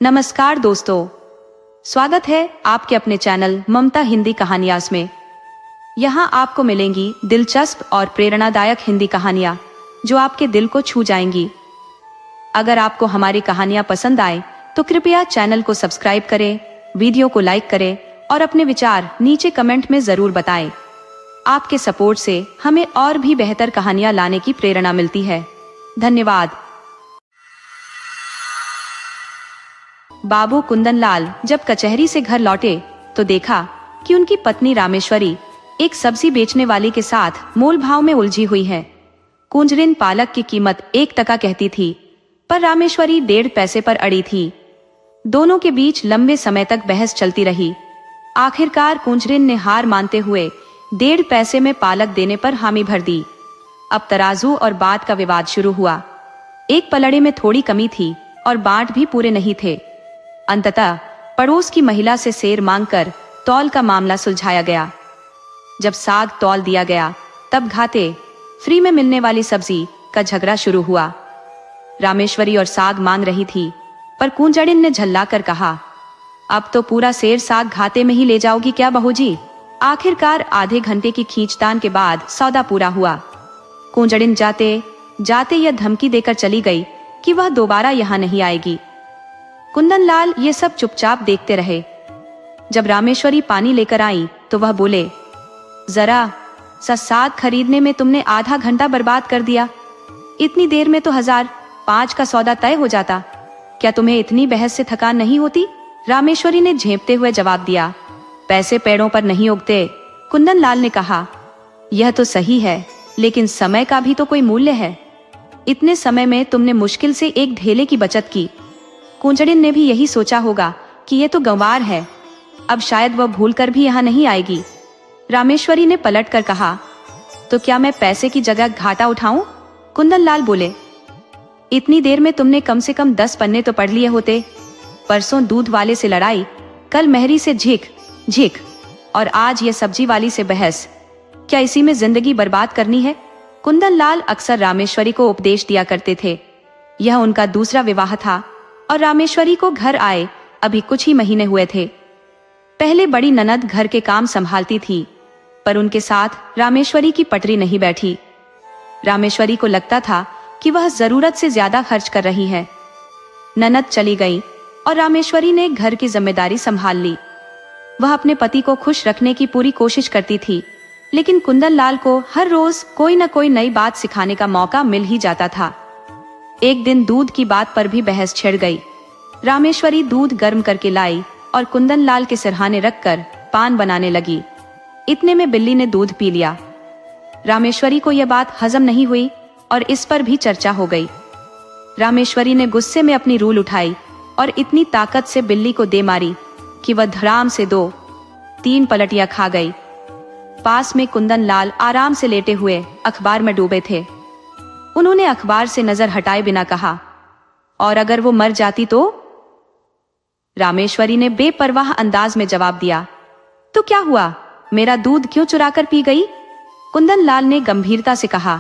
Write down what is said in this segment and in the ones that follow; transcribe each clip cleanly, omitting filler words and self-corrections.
नमस्कार दोस्तों, स्वागत है आपके अपने चैनल ममता हिंदी कहानियाँ में। यहाँ आपको मिलेंगी दिलचस्प और प्रेरणादायक हिंदी कहानियाँ जो आपके दिल को छू जाएंगी। अगर आपको हमारी कहानियाँ पसंद आए तो कृपया चैनल को सब्सक्राइब करें, वीडियो को लाइक करें और अपने विचार नीचे कमेंट में जरूर बताएं। आपके सपोर्ट से हमें और भी बेहतर कहानियाँ लाने की प्रेरणा मिलती है। धन्यवाद। बाबू कुंदनलाल जब कचहरी से घर लौटे तो देखा कि उनकी पत्नी रामेश्वरी एक सब्जी बेचने वाली के साथ मोल भाव में उलझी हुई है। कुंजरिन पालक की कीमत 1 टका कहती थी, पर रामेश्वरी 1.5 पैसे पर अड़ी थी। दोनों के बीच लंबे समय तक बहस चलती रही। आखिरकार कुंजरिन ने हार मानते हुए 1.5 पैसे में पालक देने पर हामी भर दी। अब तराजू और बाट का विवाद शुरू हुआ। एक पलड़े में थोड़ी कमी थी और बाट भी पूरे नहीं थे। अंततः पड़ोस की महिला से सेर मांगकर तौल का मामला सुलझाया गया। जब साग तौल दिया गया तब घाटे फ्री में मिलने वाली सब्जी का झगड़ा शुरू हुआ। रामेश्वरी और साग मांग रही थी, पर कुंजड़िन ने झल्लाकर कहा, अब तो पूरा सेर साग घाटे में ही ले जाओगी क्या बहूजी? आखिरकार आधे घंटे की खींचतान के बाद सौदा पूरा हुआ। कुंजड़िन जाते जाते यह धमकी देकर चली गई कि वह दोबारा यहाँ नहीं आएगी। कुंदनलाल ये सब चुपचाप देखते रहे। जब रामेश्वरी पानी लेकर आई तो वह बोले, जरा साग खरीदने में तुमने आधा घंटा बर्बाद कर दिया। इतनी देर में तो 1005 का सौदा तय हो जाता। क्या तुम्हें इतनी बहस से थकान नहीं होती? रामेश्वरी ने झेंपते हुए जवाब दिया, पैसे पेड़ों पर नहीं उगते। कुंदनलाल ने कहा, यह तो सही है, लेकिन समय का भी तो कोई मूल्य है। इतने समय में तुमने मुश्किल से 1 ढेले की बचत की। कुंजड़िन ने भी यही सोचा होगा कि ये तो गंवार है, अब शायद वह भूलकर भी यहाँ नहीं आएगी। रामेश्वरी ने पलटकर कहा, तो क्या मैं पैसे की जगह घाटा उठाऊं? कुंदनलाल बोले, इतनी देर में तुमने कम से कम 10 पन्ने तो पढ़ लिए होते। परसों दूध वाले से लड़ाई, कल मेहरी से झिक और आज ये सब्जी वाली से बहस। क्या इसी में जिंदगी बर्बाद करनी है? कुंदनलाल अक्सर रामेश्वरी को उपदेश दिया करते थे। यह उनका दूसरा विवाह था और रामेश्वरी को घर आए अभी कुछ ही महीने हुए थे। पहले बड़ी ननद घर के काम संभालती थी, पर उनके साथ रामेश्वरी की पटरी नहीं बैठी। रामेश्वरी को लगता था कि वह जरूरत से ज्यादा खर्च कर रही है। ननद चली गई और रामेश्वरी ने घर की जिम्मेदारी संभाल ली। वह अपने पति को खुश रखने की पूरी कोशिश करती थी, लेकिन कुंदनलाल को हर रोज कोई न कोई नई बात सिखाने का मौका मिल ही जाता था। एक दिन दूध की बात पर भी बहस छिड़ गई। रामेश्वरी दूध गर्म करके लाई और कुंदनलाल के सिरहाने रखकर पान बनाने लगी। इतने में बिल्ली ने दूध पी लिया। रामेश्वरी को यह बात हजम नहीं हुई और इस पर भी चर्चा हो गई। रामेश्वरी ने गुस्से में अपनी रूल उठाई और इतनी ताकत से बिल्ली को दे मारी कि वह धड़ाम से 2-3 पलटियां खा गई। पास में कुंदनलाल आराम से लेटे हुए अखबार में डूबे थे। उन्होंने अखबार से नजर हटाए बिना कहा, और अगर वो मर जाती तो? रामेश्वरी ने बेपरवाह अंदाज में जवाब दिया, तो क्या हुआ, मेरा दूध क्यों चुराकर पी गई? कुंदनलाल ने गंभीरता से कहा,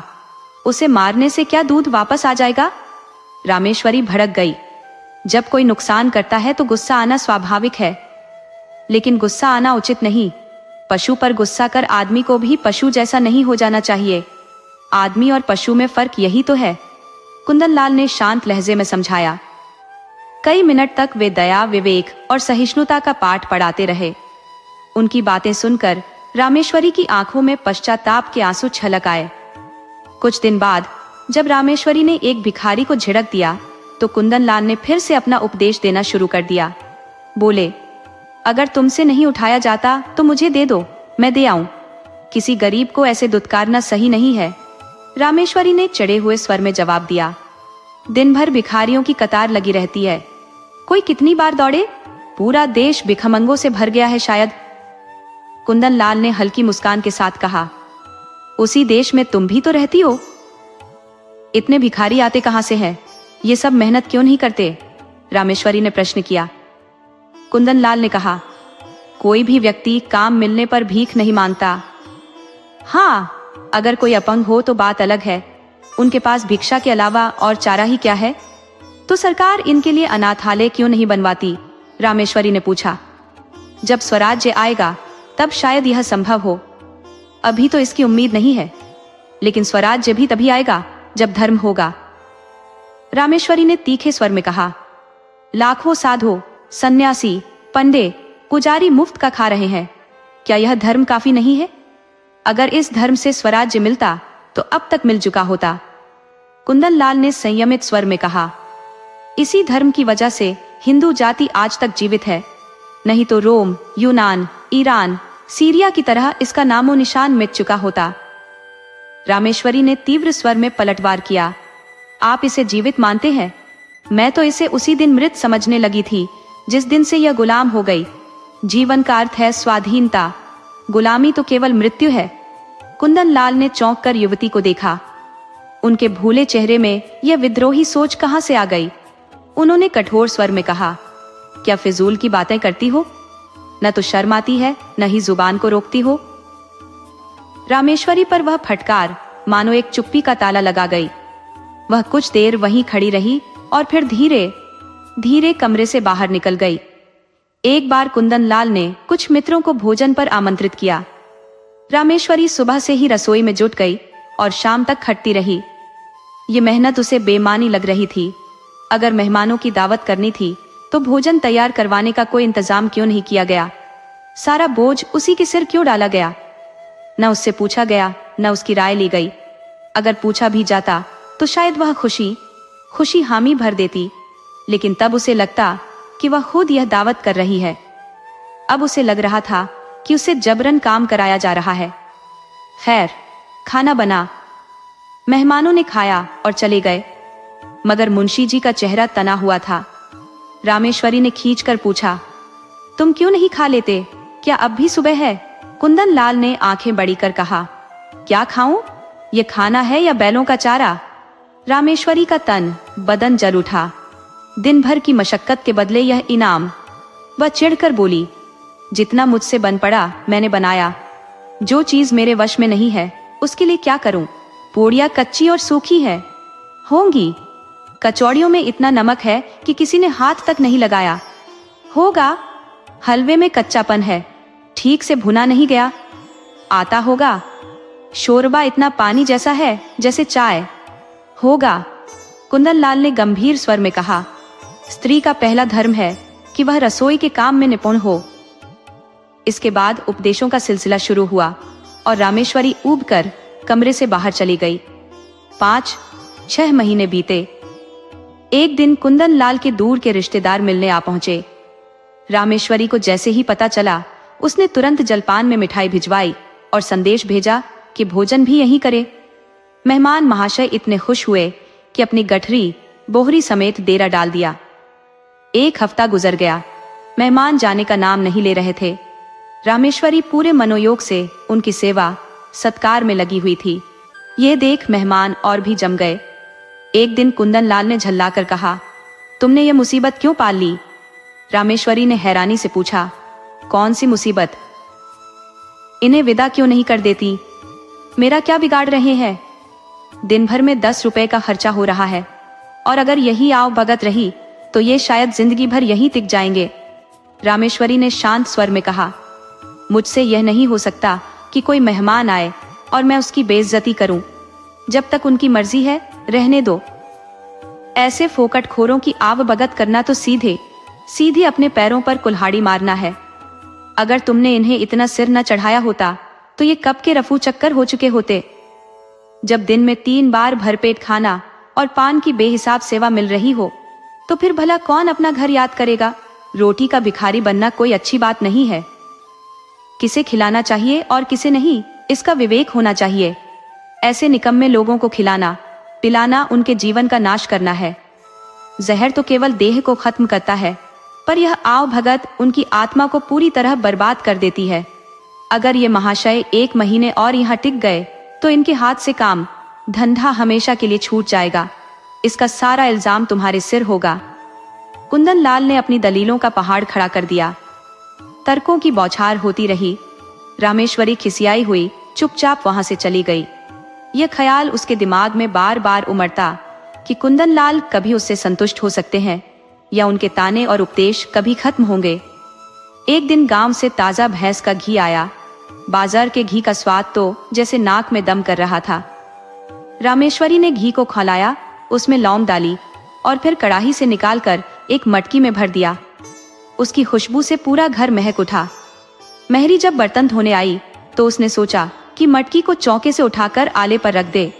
उसे मारने से क्या दूध वापस आ जाएगा? रामेश्वरी भड़क गई। जब कोई नुकसान करता है तो गुस्सा आना स्वाभाविक है, लेकिन गुस्सा आना उचित नहीं। पशु पर गुस्सा कर आदमी को भी पशु जैसा नहीं हो जाना चाहिए। आदमी और पशु में फर्क यही तो है, कुंदनलाल ने शांत लहजे में समझाया। कई मिनट तक वे दया, विवेक और सहिष्णुता का पाठ पढ़ाते रहे। उनकी बातें सुनकर रामेश्वरी की आंखों में पश्चाताप के आंसू छलक आए। कुछ दिन बाद जब रामेश्वरी ने एक भिखारी को झिड़क दिया तो कुंदनलाल ने फिर से अपना उपदेश देना शुरू कर दिया। बोले, अगर तुमसे नहीं उठाया जाता तो मुझे दे दो, मैं दे आऊं। किसी गरीब को ऐसे दुत्कारना सही नहीं है। रामेश्वरी ने चढ़े हुए स्वर में जवाब दिया, दिन भर भिखारियों की कतार लगी रहती है, कोई कितनी बार दौड़े? पूरा देश भिखमंगों से भर गया है शायद। कुंदनलाल ने हल्की मुस्कान के साथ कहा, उसी देश में तुम भी तो रहती हो। इतने भिखारी आते कहां से हैं? ये सब मेहनत क्यों नहीं करते? रामेश्वरी ने प्रश्न किया। कुंदनलाल ने कहा, कोई भी व्यक्ति काम मिलने पर भीख नहीं मांगता। हाँ, अगर कोई अपंग हो तो बात अलग है, उनके पास भिक्षा के अलावा और चारा ही क्या है? तो सरकार इनके लिए अनाथालय क्यों नहीं बनवाती? रामेश्वरी ने पूछा। जब स्वराज्य आएगा तब शायद यह संभव हो, अभी तो इसकी उम्मीद नहीं है। लेकिन स्वराज्य भी तभी आएगा जब धर्म होगा। रामेश्वरी ने तीखे स्वर में कहा। लाखों साधु, सन्यासी, पंडे, पुजारी मुफ्त का खा रहे हैं, क्या यह धर्म काफी नहीं है? अगर इस धर्म से स्वराज्य मिलता तो अब तक मिल चुका होता। कुंदन लाल ने संयमित स्वर में कहा। इसी धर्म की वजह से हिंदू जाति आज तक जीवित है, नहीं तो रोम, यूनान, ईरान, सीरिया की तरह इसका नामो निशान मिट चुका होता। रामेश्वरी ने तीव्र स्वर में पलटवार किया। आप इसे जीवित मानते हैं? मैं तो इसे उसी दिन मृत समझने लगी थी जिस दिन से यह गुलाम हो गई। जीवन का अर्थ है स्वाधीनता, गुलामी तो केवल मृत्यु है। कुंदन लाल ने चौंक कर युवती को देखा। उनके भूले चेहरे में यह विद्रोही सोच कहां से आ गई? उन्होंने कठोर स्वर में कहा, क्या फिजूल की बातें करती हो? न तो शर्म आती है, न ही जुबान को रोकती हो। रामेश्वरी पर वह फटकार मानो एक चुप्पी का ताला लगा गई। वह कुछ देर वहीं खड़ी रही और फिर धीरे धीरे कमरे से बाहर निकल गई। एक बार कुंदन लाल ने कुछ मित्रों को भोजन पर आमंत्रित किया। रामेश्वरी सुबह से ही रसोई में जुट गई और शाम तक खटती रही। ये मेहनत उसे बेमानी लग रही थी। अगर मेहमानों की दावत करनी थी तो भोजन तैयार करवाने का कोई इंतजाम क्यों नहीं किया गया? सारा बोझ उसी के सिर क्यों डाला गया? न उससे पूछा गया, न उसकी राय ली गई। अगर पूछा भी जाता तो शायद वह खुशी हामी भर देती, लेकिन तब उसे लगता कि वह खुद यह दावत कर रही है। अब उसे लग रहा था कि उसे जबरन काम कराया जा रहा है। खैर, खाना बना। मेहमानों ने खाया और चले गए, मगर मुंशी जी का चेहरा तना हुआ था। रामेश्वरी ने खींचकर पूछा, तुम क्यों नहीं खा लेते? क्या अब भी सुबह है? कुंदन लाल ने आंखें बड़ी कर कहा, क्या खाऊं? ये खाना है या बैलों का चारा? रामेश्वरी का तन बदन जल उठा। दिन भर की मशक्कत के बदले यह इनाम। वह चिढ़कर बोली, जितना मुझसे बन पड़ा मैंने बनाया। जो चीज मेरे वश में नहीं है उसके लिए क्या करूं? पूड़ियां कच्ची और सूखी है होंगी, कचौड़ियों में इतना नमक है कि किसी ने हाथ तक नहीं लगाया होगा, हलवे में कच्चापन है, ठीक से भुना नहीं गया। आता होगा, शोरबा इतना पानी जैसा है जैसे चाय होगा। कुंदन लाल ने गंभीर स्वर में कहा, स्त्री का पहला धर्म है कि वह रसोई के काम में निपुण हो। इसके बाद उपदेशों का सिलसिला शुरू हुआ और रामेश्वरी ऊब कर कमरे से बाहर चली गई। 5-6 महीने बीते। एक दिन कुंदन लाल के दूर के रिश्तेदार मिलने आ पहुंचे। रामेश्वरी को जैसे ही पता चला, उसने तुरंत जलपान में मिठाई भिजवाई और संदेश भेजा कि भोजन भी यहीं करे। मेहमान महाशय इतने खुश हुए कि अपनी गठरी बोहरी समेत डेरा डाल दिया। 1 हफ्ता गुजर गया, मेहमान जाने का नाम नहीं ले रहे थे। रामेश्वरी पूरे मनोयोग से उनकी सेवा सत्कार में लगी हुई थी। ये देख मेहमान और भी जम गए। एक दिन कुंदन लाल ने झल्लाकर कहा, तुमने ये मुसीबत क्यों पाल ली? रामेश्वरी ने हैरानी से पूछा, कौन सी मुसीबत? इन्हें विदा क्यों नहीं कर देती? मेरा क्या बिगाड़ रहे हैं? दिन भर में 10 रुपए का खर्चा हो रहा है, और अगर यही आव भगत रही तो ये शायद जिंदगी भर यहीं टिक जाएंगे। रामेश्वरी ने शांत स्वर में कहा, मुझसे यह नहीं हो सकता कि कोई मेहमान आए और मैं उसकी बेइज्जती करूं। जब तक उनकी मर्जी है रहने दो। ऐसे फोकटखोरों की आव भगत करना तो सीधे अपने पैरों पर कुल्हाड़ी मारना है। अगर तुमने इन्हें इतना सिर न चढ़ाया होता तो ये कब के रफू चक्कर हो चुके होते। जब दिन में 3 बार भरपेट खाना और पान की बेहिसाब सेवा मिल रही हो तो फिर भला कौन अपना घर याद करेगा? रोटी का भिखारी बनना कोई अच्छी बात नहीं है। किसे खिलाना चाहिए और किसे नहीं, इसका विवेक होना चाहिए। ऐसे निकम्मे लोगों को खिलाना पिलाना उनके जीवन का नाश करना है। जहर तो केवल देह को खत्म करता है, पर यह आव भगत उनकी आत्मा को पूरी तरह बर्बाद कर देती है। अगर ये महाशय 1 महीने और यहाँ टिक गए तो इनके हाथ से काम धंधा हमेशा के लिए छूट जाएगा। इसका सारा इल्जाम तुम्हारे सिर होगा। कुंदन लाल ने अपनी दलीलों का पहाड़ खड़ा कर दिया। तर्कों की बौछार होती रही। रामेश्वरी खिसियाई हुई चुपचाप वहां से चली गई। यह ख्याल उसके दिमाग में बार बार उमड़ता, कि कुंदन लाल कभी उससे संतुष्ट हो सकते हैं या उनके ताने और उपदेश कभी खत्म होंगे। एक दिन गांव से ताजा भैंस का घी आया। बाजार के घी का स्वाद तो जैसे नाक में दम कर रहा था। रामेश्वरी ने घी को खौलाया, उसमें लौंग डाली और फिर कढ़ाई से निकालकर एक मटकी में भर दिया। उसकी खुशबू से पूरा घर महक उठा। महरी जब बर्तन धोने आई तो उसने सोचा कि मटकी को चौके से उठाकर आले पर रख दे,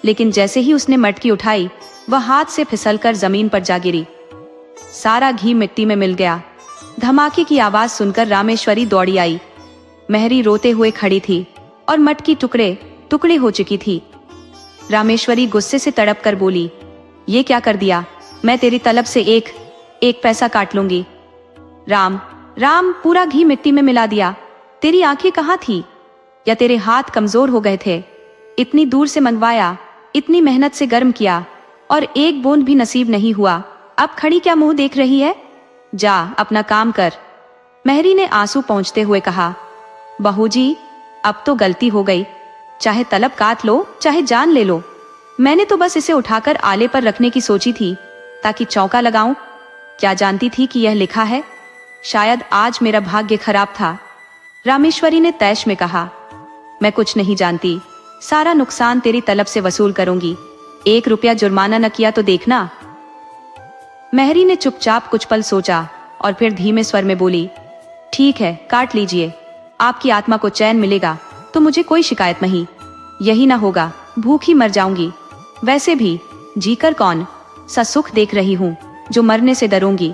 लेकिन जैसे ही उसने मटकी उठाई वह हाथ से फिसलकर जमीन पर जा गिरी। सारा घी मिट्टी में मिल गया। धमाके की आवाज सुनकर रामेश्वरी दौड़ी आई। महरी रोते हुए खड़ी थी और मटकी टुकड़े टुकड़े हो चुकी थी। रामेश्वरी गुस्से से तड़प कर बोली, ये क्या कर दिया? मैं तेरी तलब से एक पैसा काट लूंगी। राम राम, पूरा घी मिट्टी में मिला दिया। तेरी आंखें कहाँ थी? या तेरे हाथ कमजोर हो गए थे? इतनी दूर से मंगवाया, इतनी मेहनत से गर्म किया और एक बूंद भी नसीब नहीं हुआ। अब खड़ी क्या मुंह देख रही है? जा अपना काम कर। महरी ने आंसू पोंछते हुए कहा, बहू जी अब तो गलती हो गई, चाहे तलब काट लो चाहे जान ले लो। मैंने तो बस इसे उठाकर आले पर रखने की सोची थी ताकि चौका लगाऊं। क्या जानती थी कि यह लिखा है? शायद आज मेरा भाग्य खराब था। रामेश्वरी ने तैश में कहा, मैं कुछ नहीं जानती, सारा नुकसान तेरी तलब से वसूल करूंगी। 1 रुपया जुर्माना न किया तो देखना। महरी ने चुपचाप कुछ पल सोचा और फिर धीमे स्वर में बोली, ठीक है काट लीजिए, आपकी आत्मा को चैन मिलेगा तो मुझे कोई शिकायत नहीं। यही ना होगा भूखी मर जाऊंगी। वैसे भी जीकर कौन सा सुख देख रही हूँ जो मरने से डरूंगी।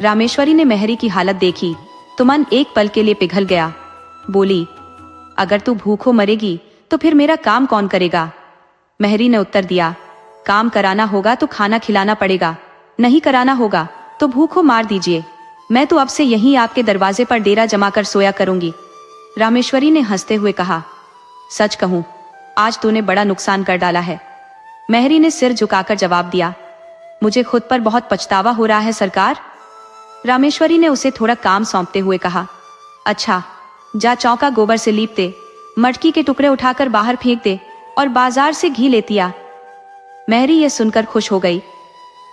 रामेश्वरी ने महरी की हालत देखी तो मन एक पल के लिए पिघल गया। बोली, अगर तू भूखों मरेगी तो फिर मेरा काम कौन करेगा? महरी ने उत्तर दिया, काम कराना होगा तो खाना खिलाना पड़ेगा, नहीं कराना होगा तो भूखों मार दीजिए। मैं तो अब से यहीं आपके दरवाजे पर डेरा जमाकर सोया करूंगी। रामेश्वरी ने हंसते हुए कहा, सच कहूं आज तूने बड़ा नुकसान कर डाला है। महरी ने सिर झुकाकर जवाब दिया, मुझे खुद पर बहुत पछतावा हो रहा है सरकार। रामेश्वरी ने उसे थोड़ा काम सौंपते हुए कहा, अच्छा जा चौका गोबर से लीप दे, मटकी के टुकड़े उठाकर बाहर फेंक दे और बाजार से घी लेती आ। महरी यह सुनकर खुश हो गई।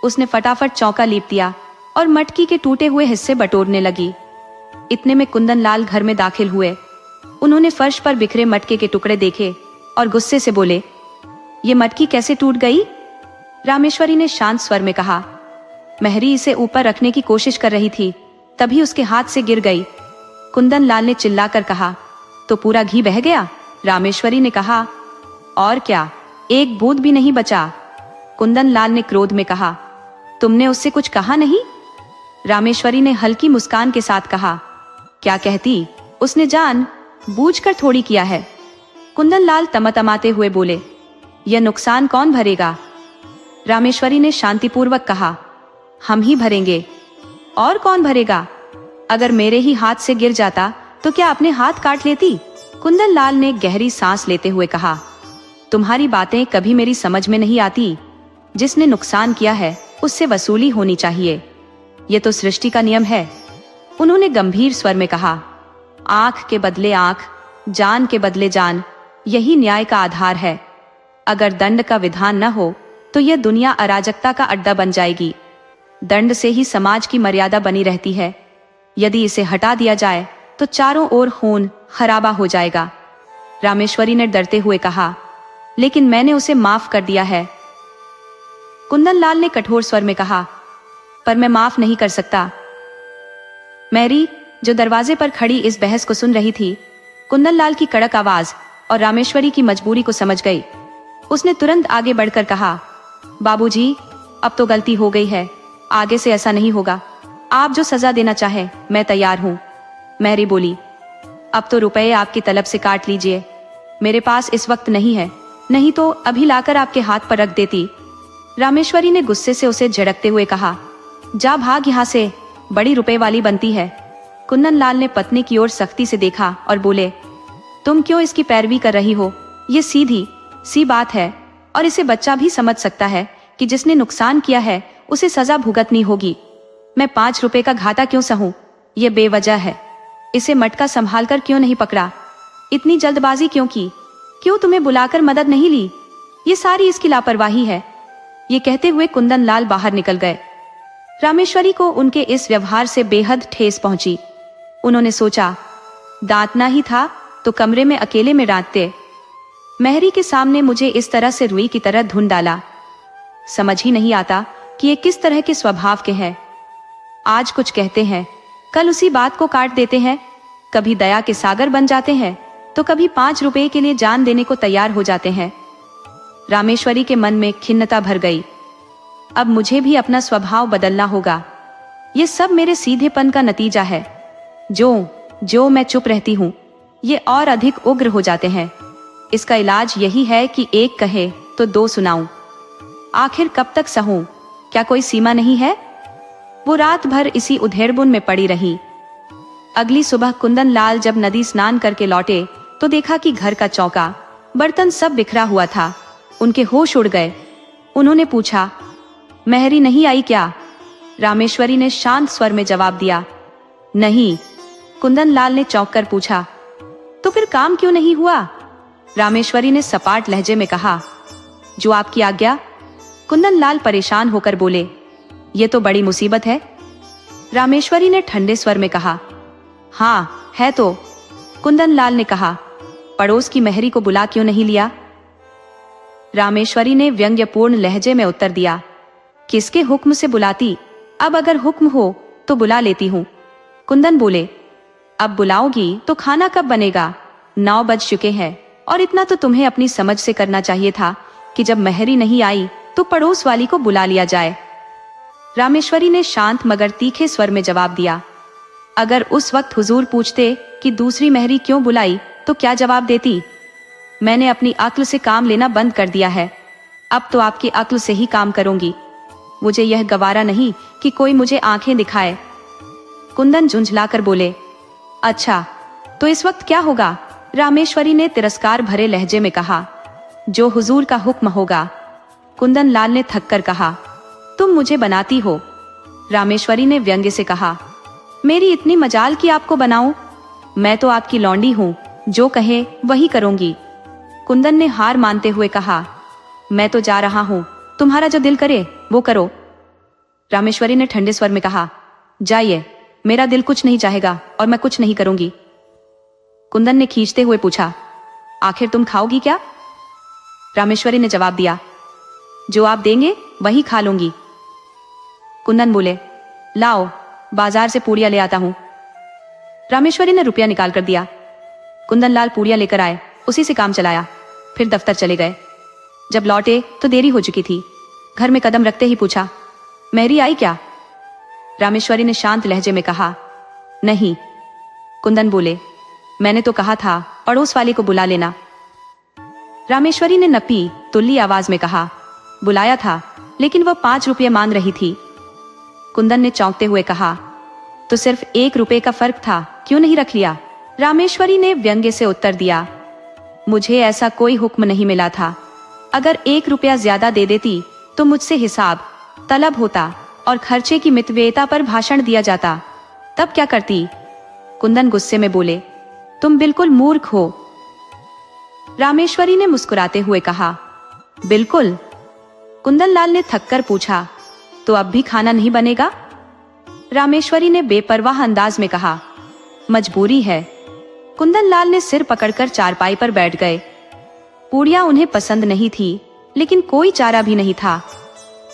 उसने फटाफट चौका लीप दिया और मटकी के टूटे हुए हिस्से बटोरने लगी। इतने में कुंदन लाल घर में दाखिल हुए। उन्होंने फर्श पर बिखरे मटके के टुकड़े देखे और गुस्से से बोले, ये मटकी कैसे टूट गई? रामेश्वरी ने शांत स्वर में कहा, महरी इसे ऊपर रखने की कोशिश कर रही थी, तभी उसके हाथ से गिर गई। कुंदन लाल ने चिल्लाकर कहा, तो पूरा घी बह गया? रामेश्वरी ने कहा, और क्या, एक बूंद भी नहीं बचा। कुंदन लाल ने क्रोध में कहा, तुमने उससे कुछ कहा नहीं? रामेश्वरी ने हल्की मुस्कान के साथ कहा, क्या कहती, उसने जान बूझकर थोड़ी किया है। कुंदन लाल तमतमाते हुए बोले, यह नुकसान कौन भरेगा? रामेश्वरी ने शांतिपूर्वक कहा, हम ही भरेंगे। और कौन भरेगा? अगर मेरे ही हाथ से गिर जाता तो क्या अपने हाथ काट लेती? कुंदन लाल ने गहरी सांस लेते हुए कहा, तुम्हारी बातें कभी मेरी समझ में नहीं आती। जिसने नुकसान किया है उससे वसूली होनी चाहिए, ये तो सृष्टि का नियम है। उन्होंने गंभीर स्वर में कहा, आंख के बदले आंख, जान के बदले जान, यही न्याय का आधार है। अगर दंड का विधान न हो तो यह दुनिया अराजकता का अड्डा बन जाएगी। दंड से ही समाज की मर्यादा बनी रहती है। यदि इसे हटा दिया जाए तो चारों ओर खून खराबा हो जाएगा। रामेश्वरी ने डरते हुए कहा, लेकिन मैंने उसे माफ कर दिया है। कुंदन लाल ने कठोर स्वर में कहा, पर मैं माफ नहीं कर सकता। मैरी, जो दरवाजे पर खड़ी इस बहस को सुन रही थी, कुंदन लाल की कड़क आवाज और रामेश्वरी की मजबूरी को समझ गई। उसने तुरंत आगे बढ़कर कहा, बाबूजी, अब तो गलती हो गई है, आगे से ऐसा नहीं होगा। आप जो सजा देना चाहे मैं तैयार हूँ। मैरी बोली, अब तो रुपए आपकी तलब से काट लीजिए, मेरे पास इस वक्त नहीं है, नहीं तो अभी लाकर आपके हाथ पर रख देती। रामेश्वरी ने गुस्से से उसे झड़कते हुए कहा, जा भाग यहाँ से, बड़ी रुपए वाली बनती है। कुंदन लाल ने पत्नी की ओर सख्ती से देखा और बोले, तुम क्यों इसकी पैरवी कर रही हो? ये सीधी सी बात है और इसे बच्चा भी समझ सकता है कि जिसने नुकसान किया है उसे सजा भुगतनी होगी। मैं 5 रुपए का घाटा क्यों सहूं? ये बेवजह है। इसे मटका संभाल कर क्यों नहीं पकड़ा? इतनी जल्दबाजी क्यों की? क्यों तुम्हें बुलाकर मदद नहीं ली? ये सारी इसकी लापरवाही है। ये कहते हुए कुंदन लाल बाहर निकल गए। रामेश्वरी को उनके इस व्यवहार से बेहद ठेस पहुंची। उन्होंने सोचा, दांतना ही था तो कमरे में अकेले में डांटते। मेहरी के सामने मुझे इस तरह से रुई की तरह धुन डाला। समझ ही नहीं आता कि ये किस तरह के स्वभाव के हैं। आज कुछ कहते हैं, कल उसी बात को काट देते हैं। कभी दया के सागर बन जाते हैं तो कभी 5 रुपए के लिए जान देने को तैयार हो जाते हैं। रामेश्वरी के मन में खिन्नता भर गई। अब मुझे भी अपना स्वभाव बदलना होगा। ये सब मेरे सीधेपन का नतीजा है। जो मैं चुप रहती हूँ, ये और अधिक उग्र हो जाते हैं। इसका इलाज यही है कि एक कहे तो 2 सुनाऊं। आखिर कब तक सहूं? क्या कोई सीमा नहीं है? वो रात भर इसी उधेड़बुन में पड़ी रही। अगली सुबह कुंदन लाल जब नदी स्नान करके लौटे तो देखा कि घर का चौका, बर्तन सब बिखरा हुआ था। उनके होश उड़ गए। उन्होंने पूछा, मेहरी नहीं आई क्या? रामेश्वरी ने शांत स्वर में जवाब दिया, नहीं। कुंदन लाल ने चौंक कर पूछा, तो फिर काम क्यों नहीं हुआ? रामेश्वरी ने सपाट लहजे में कहा, जो आपकी आज्ञा। कुंदन लाल परेशान होकर बोले, ये तो बड़ी मुसीबत है। रामेश्वरी ने ठंडे स्वर में कहा, हाँ है तो। कुंदन लाल ने कहा, पड़ोस की मेहरी को बुला क्यों नहीं लिया? रामेश्वरी ने व्यंग्यपूर्ण लहजे में उत्तर दिया, किसके हुक्म से बुलाती? अब अगर हुक्म हो तो बुला लेती हूँ। कुंदन बोले, अब बुलाओगी तो खाना कब बनेगा? 9 बज चुके हैं और इतना तो तुम्हें अपनी समझ से करना चाहिए था कि जब मेहरी नहीं आई तो पड़ोस वाली को बुला लिया जाए। रामेश्वरी ने शांत मगर तीखे स्वर में जवाब दिया, अगर उस वक्त हुजूर पूछते कि दूसरी मेहरी क्यों बुलाई तो क्या जवाब देती? मैंने अपनी अक्ल से काम लेना बंद कर दिया है। अब तो आपकी अक्ल से ही काम करूंगी। मुझे यह गवारा नहीं कि कोई मुझे आंखें दिखाए। कुंदन झुंझलाकर बोले, अच्छा तो इस वक्त क्या होगा? रामेश्वरी ने तिरस्कार भरे लहजे में कहा, जो हुजूर का हुक्म होगा। कुंदन लाल ने थककर कहा, तुम मुझे बनाती हो। रामेश्वरी ने व्यंग्य से कहा, मेरी इतनी मजाल कि आपको बनाऊं? मैं तो आपकी लौंडी हूं, जो कहे वही करूंगी। कुंदन ने हार मानते हुए कहा, मैं तो जा रहा हूं, तुम्हारा जो दिल करे वो करो। रामेश्वरी ने ठंडे स्वर में कहा, जाइए, मेरा दिल कुछ नहीं चाहेगा और मैं कुछ नहीं करूंगी। कुंदन ने खींचते हुए पूछा, आखिर तुम खाओगी क्या? रामेश्वरी ने जवाब दिया, जो आप देंगे वही खा लूंगी। कुंदन बोले, लाओ बाजार से पूड़ियां ले आता हूं। रामेश्वरी ने रुपया निकाल कर दिया। कुंदन लाल पूड़ियां लेकर आए, उसी से काम चलाया, फिर दफ्तर चले गए। जब लौटे तो देरी हो चुकी थी। घर में कदम रखते ही पूछा, मेहरी आई क्या? रामेश्वरी ने शांत लहजे में कहा, नहीं। कुंदन बोले, मैंने तो कहा था पड़ोस वाले को बुला लेना। रामेश्वरी ने नपी तुल्ली आवाज में कहा, बुलाया था लेकिन वह 5 रुपये मांग रही थी। कुंदन ने चौंकते हुए कहा, तो सिर्फ 1 रुपये का फर्क था, क्यों नहीं रख लिया? रामेश्वरी ने व्यंग्य से उत्तर दिया, मुझे ऐसा कोई हुक्म नहीं मिला था। अगर 1 रुपया ज्यादा दे देती तो मुझसे हिसाब तलब होता और खर्चे की मितव्ययता पर भाषण दिया जाता, तब क्या करती? कुंदन गुस्से में बोले, तुम बिल्कुल मूर्ख हो। रामेश्वरी ने मुस्कुराते हुए कहा, बिल्कुल। कुंदन लाल ने थककर पूछा, तो अब भी खाना नहीं बनेगा? रामेश्वरी ने बेपरवाह अंदाज में कहा, मजबूरी है। कुंदन लाल ने सिर पकड़कर चारपाई पर बैठ गए। पूड़ियां उन्हें पसंद नहीं थी, लेकिन कोई चारा भी नहीं था।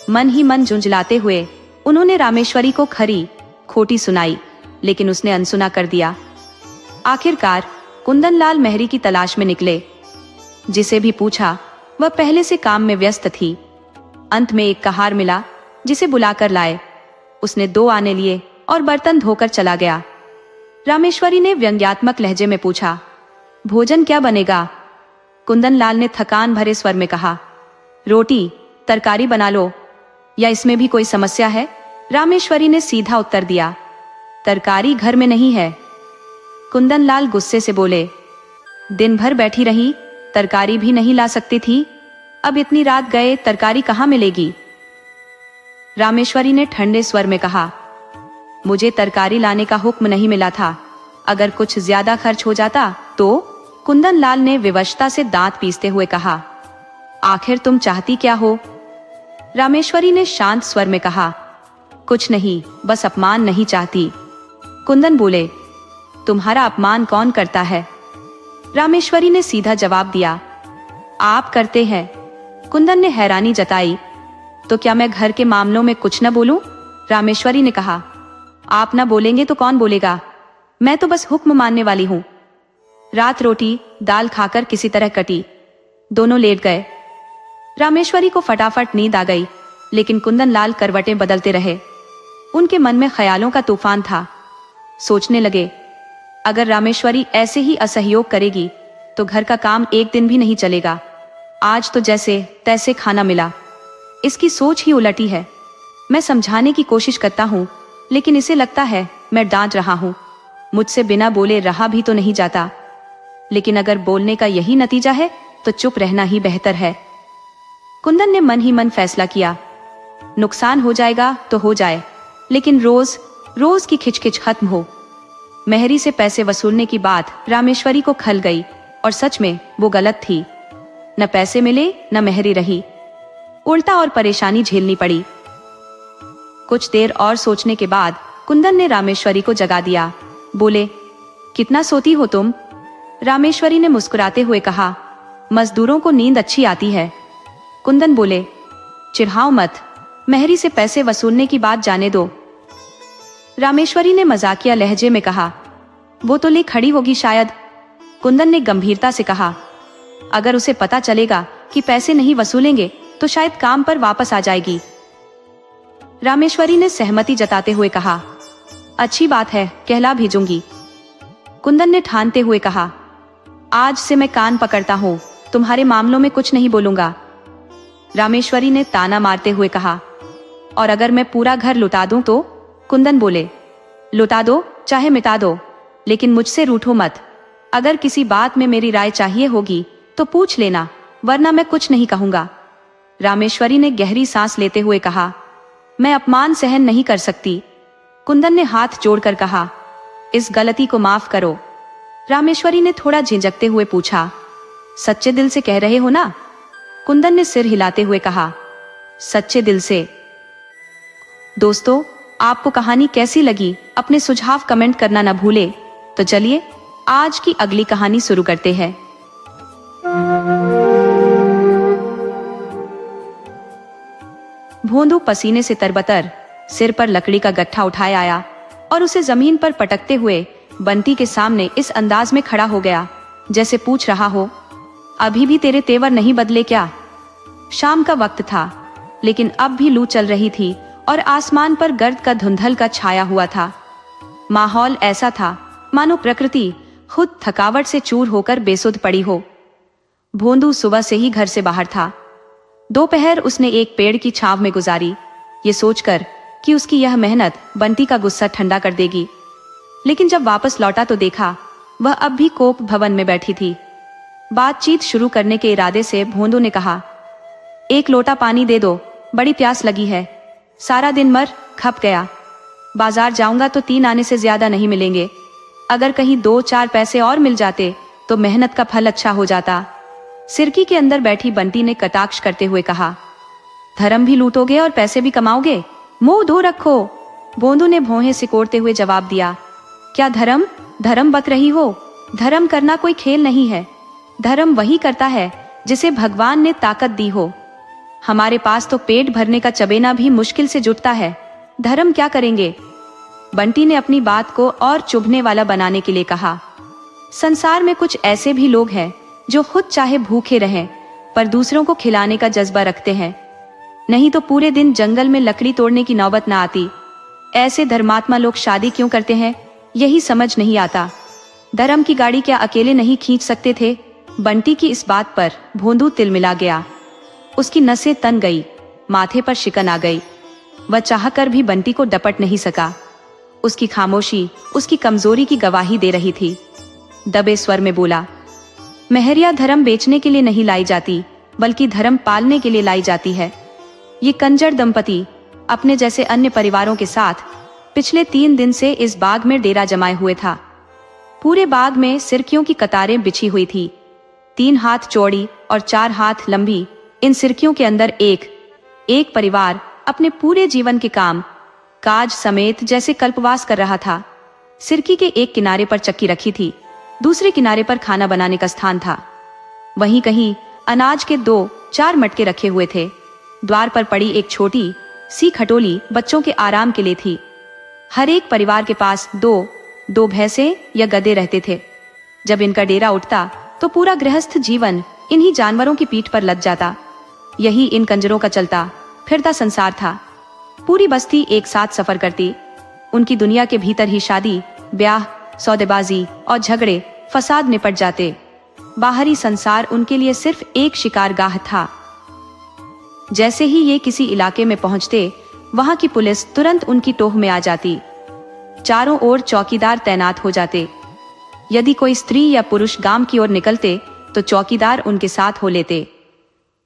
मन ही मन झुंझलाते हुए उन्होंने रामेश्वरी को खरी खोटी सुनाई, लेकिन उसने अनसुना कर दिया। आखिरकार कुंदन लाल मेहरी की तलाश में निकले। जिसे भी पूछा वह पहले से काम में व्यस्त थी। अंत में एक कहार मिला जिसे बुलाकर लाए। उसने 2 आने लिए और बर्तन धोकर चला गया। रामेश्वरी ने व्यंग्यात्मक लहजे में पूछा, भोजन क्या बनेगा? कुंदन लाल ने थकान भरे स्वर में कहा, रोटी तरकारी बना लो, या इसमें भी कोई समस्या है? रामेश्वरी ने सीधा उत्तर दिया, तरकारी घर में नहीं है। कुंदन लाल गुस्से से बोले, दिन भर बैठी रही, तरकारी भी नहीं ला सकती थी? अब इतनी रात गए तरकारी कहाँ मिलेगी? रामेश्वरी ने ठंडे स्वर में कहा, मुझे तरकारी लाने का हुक्म नहीं मिला था। अगर कुछ ज्यादा खर्च हो जाता तो? कुंदन लाल ने विवशता से दांत पीसते हुए कहा, आखिर तुम चाहती क्या हो? रामेश्वरी ने शांत स्वर में कहा, कुछ नहीं, बस अपमान नहीं चाहती। कुंदन बोले, तुम्हारा अपमान कौन करता है? रामेश्वरी ने सीधा जवाब दिया, आप करते हैं। कुंदन ने हैरानी जताई, तो क्या मैं घर के मामलों में कुछ न बोलूं? रामेश्वरी ने कहा, आप न बोलेंगे तो कौन बोलेगा? मैं तो बस हुक्म मानने वाली हूं। रात रोटी दाल खाकर किसी तरह कटी। दोनों लेट गए। रामेश्वरी को फटाफट नींद आ गई, लेकिन कुंदन लाल करवटें बदलते रहे। उनके मन में ख्यालों का तूफान था। सोचने लगे, अगर रामेश्वरी ऐसे ही असहयोग करेगी तो घर का काम एक दिन भी नहीं चलेगा। आज तो जैसे तैसे खाना मिला। इसकी सोच ही उलटी है। मैं समझाने की कोशिश करता हूं, लेकिन इसे लगता है मैं डांट रहा हूं। मुझसे बिना बोले रहा भी तो नहीं जाता। लेकिन अगर बोलने का यही नतीजा है तो चुप रहना ही बेहतर है। कुंदन ने मन ही मन फैसला किया, नुकसान हो जाएगा तो हो जाए, लेकिन रोज रोज की खिचखिच खत्म हो। मेहरी से पैसे वसूलने की बात रामेश्वरी को खल गई, और सच में वो गलत थी। न पैसे मिले न मेहरी रही, उल्टा और परेशानी झेलनी पड़ी। कुछ देर और सोचने के बाद कुंदन ने रामेश्वरी को जगा दिया। बोले, कितना सोती हो तुम? रामेश्वरी ने मुस्कुराते हुए कहा, मजदूरों को नींद अच्छी आती है। कुंदन बोले, चिढ़ाओ मत, मेहरी से पैसे वसूलने की बात जाने दो। रामेश्वरी ने मजाकिया लहजे में कहा, वो तो ले खड़ी होगी शायद। कुंदन ने गंभीरता से कहा, अगर उसे पता चलेगा कि पैसे नहीं वसूलेंगे तो शायद काम पर वापस आ जाएगी। रामेश्वरी ने सहमति जताते हुए कहा, अच्छी बात है, कहला भेजूंगी। कुंदन ने ठानते हुए कहा, आज से मैं कान पकड़ता हूं, तुम्हारे मामलों में कुछ नहीं बोलूंगा। रामेश्वरी ने ताना मारते हुए कहा, और अगर मैं पूरा घर लुटा दूं तो? कुंदन बोले, लुटा दो चाहे मिटा दो, लेकिन मुझसे रूठो मत। अगर किसी बात में मेरी राय चाहिए होगी तो पूछ लेना, वरना मैं कुछ नहीं कहूंगा। रामेश्वरी ने गहरी सांस लेते हुए कहा, मैं अपमान सहन नहीं कर सकती। कुंदन ने हाथ जोड़कर कहा, इस गलती को माफ करो। रामेश्वरी ने थोड़ा झिझकते हुए पूछा, सच्चे दिल से कह रहे हो ना? कुंदन ने सिर हिलाते हुए कहा, सच्चे दिल से। दोस्तों, आपको कहानी कैसी लगी? अपने सुझाव कमेंट करना न भूले। तो चलिए आज की अगली कहानी शुरू करते हैं। भोंदू पसीने से तरबतर सिर पर लकड़ी का गट्ठा उठाए आया और उसे जमीन पर पटकते हुए बंटी के सामने इस अंदाज में खड़ा हो गया जैसे पूछ रहा हो, अभी भी तेरे तेवर नहीं बदले क्या? शाम का वक्त था, लेकिन अब भी लू चल रही थी और आसमान पर गर्द का धुंधल का छाया हुआ था। माहौल ऐसा था मानो प्रकृति खुद थकावट से चूर होकर बेसुध पड़ी हो। भोंदू सुबह से ही घर से बाहर था। दोपहर उसने एक पेड़ की छांव में गुजारी, ये सोचकर कि उसकी यह मेहनत बंटी का गुस्सा ठंडा कर देगी। लेकिन जब वापस लौटा तो देखा वह अब भी कोप भवन में बैठी थी। बातचीत शुरू करने के इरादे से भोंदू ने कहा, एक लोटा पानी दे दो, बड़ी प्यास लगी है। सारा दिन मर खप गया। बाजार जाऊंगा तो 3 आने से ज्यादा नहीं मिलेंगे। अगर कहीं 2-4 पैसे और मिल जाते तो मेहनत का फल अच्छा हो जाता। सिरकी के अंदर बैठी बंटी ने कटाक्ष करते हुए कहा, धर्म भी लूटोगे और पैसे भी कमाओगे? मुंह धो रखो। भोंदू ने भौहें सिकोड़ते हुए जवाब दिया, क्या धर्म धर्म बत रही हो? धर्म करना कोई खेल नहीं है। धर्म वही करता है जिसे भगवान ने ताकत दी हो। हमारे पास तो पेट भरने का चबेना भी मुश्किल से जुटता है, धर्म क्या करेंगे? बंटी ने अपनी बात को और चुभने वाला बनाने के लिए कहा, संसार में कुछ ऐसे भी लोग हैं जो खुद चाहे भूखे रहें पर दूसरों को खिलाने का जज्बा रखते हैं, नहीं तो पूरे दिन जंगल में लकड़ी तोड़ने की नौबत ना आती। ऐसे धर्मात्मा लोग शादी क्यों करते हैं, यही समझ नहीं आता। धर्म की गाड़ी क्या अकेले नहीं खींच सकते थे? बंटी की इस बात पर भोंदू तिलमिला गया। उसकी नसें तन गई, माथे पर शिकन आ गई। वह चाहकर भी बंटी को डपट नहीं सका। उसकी खामोशी उसकी कमजोरी की गवाही दे रही थी। दबे स्वर में बोला, मेहरिया धर्म बेचने के लिए नहीं लाई जाती, बल्कि धर्म पालने के लिए लाई जाती है। ये कंजर दंपति अपने जैसे अन्य परिवारों के साथ पिछले 3 दिन से इस बाग में डेरा जमाए हुए था। पूरे बाग में सिरकियों की कतारें बिछी हुई थी, 3 हाथ चौड़ी और 4 हाथ लंबी। इन सिरकियों के अंदर एक एक परिवार अपने पूरे जीवन के काम काज समेत जैसे कल्पवास कर रहा था। सिरकी के एक किनारे पर चक्की रखी थी, दूसरे किनारे पर खाना बनाने का स्थान था। वहीं कहीं अनाज के 2-4 मटके रखे हुए थे। द्वार पर पड़ी एक छोटी सी खटोली बच्चों के आराम के लिए थी। हर एक परिवार के पास दो भैंसे या गधे रहते थे। जब इनका डेरा उठता तो पूरा गृहस्थ जीवन इन्हीं जानवरों की पीठ पर लद जाता। यही इन कंजरों का चलता फिरता संसार था। पूरी बस्ती एक साथ सफर करती। उनकी दुनिया के भीतर ही शादी, ब्याह, सौदेबाजी और झगड़े फसाद निपट जाते। बाहरी संसार उनके लिए सिर्फ एक शिकारगाह था। जैसे ही ये किसी इलाके में पहुंचते, वहां की पुलिस तुरंत उनकी टोह में आ जाती। चारों ओर चौकीदार तैनात हो जाते। यदि कोई स्त्री या पुरुष गांव की ओर निकलते तो चौकीदार उनके साथ हो लेते।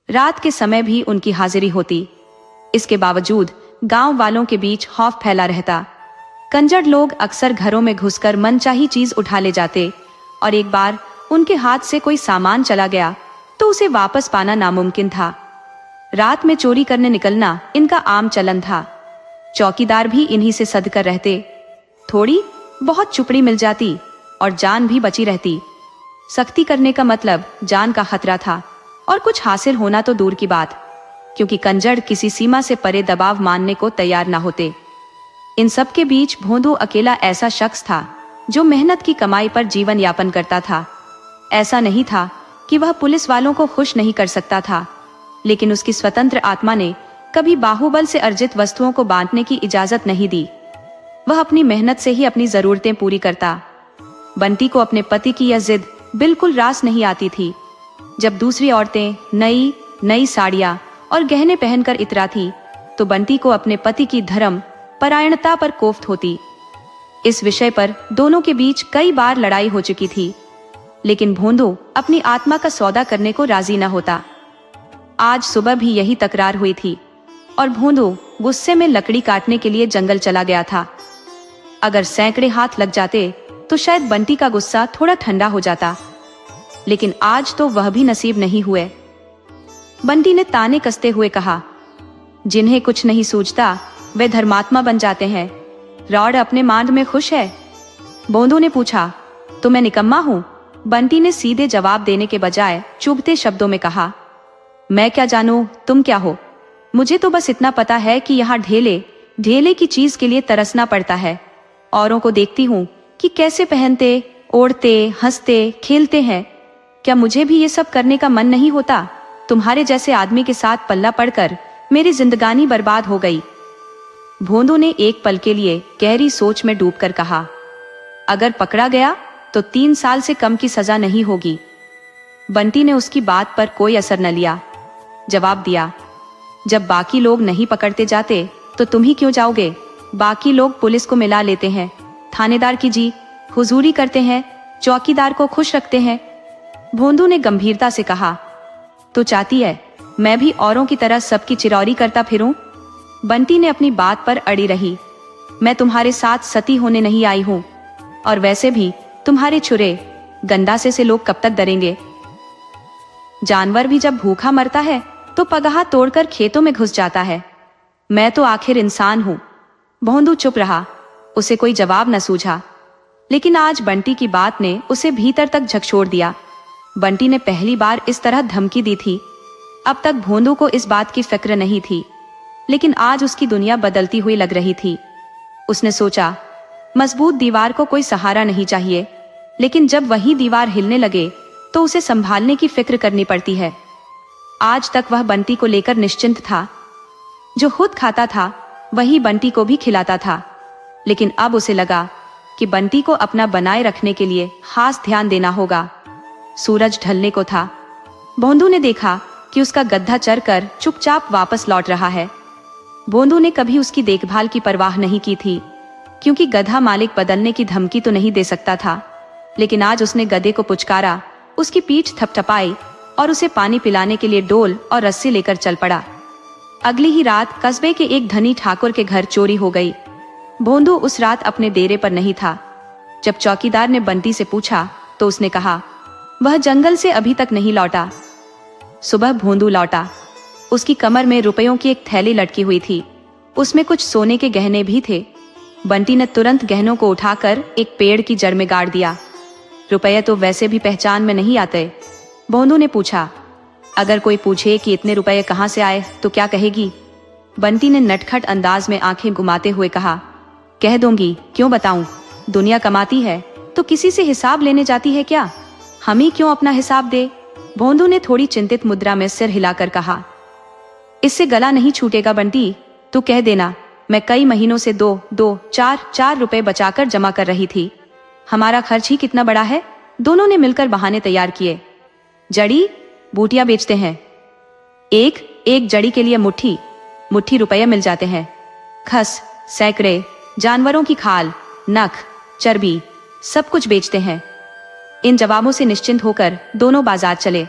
रात के समय भी उनकी हाजिरी होती। इसके बावजूद गांव वालों के बीच खौफ फैला रहता। कंजर लोग अक्सर घरों में घुसकर मनचाही चीज उठा ले जाते और एक बार उनके हाथ से कोई सामान चला गया तो उसे वापस पाना नामुमकिन था। रात में चोरी करने निकलना इनका आम चलन था। चौकीदार भी इन्हीं से सदकर रहते। थोड़ी बहुत चुपड़ी मिल जाती और जान भी बची रहती। सख्ती करने का मतलब जान का खतरा था और कुछ हासिल होना तो दूर की बात, क्योंकि कंजर किसी सीमा से परे दबाव मानने को तैयार ना होते। इन सब के बीच भोंदू अकेला ऐसा शख्स था जो मेहनत की कमाई पर जीवन यापन करता था। ऐसा नहीं था कि वह पुलिस वालों को खुश नहीं कर सकता था, लेकिन उसकी स्वतंत्र आत्मा ने कभी बाहुबल से अर्जित वस्तुओं को बांटने की इजाजत नहीं दी। वह अपनी मेहनत से ही अपनी जरूरतें पूरी करता। बंटी को अपने पति की यह जिद बिल्कुल रास नहीं आती थी। जब दूसरी औरतें नई नई साड़ियां और गहने पहनकर इतराती तो बंटी को अपने पति की धर्म परायणता पर कोफ्त होती। इस विषय पर दोनों के बीच कई बार लड़ाई हो चुकी थी, लेकिन भोंदू अपनी आत्मा का सौदा करने को राजी न होता। आज सुबह भी यही तकरार हुई थी और भोंदू गुस्से में लकड़ी काटने के लिए जंगल चला गया था। अगर सैकड़े हाथ लग जाते तो शायद बंटी का गुस्सा थोड़ा ठंडा हो जाता, लेकिन आज तो वह भी नसीब नहीं हुए। बंटी ने ताने कसते हुए कहा, जिन्हें कुछ नहीं सूझता वे धर्मात्मा बन जाते हैं। रॉड अपने मांद में खुश है? भोंदू ने पूछा। तो मैं निकम्मा हूं? बंटी ने सीधे जवाब देने के बजाय चुभते शब्दों में कहा, मैं क्या जानूं तुम क्या हो। मुझे तो बस इतना पता है कि यहाँ ढेले की चीज के लिए तरसना पड़ता है। औरों को देखती हूँ कि कैसे पहनते, ओढ़ते, हंसते, खेलते हैं। क्या मुझे भी ये सब करने का मन नहीं होता? तुम्हारे जैसे आदमी के साथ पल्ला पड़कर मेरी जिंदगानी बर्बाद हो गई। भोंदू ने एक पल के लिए गहरी सोच में डूबकर कहा, अगर पकड़ा गया तो 3 साल से कम की सजा नहीं होगी। बंटी ने उसकी बात पर कोई असर न लिया। जवाब दिया, जब बाकी लोग नहीं पकड़ते जाते तो तुम ही क्यों जाओगे? बाकी लोग पुलिस को मिला लेते हैं, थानेदार की जी हुजूरी करते हैं, चौकीदार को खुश रखते हैं। भोंदू ने गंभीरता से कहा, तो चाहती है मैं भी औरों की तरह सबकी चिरौरी करता फिरूं? बंटी ने अपनी बात पर अड़ी रही। मैं तुम्हारे साथ सती होने नहीं आई हूं, और वैसे भी तुम्हारे छुरे गंडासे से लोग कब तक डरेंगे? जानवर भी जब भूखा मरता है तो पगहा तोड़कर खेतों में घुस जाता है। मैं तो आखिर इंसान हूं। भोंदू चुप रहा। उसे कोई जवाब न सूझा, लेकिन आज बंटी की बात ने उसे भीतर तक झकझोर दिया। बंटी ने पहली बार इस तरह धमकी दी थी। अब तक भोंदू को इस बात की फिक्र नहीं थी, लेकिन आज उसकी दुनिया बदलती हुई लग रही थी। उसने सोचा, मजबूत दीवार को कोई सहारा नहीं चाहिए, लेकिन जब वही दीवार हिलने लगे तो उसे संभालने की फिक्र करनी पड़ती है। आज तक वह बंटी को लेकर निश्चिंत था। जो खुद खाता था वही बंटी को भी खिलाता था, लेकिन अब उसे लगा कि बंटी को अपना बनाए रखने के लिए खास ध्यान देना होगा। सूरज ढलने को था। भोंदू ने देखा कि उसका गधा चरकर चुपचाप वापस लौट रहा है। भोंदू ने कभी उसकी देखभाल की परवाह नहीं की थी, क्योंकि गधा मालिक बदलने की धमकी तो नहीं दे सकता था। लेकिन आज उसने गधे को पुचकारा, उसकी पीठ थपथपाई और उसे पानी पिलाने के लिए डोल और रस्सी लेकर चल पड़ा। अगली ही रात कस्बे के एक धनी ठाकुर के घर चोरी हो गई। भोंदू उस रात अपने डेरे पर नहीं था। जब चौकीदार ने बंटी से पूछा तो उसने कहा, वह जंगल से अभी तक नहीं लौटा। सुबह भोंदू लौटा। उसकी कमर में रुपयों की एक थैली लटकी हुई थी। उसमें कुछ सोने के गहने भी थे। बंटी ने तुरंत गहनों को उठाकर एक पेड़ की जड़ में गाड़ दिया। रुपये तो वैसे भी पहचान में नहीं आते। भोंदू ने पूछा, अगर कोई पूछे कि इतने रुपये कहाँ से आए तो क्या कहेगी? बंटी ने नटखट अंदाज में आंखें घुमाते हुए कहा, कह दूंगी, क्यों बताऊं? दुनिया कमाती है तो किसी से हिसाब लेने जाती है क्या? हम ही क्यों अपना हिसाब दे? भोंदू ने थोड़ी चिंतित मुद्रा में सिर हिलाकर कहा, इससे गला नहीं छूटेगा बंटी, तू कह देना। मैं कई महीनों से 2-4 रुपए बचाकर जमा कर रही थी। हमारा खर्च ही कितना बड़ा है। दोनों ने मिलकर बहाने तैयार किए। जड़ी बूटियां बेचते हैं। एक जड़ी के लिए मुट्ठी रुपये मिल जाते हैं। खस, सैकड़े, जानवरों की खाल, नख, चर्बी, सब कुछ बेचते हैं। इन जवाबों से निश्चिंत होकर दोनों बाजार चले।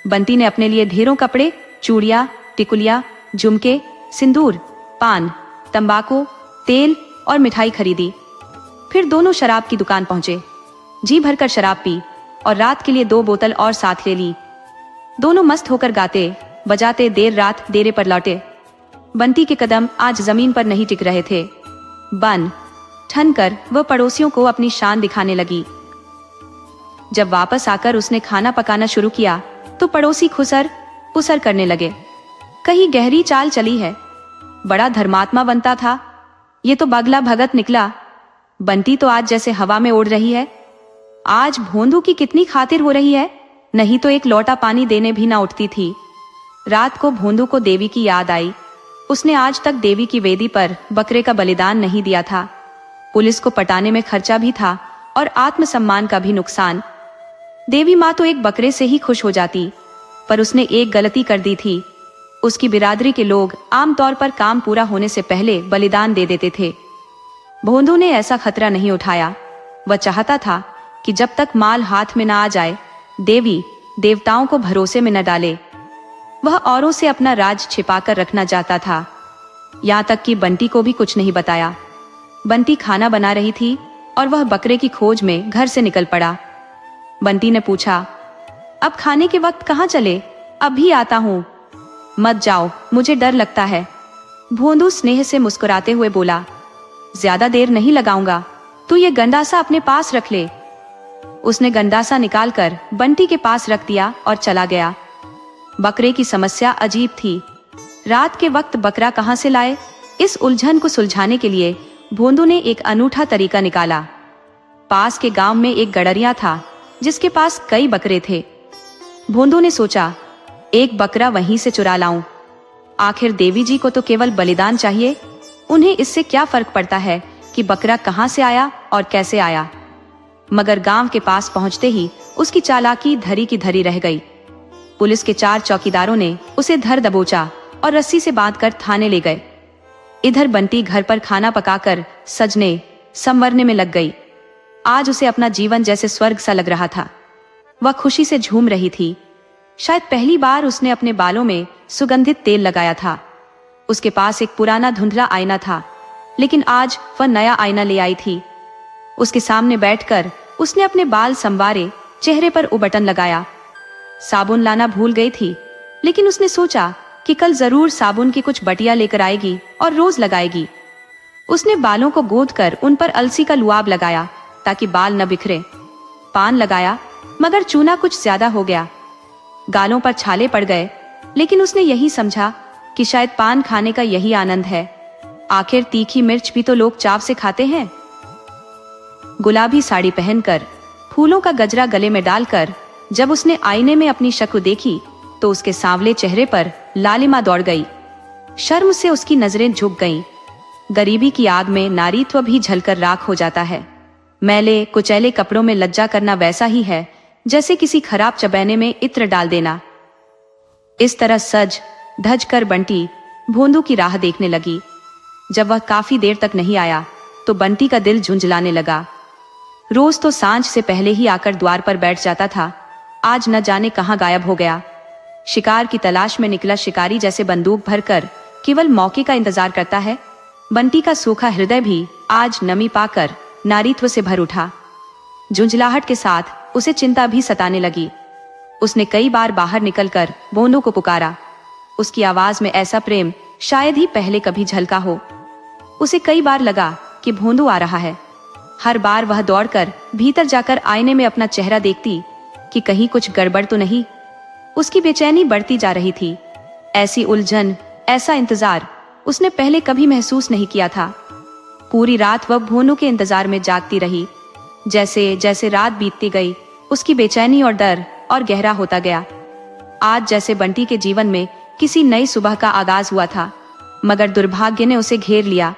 बंटी ने अपने लिए ढेरों कपड़े, चूड़ियां, टिकुलिया, झुमके, सिंदूर, पान, तंबाकू, तेल और मिठाई खरीदी। फिर दोनों शराब की दुकान पहुंचे। जी भरकर शराब पी और रात के लिए 2 बोतल और साथ ले ली। दोनों मस्त होकर गाते बजाते देर रात डेरे पर लौटे। बंटी के कदम आज जमीन पर नहीं टिक रहे थे। बन ठन कर वह पड़ोसियों को अपनी शान दिखाने लगी। जब वापस आकर उसने खाना पकाना शुरू किया तो पड़ोसी खुसर पुसर करने लगे। कहीं गहरी चाल चली है। बड़ा धर्मात्मा बनता था, ये तो बगला भगत निकला। बंटी तो आज जैसे हवा में उड़ रही है। आज भोंदू की कितनी खातिर हो रही है, नहीं तो एक लोटा पानी देने भी ना उठती थी। रात को भोंदू को देवी की याद आई। उसने आज तक देवी की वेदी पर बकरे का बलिदान नहीं दिया था। पुलिस को पटाने में खर्चा भी था और आत्मसम्मान का भी नुकसान। देवी माँ तो एक बकरे से ही खुश हो जाती, पर उसने एक गलती कर दी थी। उसकी बिरादरी के लोग आमतौर पर काम पूरा होने से पहले बलिदान दे देते थे। भोंदू ने ऐसा खतरा नहीं उठाया। वह चाहता था कि जब तक माल हाथ में न आ जाए, देवी देवताओं को भरोसे में न डाले। वह औरों से अपना राज छिपाकर रखना चाहता था। यहाँ तक कि बंटी को भी कुछ नहीं बताया। बंटी खाना बना रही थी और वह बकरे की खोज में घर से निकल पड़ा। बंटी ने पूछा, अब खाने के वक्त कहाँ चले? अभी आता हूँ। मत जाओ, मुझे डर लगता है। भोंदू स्नेह से मुस्कुराते हुए बोला, ज्यादा देर नहीं लगाऊंगा, तू ये गंडासा अपने पास रख ले। उसने गंडासा निकालकर बंटी के पास रख दिया और चला गया। बकरे की समस्या अजीब थी। रात के वक्त बकरा कहाँ से लाए? इस उलझन को सुलझाने के लिए भोंदू ने एक अनूठा तरीका निकाला। पास के गांव में एक गडरिया था जिसके पास कई बकरे थे। भोंदू ने सोचा, एक बकरा वहीं से चुरा लाऊं। आखिर देवी जी को तो केवल बलिदान चाहिए, उन्हें इससे क्या फर्क पड़ता है कि बकरा कहां से आया और कैसे आया। मगर गांव के पास पहुंचते ही उसकी चालाकी धरी की धरी रह गई। पुलिस के 4 चौकीदारों ने उसे धर दबोचा और रस्सी से बांधकर थाने ले गए। इधर बंटी घर पर खाना पकाकर सजने संवरने में लग गई। आज उसे अपना जीवन जैसे स्वर्ग सा लग रहा था। वह खुशी से झूम रही थी। शायद पहली बार उसने अपने बालों में सुगंधित तेल लगाया था। उसके पास एक पुराना धुंधला आईना था, लेकिन आज वह नया आईना ले आई थी। उसके सामने बैठकर उसने अपने बाल संवारे, चेहरे पर उबटन लगाया। साबुन लाना भूल गई थी, लेकिन उसने सोचा कि कल जरूर साबुन की कुछ बटिया लेकर आएगी और रोज लगाएगी। उसने बालों को गोंदकर उन पर अलसी का लुआब लगाया ताकि बाल न बिखरे। पान लगाया, मगर चूना कुछ ज्यादा हो गया। गालों पर छाले पड़ गए, लेकिन उसने यही समझा कि शायद पान खाने का यही आनंद है। आखिर तीखी मिर्च भी तो लोग चाव से खाते हैं। गुलाबी साड़ी पहनकर, फूलों का गजरा गले में डालकर जब उसने आईने में अपनी शक्ल देखी तो उसके सांवले चेहरे पर लालिमा दौड़ गई। शर्म से उसकी नजरें झुक गईं। गरीबी की आग में नारीत्व भी जलकर राख हो जाता है। मैले कुचैले कपड़ों में लज्जा करना वैसा ही है जैसे किसी खराब चबैने में इत्र डाल देना। इस तरह सज धज कर बंटी भोंदू की राह देखने लगी। जब वह काफी देर तक नहीं आया तो बंटी का दिल झुंझलाने लगा। रोज तो सांझ से पहले ही आकर द्वार पर बैठ जाता था, आज न जाने कहां गायब हो गया। शिकार की तलाश में निकला शिकारी जैसे बंदूक भरकर केवल मौके का इंतजार करता है। बंटी का सूखा हृदय भी आज नमी पाकर नारीत्व से भर उठा। झुंझलाहट के साथ उसे चिंता भी सताने लगी। उसने कई बार बाहर निकलकर भोंदू को पुकारा, उसकी आवाज में ऐसा प्रेम शायद ही पहले कभी झलका हो। उसे कई बार लगा कि भोंदू आ रहा है। हर बार वह दौड़कर भीतर जाकर आईने में अपना चेहरा देखती कि कहीं कुछ गड़बड़ तो नहीं। उसकी बेचैनी बढ़ती जा रही थी। ऐसी उलझन, ऐसा इंतजार उसने पहले कभी महसूस नहीं किया था। पूरी रात वह भोनू के इंतजार में जागती रही। जैसे जैसे रात बीतती गई, उसकी बेचैनी और डर और गहरा होता गया। आज जैसे बंटी के जीवन में किसी नई सुबह का आगाज हुआ था, मगर दुर्भाग्य ने उसे घेर लिया।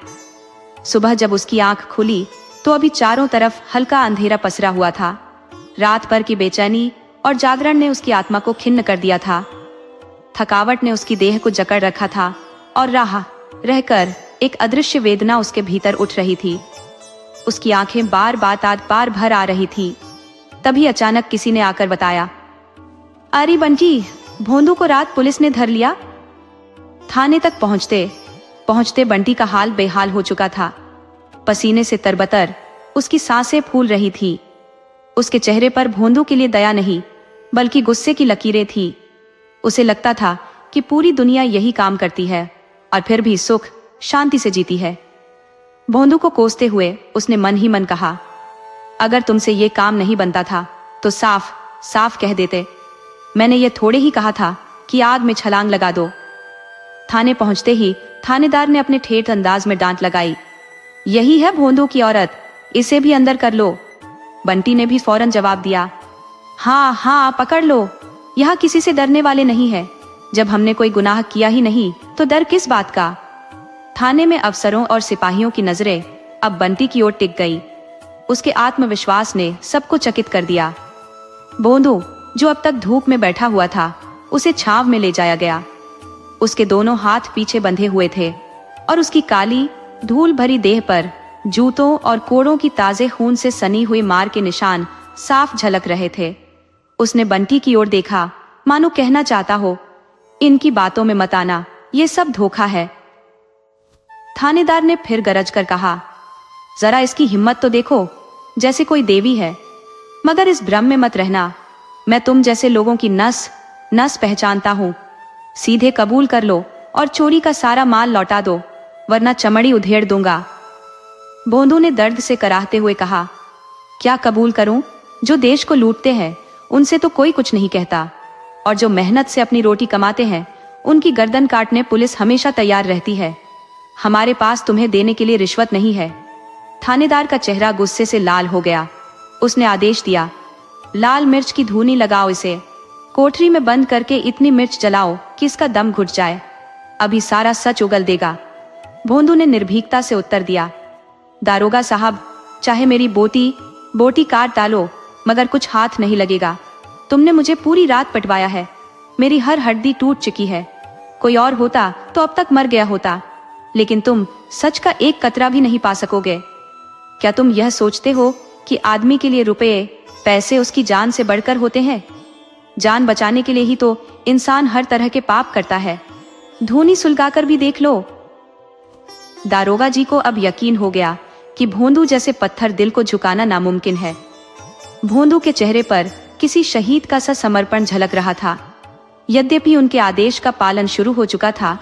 सुबह जब उसकी आंख खुली तो अभी चारों तरफ हल्का अंधेरा पसरा हुआ था। रात भर की बेचैनी और जागरण ने उसकी आत्मा को खिन्न कर दिया था। थकावट ने उसकी देह को जकड़ रखा था और राह रहकर एक अदृश्य वेदना उसके भीतर उठ रही थी। उसकी आंखें बार बार भर आ रही थी। तभी अचानक किसी ने आकर बताया, अरे बंटी, भोंदू को रात पुलिस ने धर लिया। थाने तक पहुंचते पहुंचते बंटी का हाल बेहाल हो चुका था। पसीने से तरबतर उसकी सांसें फूल रही थी। उसके चेहरे पर भोंदू के लिए दया नहीं, बल्कि गुस्से की लकीरें थी। उसे लगता था कि पूरी दुनिया यही काम करती है और फिर भी सुख शांति से जीती है। भोंदू को कोसते हुए उसने मन ही मन कहा, अगर तुमसे ये काम नहीं बनता था तो साफ साफ कह देते। मैंने ये थोड़े ही कहा था कि आग में छलांग लगा दो। थाने पहुंचते ही थानेदार ने अपने ठेठ अंदाज में डांट लगाई, यही है भोंदू की औरत, इसे भी अंदर कर लो। बंटी ने भी फौरन जवाब दिया, हाँ हाँ पकड़ लो, यहाँ किसी से डरने वाले नहीं है। जब हमने कोई गुनाह किया ही नहीं तो डर किस बात का। थाने में अफसरों और सिपाहियों की नजरें अब बंटी की ओर टिक गई। उसके आत्मविश्वास ने सबको चकित कर दिया। भोंदू, जो अब तक धूप में बैठा हुआ था, उसे छांव में ले जाया गया। उसके दोनों हाथ पीछे बंधे हुए थे और उसकी काली धूल भरी देह पर जूतों और कोड़ों की ताजे खून से सनी हुई मार के निशान साफ झलक रहे थे। उसने बंटी की ओर देखा, मानो कहना चाहता हो, इनकी बातों में मत आना, ये सब धोखा है। थानेदार ने फिर गरज कर कहा, जरा इसकी हिम्मत तो देखो, जैसे कोई देवी है। मगर इस भ्रम में मत रहना, मैं तुम जैसे लोगों की नस नस पहचानता हूं। सीधे कबूल कर लो और चोरी का सारा माल लौटा दो, वरना चमड़ी उधेड़ दूंगा। भोंदू ने दर्द से कराहते हुए कहा, क्या कबूल करूं? जो देश को लूटते हैं उनसे तो कोई कुछ नहीं कहता, और जो मेहनत से अपनी रोटी कमाते हैं उनकी गर्दन काटने पुलिस हमेशा तैयार रहती है। हमारे पास तुम्हें देने के लिए रिश्वत नहीं है। थानेदार का चेहरा गुस्से से लाल हो गया। उसने आदेश दिया, लाल मिर्च की धूनी लगाओ, इसे कोठरी में बंद करके इतनी मिर्च जलाओ कि इसका दम घुट जाए। अभी सारा सच उगल देगा। भोंदू ने निर्भीकता से उत्तर दिया, दारोगा साहब, चाहे मेरी बोटी काट डालो, मगर कुछ हाथ नहीं लगेगा। तुमने मुझे पूरी रात पिटवाया है, मेरी हर हड्डी टूट चुकी है। कोई और होता तो अब तक मर गया होता, लेकिन तुम सच का एक कतरा भी नहीं पा सकोगे। क्या तुम यह सोचते हो कि आदमी के लिए रुपये पैसे उसकी जान से बढ़कर होते हैं? जान बचाने के लिए ही तो इंसान हर तरह के पाप करता है। धूनी सुलगाकर भी देख लो। दारोगा जी को अब यकीन हो गया कि भोंदू जैसे पत्थर दिल को झुकाना नामुमकिन है। भोंदू के चेहरे पर किसी शहीद का सा समर्पण झलक रहा था। यद्यपि उनके आदेश का पालन शुरू हो चुका था,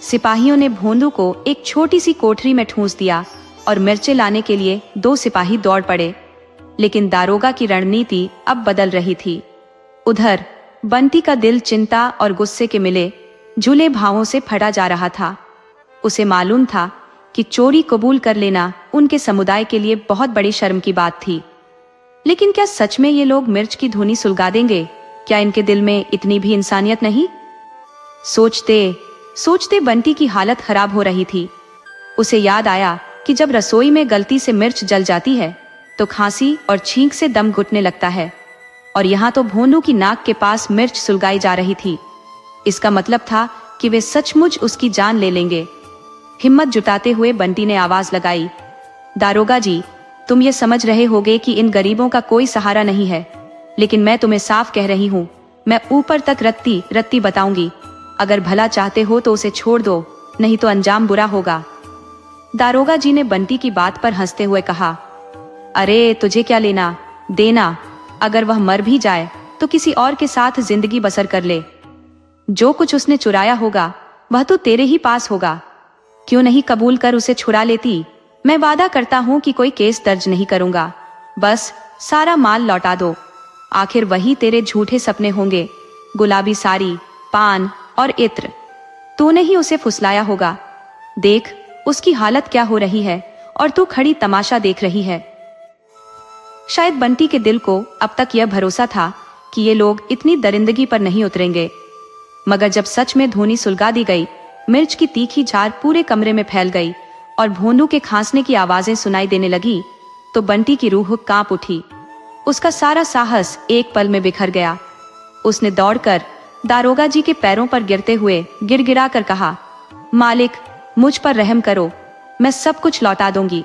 सिपाहियों ने भोंदू को एक छोटी सी कोठरी में ठूंस दिया और मिर्चें लाने के लिए 2 सिपाही दौड़ पड़े। लेकिन दारोगा की रणनीति अब बदल रही थी। उधर बंटी का दिल चिंता और गुस्से के मिले झूले भावों से फटा जा रहा था। उसे मालूम था कि चोरी कबूल कर लेना उनके समुदाय के लिए बहुत बड़ी शर्म की बात थी। लेकिन क्या सच में ये लोग मिर्च की धुनी सुलगा देंगे? क्या इनके दिल में इतनी भी इंसानियत नहीं? सोचते सोचते बंटी की हालत खराब हो रही थी। उसे याद आया कि जब रसोई में गलती से मिर्च जल जाती है तो खांसी और छींक से दम घुटने लगता है, और यहाँ तो भोंदू की नाक के पास मिर्च सुलगाई जा रही थी। इसका मतलब था कि वे सचमुच उसकी जान ले लेंगे। हिम्मत जुटाते हुए बंटी ने आवाज लगाई, दारोगा जी, तुम ये समझ रहे होगे कि इन गरीबों का कोई सहारा नहीं है, लेकिन मैं तुम्हें साफ कह रही हूँ, मैं ऊपर तक रत्ती रत्ती बताऊंगी। अगर भला चाहते हो तो उसे छोड़ दो, नहीं तो अंजाम बुरा होगा। दारोगा जी ने बंटी की बात पर हंसते हुए कहा, अरे तुझे क्या लेना देना, अगर वह मर भी जाए तो किसी और के साथ जिंदगी बसर कर ले। जो कुछ उसने चुराया होगा वह तो तेरे ही पास होगा। क्यों नहीं कबूल कर उसे छुड़ा लेती? मैं वादा करता हूं कि कोई केस दर्ज नहीं करूंगा। बस सारा माल लौटा दो। आखिर वही तेरे झूठे सपने होंगे, गुलाबी साड़ी, पान और इत्र। तूने ही उसे फुसलाया होगा। देख उसकी हालत क्या हो रही है और तू खड़ी तमाशा देख रही है। शायद बंटी के दिल को अब तक यह भरोसा था कि ये लोग इतनी दरिंदगी पर नहीं उतरेंगे, मगर जब सच में धुनी सुलगा दी गई, मिर्च की तीखी झार पूरे कमरे में फैल गई और भोंदू के खांसने की आवाजें सुनाई देने लगी, तो बंटी की रूह कांप उठी। उसका सारा साहस एक पल में बिखर गया। उसने दौड़कर दारोगा जी के पैरों पर गिरते हुए गिड़गिड़ा कर कहा, मालिक मुझ पर रहम करो, मैं सब कुछ लौटा दूंगी।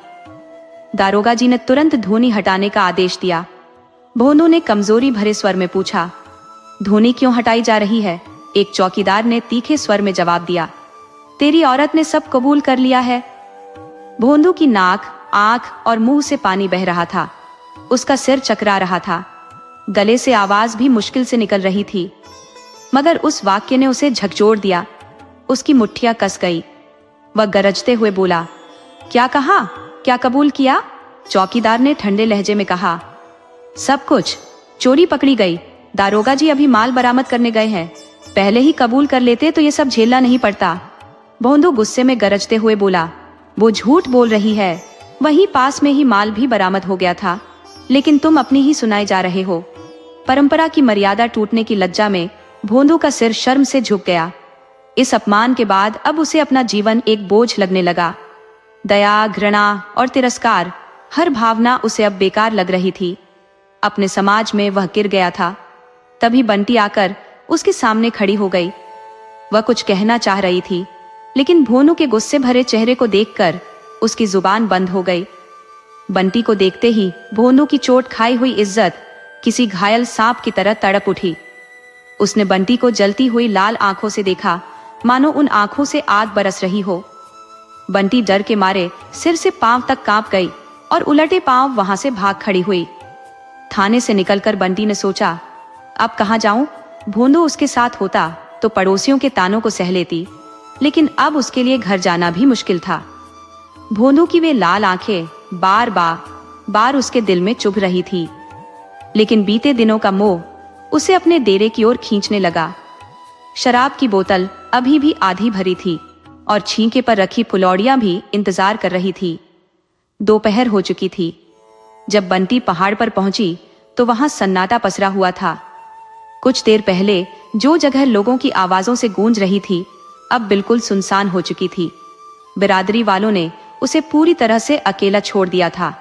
दारोगा जी ने तुरंत धोनी हटाने का आदेश दिया। भोंदू ने कमजोरी भरे स्वर में पूछा, धोनी क्यों हटाई जा रही है? एक चौकीदार ने तीखे स्वर में जवाब दिया, तेरी औरत ने सब कबूल कर लिया है। भोंदू की नाक, आंख और मुंह से पानी बह रहा था। उसका सिर चकरा रहा था। गले से आवाज भी मुश्किल से निकल रही थी, मगर उस वाक्य ने उसे झकझोर दिया। उसकी मुट्ठियां कस गई। वह गरजते हुए बोला, क्या कहा? क्या कबूल किया? चौकीदार ने ठंडे लहजे में कहा, सब कुछ। चोरी पकड़ी गई। दारोगा जी अभी माल बरामद करने गए हैं। पहले ही कबूल कर लेते तो ये सब झेलना नहीं पड़ता। भोंदू गुस्से में गरजते हुए बोला, वो झूठ बोल रही है। वहीं पास में ही माल भी बरामद हो गया था, लेकिन तुम अपनी ही सुनाए जा रहे हो। परंपरा की मर्यादा टूटने की लज्जा में भोंदू का सिर शर्म से झुक गया। इस अपमान के बाद अब उसे अपना जीवन एक बोझ लगने लगा। दया, घृणा और तिरस्कार, हर भावना उसे अब बेकार लग रही थी। अपने समाज में वह गिर गया था। तभी बंटी आकर उसके सामने खड़ी हो गई। वह कुछ कहना चाह रही थी, लेकिन भोनू के गुस्से भरे चेहरे को देखकर उसकी जुबान बंद हो गई। बंटी को देखते ही भोनू की चोट खाई हुई इज्जत किसी घायल सांप की तरह तड़प उठी। उसने बंटी को जलती हुई लाल आंखों से देखा, मानो उन आंखों से आग बरस रही हो। बंटी डर के मारे सिर से पांव तक कांप गई और उलटे पांव वहां से भाग खड़ी हुई। थाने से निकलकर बंटी ने सोचा, अब कहां जाऊं? भोंदू उसके साथ होता तो पड़ोसियों के तानों को सह लेती, लेकिन अब उसके लिए घर जाना भी मुश्किल था। भोंदू की वे लाल आंखें बार बार उसके दिल में चुभ रही थी, लेकिन बीते दिनों का मोह उसे अपने डेरे की ओर खींचने लगा। शराब की बोतल अभी भी आधी भरी थी और छींके पर रखी फुलौड़ियां भी इंतजार कर रही थी। दोपहर हो चुकी थी। जब बंटी पहाड़ पर पहुंची तो वहां सन्नाटा पसरा हुआ था। कुछ देर पहले जो जगह लोगों की आवाजों से गूंज रही थी, अब बिल्कुल सुनसान हो चुकी थी। बिरादरी वालों ने उसे पूरी तरह से अकेला छोड़ दिया था।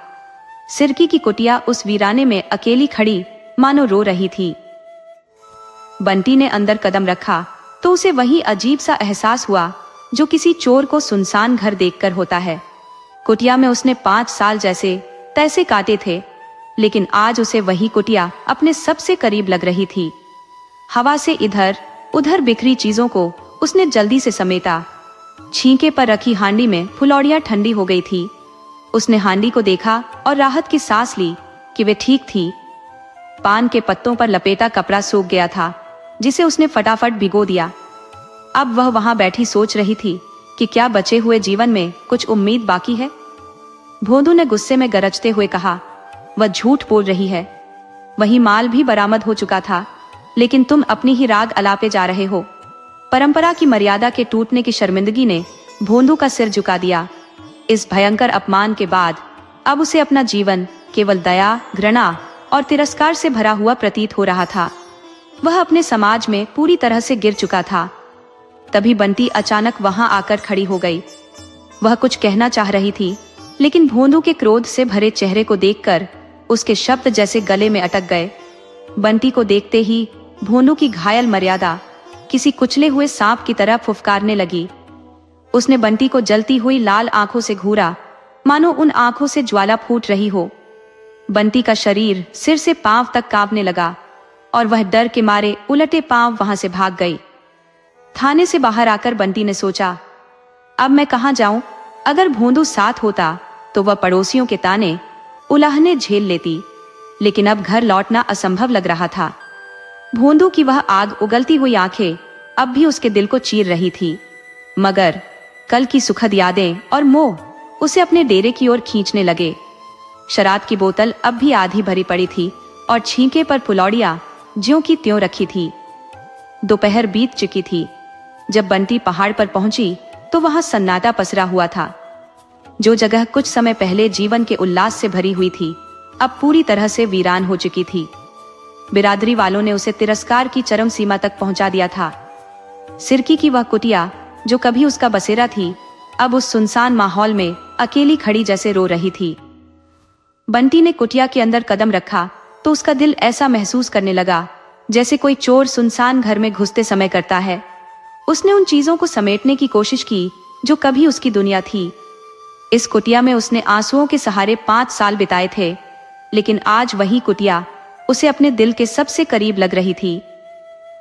सिरकी की कुटिया उस वीराने में अकेली खड़ी मानो रो रही थी। बंटी ने अंदर कदम रखा तो उसे वही अजीब सा एहसास हुआ जो किसी चोर को सुनसान घर देखकर होता है। कुटिया में उसने 5 साल जैसे तैसे काटे थे, लेकिन आज उसे वही कुटिया अपने सबसे करीब लग रही थी। हवा से इधर उधर बिखरी चीजों को उसने जल्दी से समेटा। छींके पर रखी हांडी में फुलौड़ियां ठंडी हो गई थी। उसने हांडी को देखा और राहत की सांस ली कि वे ठीक थी। पान के पत्तों पर लपेटा कपड़ा सूख गया था, जिसे उसने फटाफट भिगो दिया। अब वह वहां बैठी सोच रही थी कि क्या बचे हुए जीवन में कुछ उम्मीद बाकी है। भोंदू ने गुस्से में गरजते हुए कहा, वह झूठ बोल रही है। वही माल भी बरामद हो चुका था, लेकिन तुम अपनी ही राग अलापे जा रहे हो। परंपरा की मर्यादा के टूटने की शर्मिंदगी ने भोंदू का सिर झुका दिया। इस भयंकर अपमान के बाद अब उसे अपना जीवन केवल दया, घृणा और तिरस्कार से भरा हुआ प्रतीत हो रहा था। वह अपने समाज में पूरी तरह से गिर चुका था। तभी बंटी अचानक वहां आकर खड़ी हो गई। वह कुछ कहना चाह रही थी, लेकिन भोंदू के क्रोध से भरे चेहरे को देखकर उसके शब्द जैसे गले में अटक गए। बंटी को देखते ही भोंदू की घायल मर्यादा किसी कुचले हुए सांप की तरह फुफकारने लगी। उसने बंटी को जलती हुई लाल आंखों से घूरा, मानो उन आंखों से ज्वाला फूट रही हो। बंटी का शरीर सिर से पांव तक कांपने लगा और वह डर के मारे उलटे पांव वहां से भाग गई। थाने से बाहर आकर बंटी ने सोचा, अब मैं कहां जाऊं? अगर भोंदू साथ होता तो वह पड़ोसियों के ताने उलाहने झेल लेती, लेकिन अब घर लौटना असंभव लग रहा था। भोंदू की वह आग उगलती हुई आंखें अब भी उसके दिल को चीर रही थी, मगर कल की सुखद यादें और मोह उसे अपने डेरे की ओर खींचने लगे। शराब की बोतल अब भी आधी भरी पड़ी थी और छींके पर फुलौड़ियां ज्यों की त्यों रखी थी। दोपहर बीत चुकी थी। जब बंटी पहाड़ पर पहुंची तो वहां सन्नाटा पसरा हुआ था। जो जगह कुछ समय पहले जीवन के उल्लास से भरी हुई थी, अब पूरी तरह से वीरान हो चुकी थी। बिरादरी वालों ने उसे तिरस्कार की चरम सीमा तक पहुंचा दिया था। सिरकी की वह कुटिया जो कभी उसका बसेरा थी, अब उस सुनसान माहौल में अकेली खड़ी जैसे रो रही थी। बंटी ने कुटिया के अंदर कदम रखा तो उसका दिल ऐसा महसूस करने लगा जैसे कोई चोर सुनसान घर में घुसते समय करता है। उसने उन चीजों को समेटने की कोशिश की जो कभी उसकी दुनिया थी। इस कुटिया में उसने आंसुओं के सहारे 5 साल बिताए थे, लेकिन आज वही कुटिया उसे अपने दिल के सबसे करीब लग रही थी।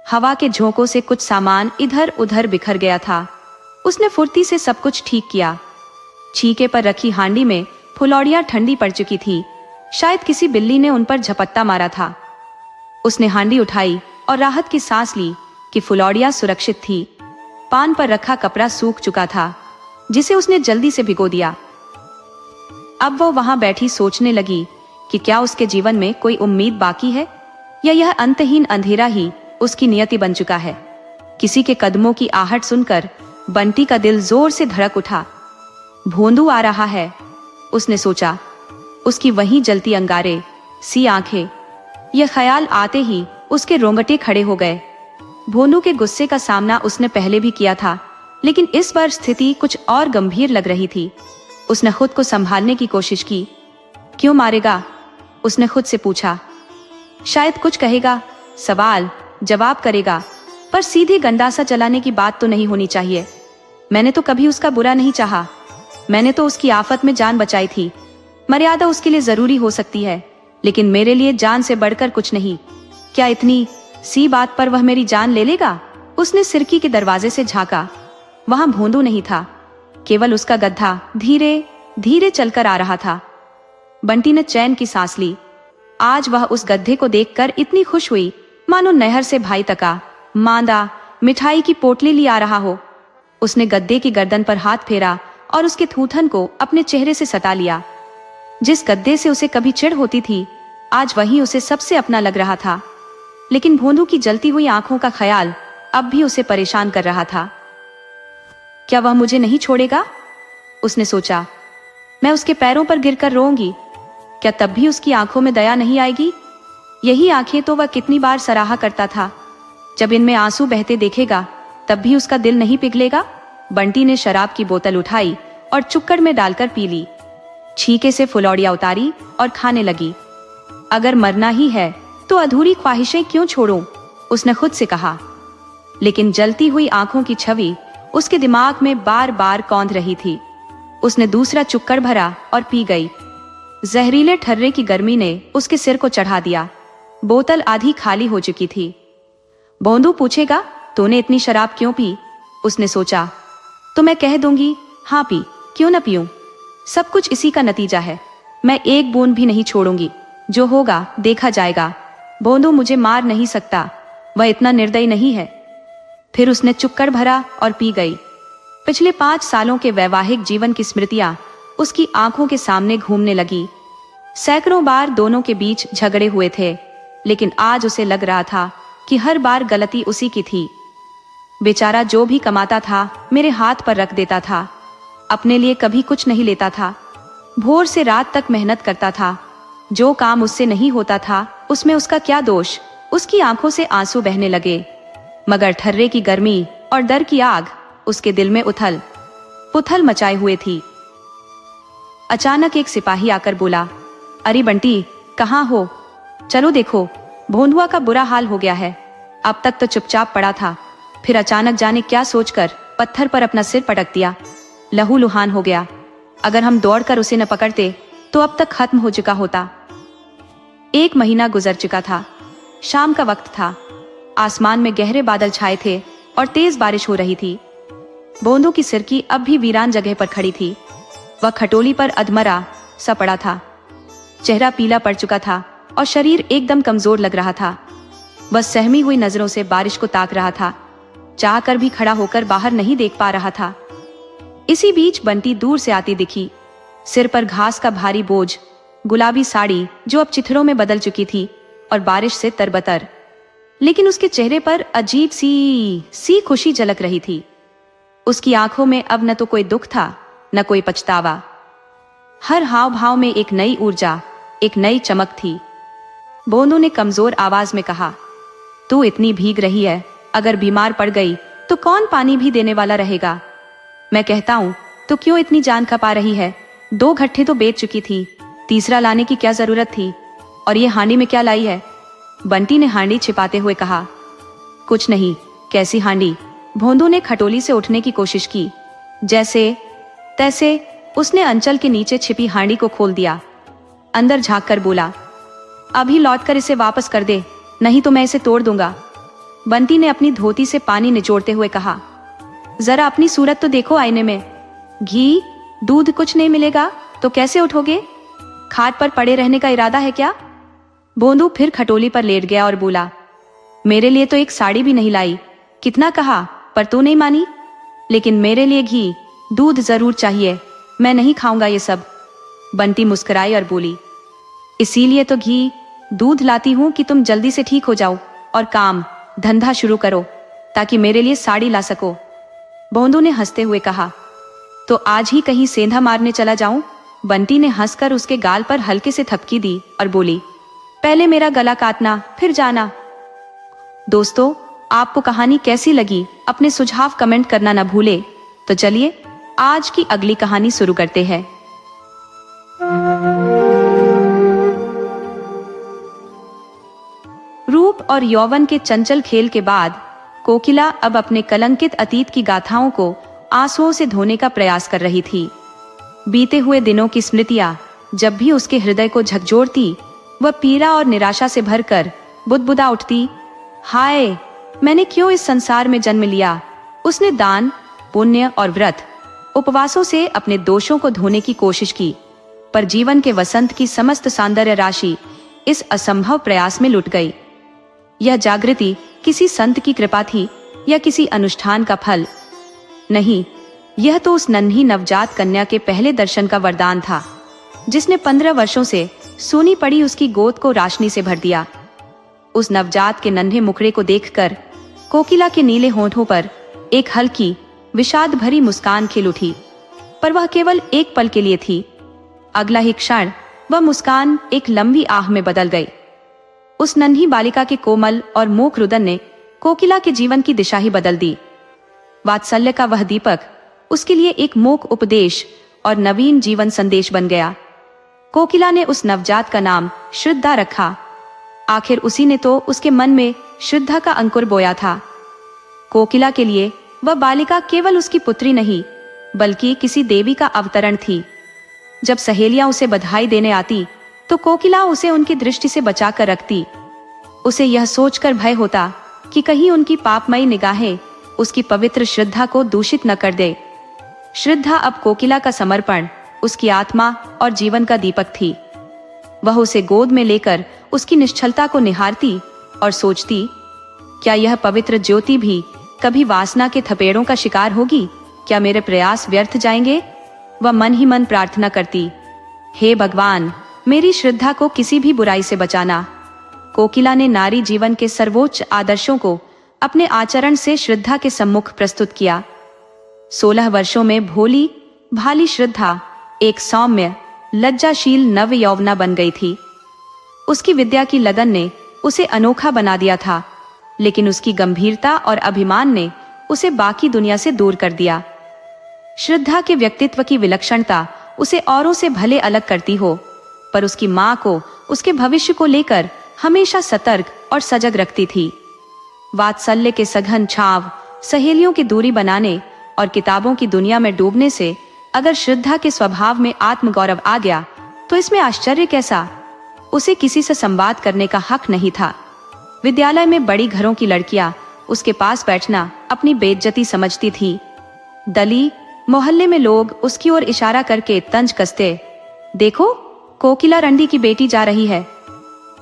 हवा के झोंकों से कुछ सामान इधर उधर बिखर गया था। उसने फुर्ती से सब कुछ ठीक किया। छीके पर रखी हांडी में फुलौड़ियां ठंडी पड़ चुकी थी। शायद किसी बिल्ली ने उन पर झपट्टा मारा था। उसने हांडी उठाई और राहत की सांस ली कि फुलौड़ियां सुरक्षित थी। पान पर रखा कपड़ा सूख चुका था, जिसे उसने जल्दी से भिगो दिया। अब वो वहां बैठी सोचने लगी कि क्या उसके जीवन में कोई उम्मीद बाकी है, या यह अंतहीन अंधेरा ही उसकी नियति बन चुका है। किसी के कदमों की आहट सुनकर बंटी का दिल जोर से धड़क उठा। भोंदू आ रहा है, उसने सोचा। उसकी वहीं जलती अंगारे सी आंखें, यह ख्याल आते ही उसके रोंगटे खड़े हो गए। भोंदू के गुस्से का सामना उसने पहले भी किया था, लेकिन इस बार स्थिति कुछ और गंभीर लग रही थी। उसने खुद को संभालने की कोशिश की। क्यों मारेगा? उसने खुद से पूछा। शायद कुछ कहेगा, सवाल जवाब करेगा, पर सीधे गंडासा चलाने की बात तो नहीं होनी चाहिए। मैंने तो कभी उसका बुरा नहीं चाहा। मैंने तो उसकी आफत में जान बचाई थी। मर्यादा उसके लिए जरूरी हो सकती है, लेकिन मेरे लिए जान से बढ़कर कुछ नहीं। क्या इतनी सी बात पर वह मेरी जान ले लेगा? उसने सिरकी के दरवाजे से झांका। वहां भोंदू नहीं था, केवल उसका गधा धीरे धीरे चलकर आ रहा था। बंटी ने चैन की सांस ली। आज वह उस गधे को देखकर इतनी खुश हुई मानो नहर से भाई तका मांदा मिठाई की पोटली ली आ रहा हो। उसने गद्दे की गर्दन पर हाथ फेरा और उसके थूथन को अपने चेहरे से सटा लिया। जिस गद्दे से उसे कभी चिढ़ होती थी, आज वही उसे सबसे अपना लग रहा था। लेकिन भोंदू की जलती हुई आंखों का ख्याल अब भी उसे परेशान कर रहा था। क्या वह मुझे नहीं छोड़ेगा? उसने सोचा। मैं उसके पैरों पर गिरकर रोऊंगी, क्या तब भी उसकी आंखों में दया नहीं आएगी? यही आंखें तो वह कितनी बार सराहा करता था। जब इनमें आंसू बहते देखेगा तब भी उसका दिल नहीं पिघलेगा। बंटी ने शराब की बोतल उठाई और चुक्कड़ में डालकर पी ली। छीके से फुलौड़ियां उतारी और खाने लगी। अगर मरना ही है तो अधूरी ख्वाहिशें क्यों छोड़ूं? उसने खुद से कहा। लेकिन जलती हुई आंखों की छवि उसके दिमाग में बार बार कौंध रही थी। उसने दूसरा चुक्कड़ भरा और पी गई। जहरीले ठर्रे की गर्मी ने उसके सिर को चढ़ा दिया। बोतल आधी खाली हो चुकी थी। भोंदू पूछेगा, तूने इतनी शराब क्यों पी? उसने सोचा। तो मैं कह दूंगी, हाँ पी, क्यों न पीऊं? सब कुछ इसी का नतीजा है। मैं एक बूंद भी नहीं छोड़ूंगी। जो होगा देखा जाएगा। भोंदू मुझे मार नहीं सकता, वह इतना निर्दयी नहीं है। फिर उसने चुक्कड़ भरा और पी गई। पिछले 5 सालों के वैवाहिक जीवन की स्मृतियां उसकी आंखों के सामने घूमने लगी। सैकड़ों बार दोनों के बीच झगड़े हुए थे, लेकिन आज उसे लग रहा था कि हर बार गलती उसी की थी। बेचारा जो भी कमाता था मेरे हाथ पर रख देता था। अपने लिए कभी कुछ नहीं लेता था। भोर से रात तक मेहनत करता था। जो काम उससे नहीं होता था उसमें उसका क्या दोष? उसकी आंखों से आंसू बहने लगे। मगर ठर्रे की गर्मी और डर की आग उसके दिल में उथल पुथल मचाए हुए थी। अचानक एक सिपाही आकर बोला, अरे बंटी, कहाँ हो? चलो देखो, भोंदुआ का बुरा हाल हो गया है। अब तक तो चुपचाप पड़ा था, फिर अचानक जाने क्या सोचकर पत्थर पर अपना सिर पटक दिया। लहू लुहान हो गया। अगर हम दौड़कर उसे न पकड़ते तो अब तक खत्म हो चुका होता। 1 महीना गुजर चुका था। शाम का वक्त था। आसमान में गहरे बादल छाए थे और तेज बारिश हो रही थी। भोंदू की सिरकी अब भी वीरान जगह पर खड़ी थी। वह खटोली पर अधमरा सा पड़ा था। चेहरा पीला पड़ चुका था और शरीर एकदम कमजोर लग रहा था। वह सहमी हुई नजरों से बारिश को ताक रहा था। चाहकर भी खड़ा होकर बाहर नहीं देख पा रहा था। इसी बीच बंटी दूर से आती दिखी, सिर पर घास का भारी बोझ, गुलाबी साड़ी जो अब चिथड़ों में बदल चुकी थी और बारिश से तरबतर, लेकिन उसके चेहरे पर अजीब सी खुशी झलक रही थी। उसकी आंखों में अब न तो कोई दुख था न कोई पछतावा। हर हाव भाव में एक नई ऊर्जा, एक नई चमक थी। बोंदू ने कमजोर आवाज में कहा, तू इतनी भीग रही है, अगर बीमार पड़ गई तो कौन पानी भी देने वाला रहेगा? मैं कहता हूं तो क्यों इतनी जान खपा रही है? 2 गट्ठे तो बेच चुकी थी, तीसरा लाने की क्या जरूरत थी? और ये हांडी में क्या लाई है? बंटी ने हांडी छिपाते हुए कहा। कुछ नहीं। कैसी हांडी? भोंदू ने खटोली से उठने की कोशिश की। जैसे तैसे उसने अंचल के नीचे छिपी हांडी को खोल दिया। अंदर झांक कर बोला, अभी लौटकर इसे वापस कर दे, नहीं तो मैं इसे तोड़ दूंगा। बंटी ने अपनी धोती से पानी निचोड़ते हुए कहा, जरा अपनी सूरत तो देखो आईने में। घी दूध कुछ नहीं मिलेगा तो कैसे उठोगे? खाट पर पड़े रहने का इरादा है क्या? बोंदू फिर खटोली पर लेट गया और बोला, मेरे लिए तो एक साड़ी भी नहीं लाई, कितना कहा पर तू नहीं मानी। लेकिन मेरे लिए घी दूध जरूर चाहिए, मैं नहीं खाऊंगा ये सब। बंटी मुस्कुराई और बोली, इसीलिए तो घी दूध लाती हूं कि तुम जल्दी से ठीक हो जाओ और काम धंधा शुरू करो ताकि मेरे लिए साड़ी ला सको। बोंदू ने हंसते हुए कहा, तो आज ही कहीं सेंधा मारने चला जाऊं? बंटी ने हंसकर उसके गाल पर हल्के से थपकी दी और बोली, पहले मेरा गला काटना फिर जाना। दोस्तों, आपको कहानी कैसी लगी अपने सुझाव कमेंट करना न भूले। तो चलिए आज की अगली कहानी शुरू करते हैं। रूप और यौवन के चंचल खेल के बाद कोकिला अब अपने कलंकित अतीत की गाथाओं को आंसुओं से धोने का प्रयास कर रही थी। बीते हुए दिनों की स्मृतियां जब भी उसके हृदय को झकझोरती, वह पीड़ा और निराशा से भरकर बुदबुदा उठती, हाय, मैंने क्यों इस संसार में जन्म लिया। उसने दान, पुण्य और व्रत उपवासों से अपने दोषों को धोने की कोशिश की, पर जीवन के वसंत की समस्त सौंदर्य राशि इस असंभव प्रयास में लुट गई। यह जागृति किसी संत की कृपा थी या किसी अनुष्ठान का फल? नहीं, यह तो उस नन्ही नवजात कन्या के पहले दर्शन का वरदान था, जिसने 15 वर्षों से सूनी पड़ी उसकी गोद को रोशनी से भर दिया। उस नवजात के नन्हे मुखड़े को देखकर कोकिला के नीले होठों पर एक हल्की विषाद भरी मुस्कान खिल उठी, पर वह केवल एक पल के लिए थी। अगला ही क्षण वह मुस्कान एक लंबी आह में बदल गई। उस नन्ही बालिका के कोमल और मूक रुदन ने कोकिला के जीवन की दिशा ही बदल दी। वात्सल्य का वह दीपक उसके लिए एक मूक उपदेश और नवीन जीवन संदेश बन गया। कोकिला ने उस नवजात का नाम श्रद्धा रखा। आखिर उसी ने तो उसके मन में श्रद्धा का अंकुर बोया था। कोकिला के लिए वह बालिका केवल उसकी पुत्री नहीं, बल्कि किसी देवी का अवतरण थी। जब सहेलियां उसे बधाई देने आती तो कोकिला उसे उनकी दृष्टि से बचाकर रखती। उसे यह सोचकर भय होता कि कहीं उनकी पापमयी निगाहें उसकी पवित्र श्रद्धा को दूषित न कर दे। श्रद्धा अब कोकिला का समर्पण, उसकी आत्मा और जीवन का दीपक थी। वह उसे गोद में लेकर उसकी निश्चलता को निहारती और सोचती, क्या यह पवित्र ज्योति भी कभी वासना के थपेड़ों का शिकार होगी? क्या मेरे प्रयास व्यर्थ जाएंगे? वह मन ही मन प्रार्थना करती, हे भगवान, मेरी श्रद्धा को किसी भी बुराई से बचाना। कोकिला ने नारी जीवन के सर्वोच्च आदर्शों को अपने आचरण से श्रद्धा के सम्मुख प्रस्तुत किया। 16 वर्षों में भोली भाली श्रद्धा एक सौम्य, लज्जाशील नव यौवना बन गई थी। उसकी विद्या की लगन ने उसे अनोखा बना दिया था, लेकिन उसकी गंभीरता और अभिमान ने उसे बाकी दुनिया से दूर कर दिया। श्रद्धा के व्यक्तित्व की विलक्षणता उसे औरों से भले अलग करती हो, पर उसकी मां को उसके भविष्य को लेकर हमेशा सतर्क और सजग रखती थी। वात्सल्य के सघन छाव, सहेलियों की दूरी बनाने और किताबों की दुनिया में डूबने से अगर श्रद्धा के स्वभाव में आत्मगौरव आ गया तो इसमें आश्चर्य कैसा? उसे किसी से संवाद करने का हक नहीं था। विद्यालय में बड़ी घरों की लड़कियां उसके पास बैठना अपनी बेइज्जती समझती थी। दली मोहल्ले में लोग उसकी ओर इशारा करके तंज कसते, देखो कोकिला रंडी की बेटी जा रही है।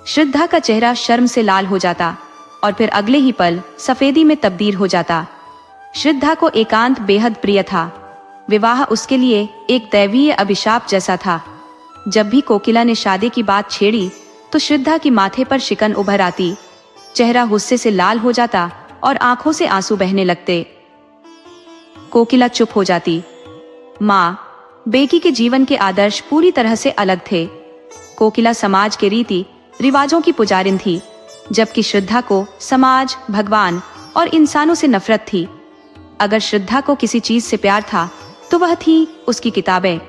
श्रद्धा का चेहरा शर्म से लाल हो जाता और फिर अगले ही पल सफेदी में तब्दील हो जाता। श्रद्धा को एकांत बेहद प्रिय था। विवाह उसके लिए एक दैवीय अभिशाप जैसा था। जब भी कोकिला ने शादी की बात छेड़ी तो श्रद्धा की माथे पर शिकन उभर आती, चेहरा गुस्से से लाल हो जाता और आंखों से आंसू बहने लगते। कोकिला चुप हो जाती। माँ, बेटी के जीवन के आदर्श पूरी तरह से अलग थे। कोकिला समाज के रीति रिवाजों की पुजारिन थी, जबकि श्रद्धा को समाज, भगवान और इंसानों से नफरत थी। अगर श्रद्धा को किसी चीज से प्यार था तो वह थी उसकी किताबें।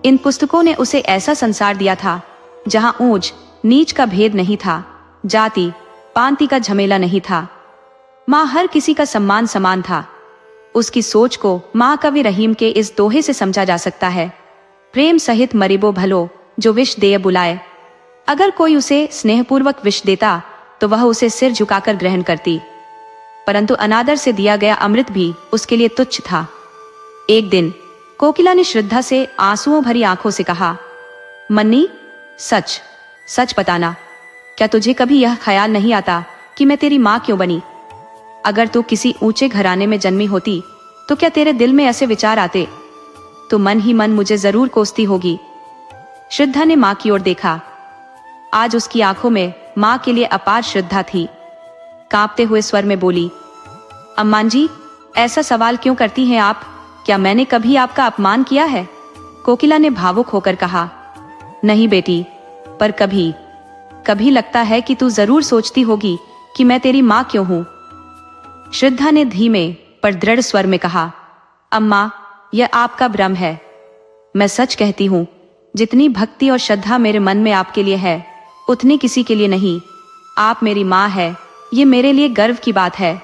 इन पुस्तकों ने उसे ऐसा संसार दिया था जहां ऊंच नीच का भेद नहीं था, जाति पांति का झमेला नहीं था। माँ हर किसी का सम्मान समान था। उसकी सोच को माँ कवि रहीम के इस दोहे से समझा जा सकता है, प्रेम सहित मरीबो भलो जो विष दे बुलाए। अगर कोई उसे स्नेहपूर्वक विष देता तो वह उसे सिर झुकाकर ग्रहण करती, परंतु अनादर से दिया गया अमृत भी उसके लिए तुच्छ था। एक दिन कोकिला ने श्रद्धा से आंसुओं भरी आंखों से कहा, मन्नी, सच सच बताना, क्या तुझे कभी यह ख्याल नहीं आता कि मैं तेरी माँ क्यों बनी? अगर तू किसी ऊंचे घराने में जन्मी होती तो क्या तेरे दिल में ऐसे विचार आते? तो मन ही मन मुझे जरूर कोसती होगी। श्रद्धा ने माँ की ओर देखा। आज उसकी आंखों में माँ के लिए अपार श्रद्धा थी। कांपते हुए स्वर में बोली, अम्मा जी, ऐसा सवाल क्यों करती हैं आप? क्या मैंने कभी आपका अपमान किया है? कोकिला ने भावुक होकर कहा, नहीं बेटी, पर कभी कभी लगता है कि तू जरूर सोचती होगी कि मैं तेरी माँ क्यों हूं। श्रद्धा ने धीमे पर दृढ़ स्वर में कहा, अम्मा, यह आपका भ्रम है। मैं सच कहती हूँ, जितनी भक्ति और श्रद्धा मेरे मन में आपके लिए है उतनी किसी के लिए नहीं। आप मेरी माँ है, ये मेरे लिए गर्व की बात है।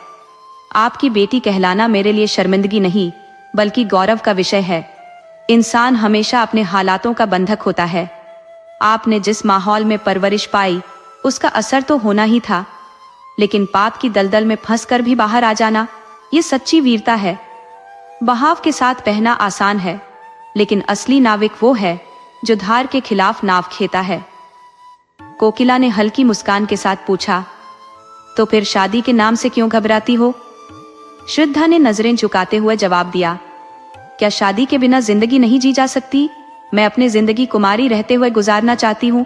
आपकी बेटी कहलाना मेरे लिए शर्मिंदगी नहीं बल्कि गौरव का विषय है। इंसान हमेशा अपने हालातों का बंधक होता है। आपने जिस माहौल में परवरिश पाई उसका असर तो होना ही था, लेकिन पाप की दलदल में फंसकर भी बाहर आ जाना, ये सच्ची वीरता है। बहाव के साथ बहना आसान है, लेकिन असली नाविक वो है जो धार के खिलाफ नाव खेता है। कोकिला ने हल्की मुस्कान के साथ पूछा, तो फिर शादी के नाम से क्यों घबराती हो? श्रद्धा ने नजरें झुकाते हुए जवाब दिया, क्या शादी के बिना जिंदगी नहीं जी जा सकती? मैं अपनी जिंदगी कुमारी रहते हुए गुजारना चाहती हूँ।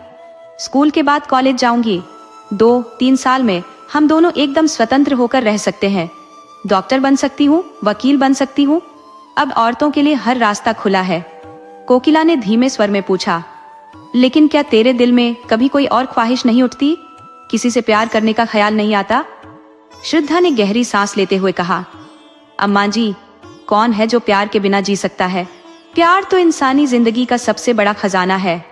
स्कूल के बाद कॉलेज जाऊंगी। 2-3 साल में हम दोनों एकदम स्वतंत्र होकर रह सकते हैं। डॉक्टर बन सकती हूँ, वकील बन सकती हूँ। अब औरतों के लिए हर रास्ता खुला है। कोकिला ने धीमे स्वर में पूछा, लेकिन क्या तेरे दिल में कभी कोई और ख्वाहिश नहीं उठती? किसी से प्यार करने का ख्याल नहीं आता? श्रद्धा ने गहरी सांस लेते हुए कहा, अम्मा जी, कौन है जो प्यार के बिना जी सकता है? प्यार तो इंसानी जिंदगी का सबसे बड़ा खजाना है।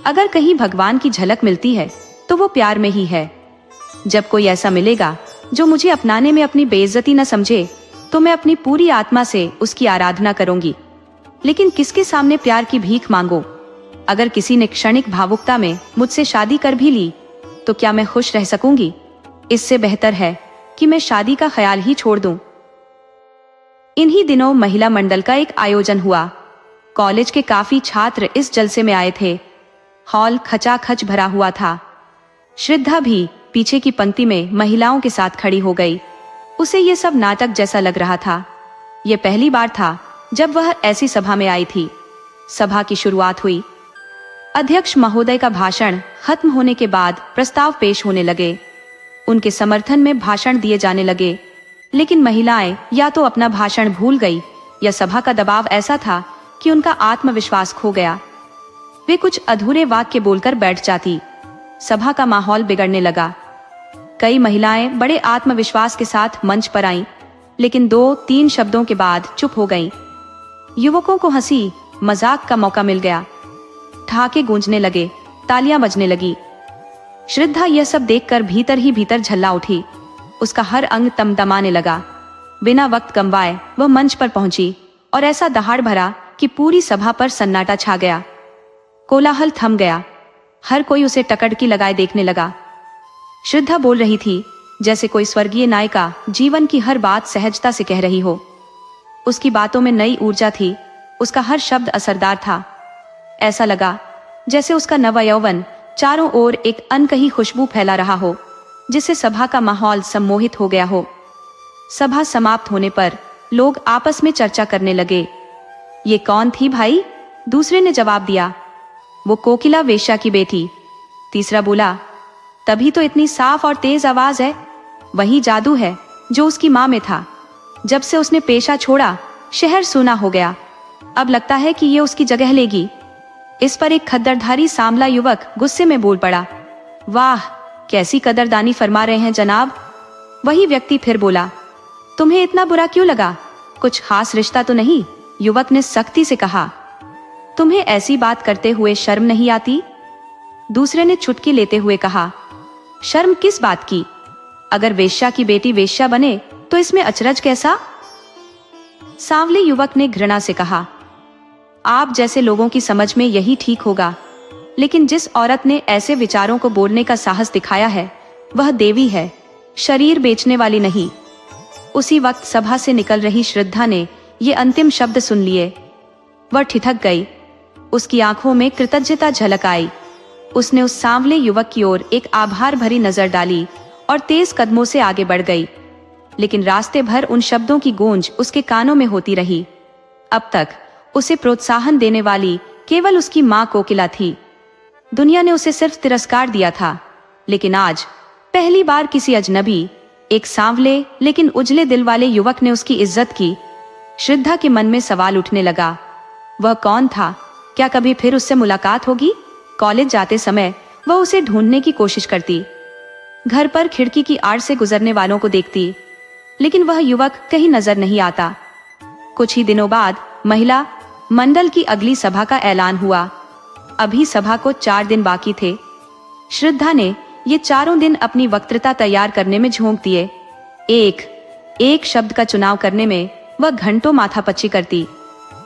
अगर कहीं भगवान की झलक मिलती है तो वो प्यार में ही है। जब कोई ऐसा मिलेगा जो मुझे अपनाने में अपनी बेइज्जती न समझे तो मैं अपनी पूरी आत्मा से उसकी आराधना करूंगी। लेकिन किसके सामने प्यार की भीख मांगो? अगर किसी ने क्षणिक भावुकता में मुझसे शादी कर भी ली तो क्या मैं खुश रह सकूंगी? इससे बेहतर है कि मैं शादी का ख्याल ही छोड़ दूं। इन्हीं दिनों महिला मंडल का एक आयोजन हुआ। कॉलेज के काफी छात्र इस जलसे में आए थे। हॉल खचाखच भरा हुआ था। श्रद्धा भी पीछे की पंक्ति में महिलाओं के साथ खड़ी हो गई। उसे ये सब नाटक जैसा लग रहा था। ये पहली बार था जब वह ऐसी सभा में आई थी। सभा की शुरुआत हुई। अध्यक्ष महोदय का भाषण खत्म होने के बाद प्रस्ताव पेश होने लगे। उनके समर्थन में भाषण दिए जाने लगे, लेकिन महिलाएं या तो अपना भाषण भूल गई या सभा का दबाव ऐसा था कि उनका आत्मविश्वास खो गया। वे कुछ अधूरे वाक्य बोलकर बैठ जाती। सभा का माहौल बिगड़ने लगा। कई महिलाएं बड़े आत्मविश्वास के साथ मंच पर आईं, लेकिन 2-3 शब्दों के बाद चुप हो गईं। युवकों को हंसी मजाक का मौका मिल गया। ठहाके गूंजने लगे, तालियां बजने लगी। श्रद्धा यह सब देखकर भीतर ही भीतर झल्ला उठी। उसका हर अंग तमतमाने लगा। बिना वक्त गंवाए वह मंच पर पहुंची और ऐसा दहाड़ भरा कि पूरी सभा पर सन्नाटा छा गया। कोलाहल थम गया। हर कोई उसे टकटकी लगाए देखने लगा। श्रद्धा बोल रही थी जैसे कोई स्वर्गीय नायिका जीवन की हर बात सहजता से कह रही हो। उसकी बातों में नई ऊर्जा थी। उसका हर शब्द असरदार था। ऐसा लगा जैसे उसका नवा यौवन चारों ओर एक अनकही खुशबू फैला रहा हो, जिससे सभा का माहौल सम्मोहित हो गया हो। सभा समाप्त होने पर लोग आपस में चर्चा करने लगे। ये कौन थी भाई? दूसरे ने जवाब दिया, वो कोकिला वेश्या की बेटी। तीसरा बोला, तभी तो इतनी साफ और तेज आवाज है। वही जादू है जो उसकी माँ में था। जब से उसने पेशा छोड़ा, शहर सूना हो गया। अब लगता है कि ये उसकी जगह लेगी। इस पर एक खद्दरधारी सांवला युवक गुस्से में बोल पड़ा, वाह, कैसी कदरदानी फरमा रहे हैं जनाब। वही व्यक्ति फिर बोला, तुम्हें इतना बुरा क्यों लगा? कुछ खास रिश्ता तो नहीं? युवक ने सख्ती से कहा, तुम्हें ऐसी बात करते हुए शर्म नहीं आती? दूसरे ने चुटकी लेते हुए कहा, शर्म किस बात की? अगर वेश्या की बेटी वेश्या बने तो इसमें अचरज कैसा? सांवले युवक ने घृणा से कहा, आप जैसे लोगों की समझ में यही ठीक होगा, लेकिन जिस औरत ने ऐसे विचारों को बोलने का साहस दिखाया है वह देवी है, शरीर बेचने वाली नहीं। उसी वक्त सभा से निकल रही श्रद्धा ने ये अंतिम शब्द सुन लिए। वह ठिठक गई। उसकी आंखों में कृतज्ञता झलक आई। उसने उस सांवले युवक की ओर एक आभार भरी नजर डाली और तेज कदमों से आगे बढ़ गई। लेकिन रास्ते भर उन शब्दों की गूंज उसके कानों में होती रही। अब तक उसे प्रोत्साहन देने वाली केवल उसकी माँ कोकिला थी। दुनिया ने उसे सिर्फ तिरस्कार दिया था, लेकिन आज पहली बार किसी अजनबी, एक सांवले लेकिन उजले दिल वाले युवक ने उसकी इज्जत की। श्रद्धा के मन में सवाल उठने लगा, वह कौन था? क्या कभी फिर उससे मुलाकात होगी? कॉलेज जाते समय वह उसे ढूंढने की कोशिश करती, घर पर खिड़की की आड़ से गुजरने वालों को देखती, लेकिन वह युवक कहीं नजर नहीं आता। कुछ ही दिनों बाद महिला मंडल की अगली सभा का ऐलान हुआ। अभी सभा को 4 दिन बाकी थे। श्रद्धा ने ये 4 दिन अपनी वक्तृता तैयार करने में झोंक दिए। एक शब्द का चुनाव करने में वह घंटों माथापच्ची करती।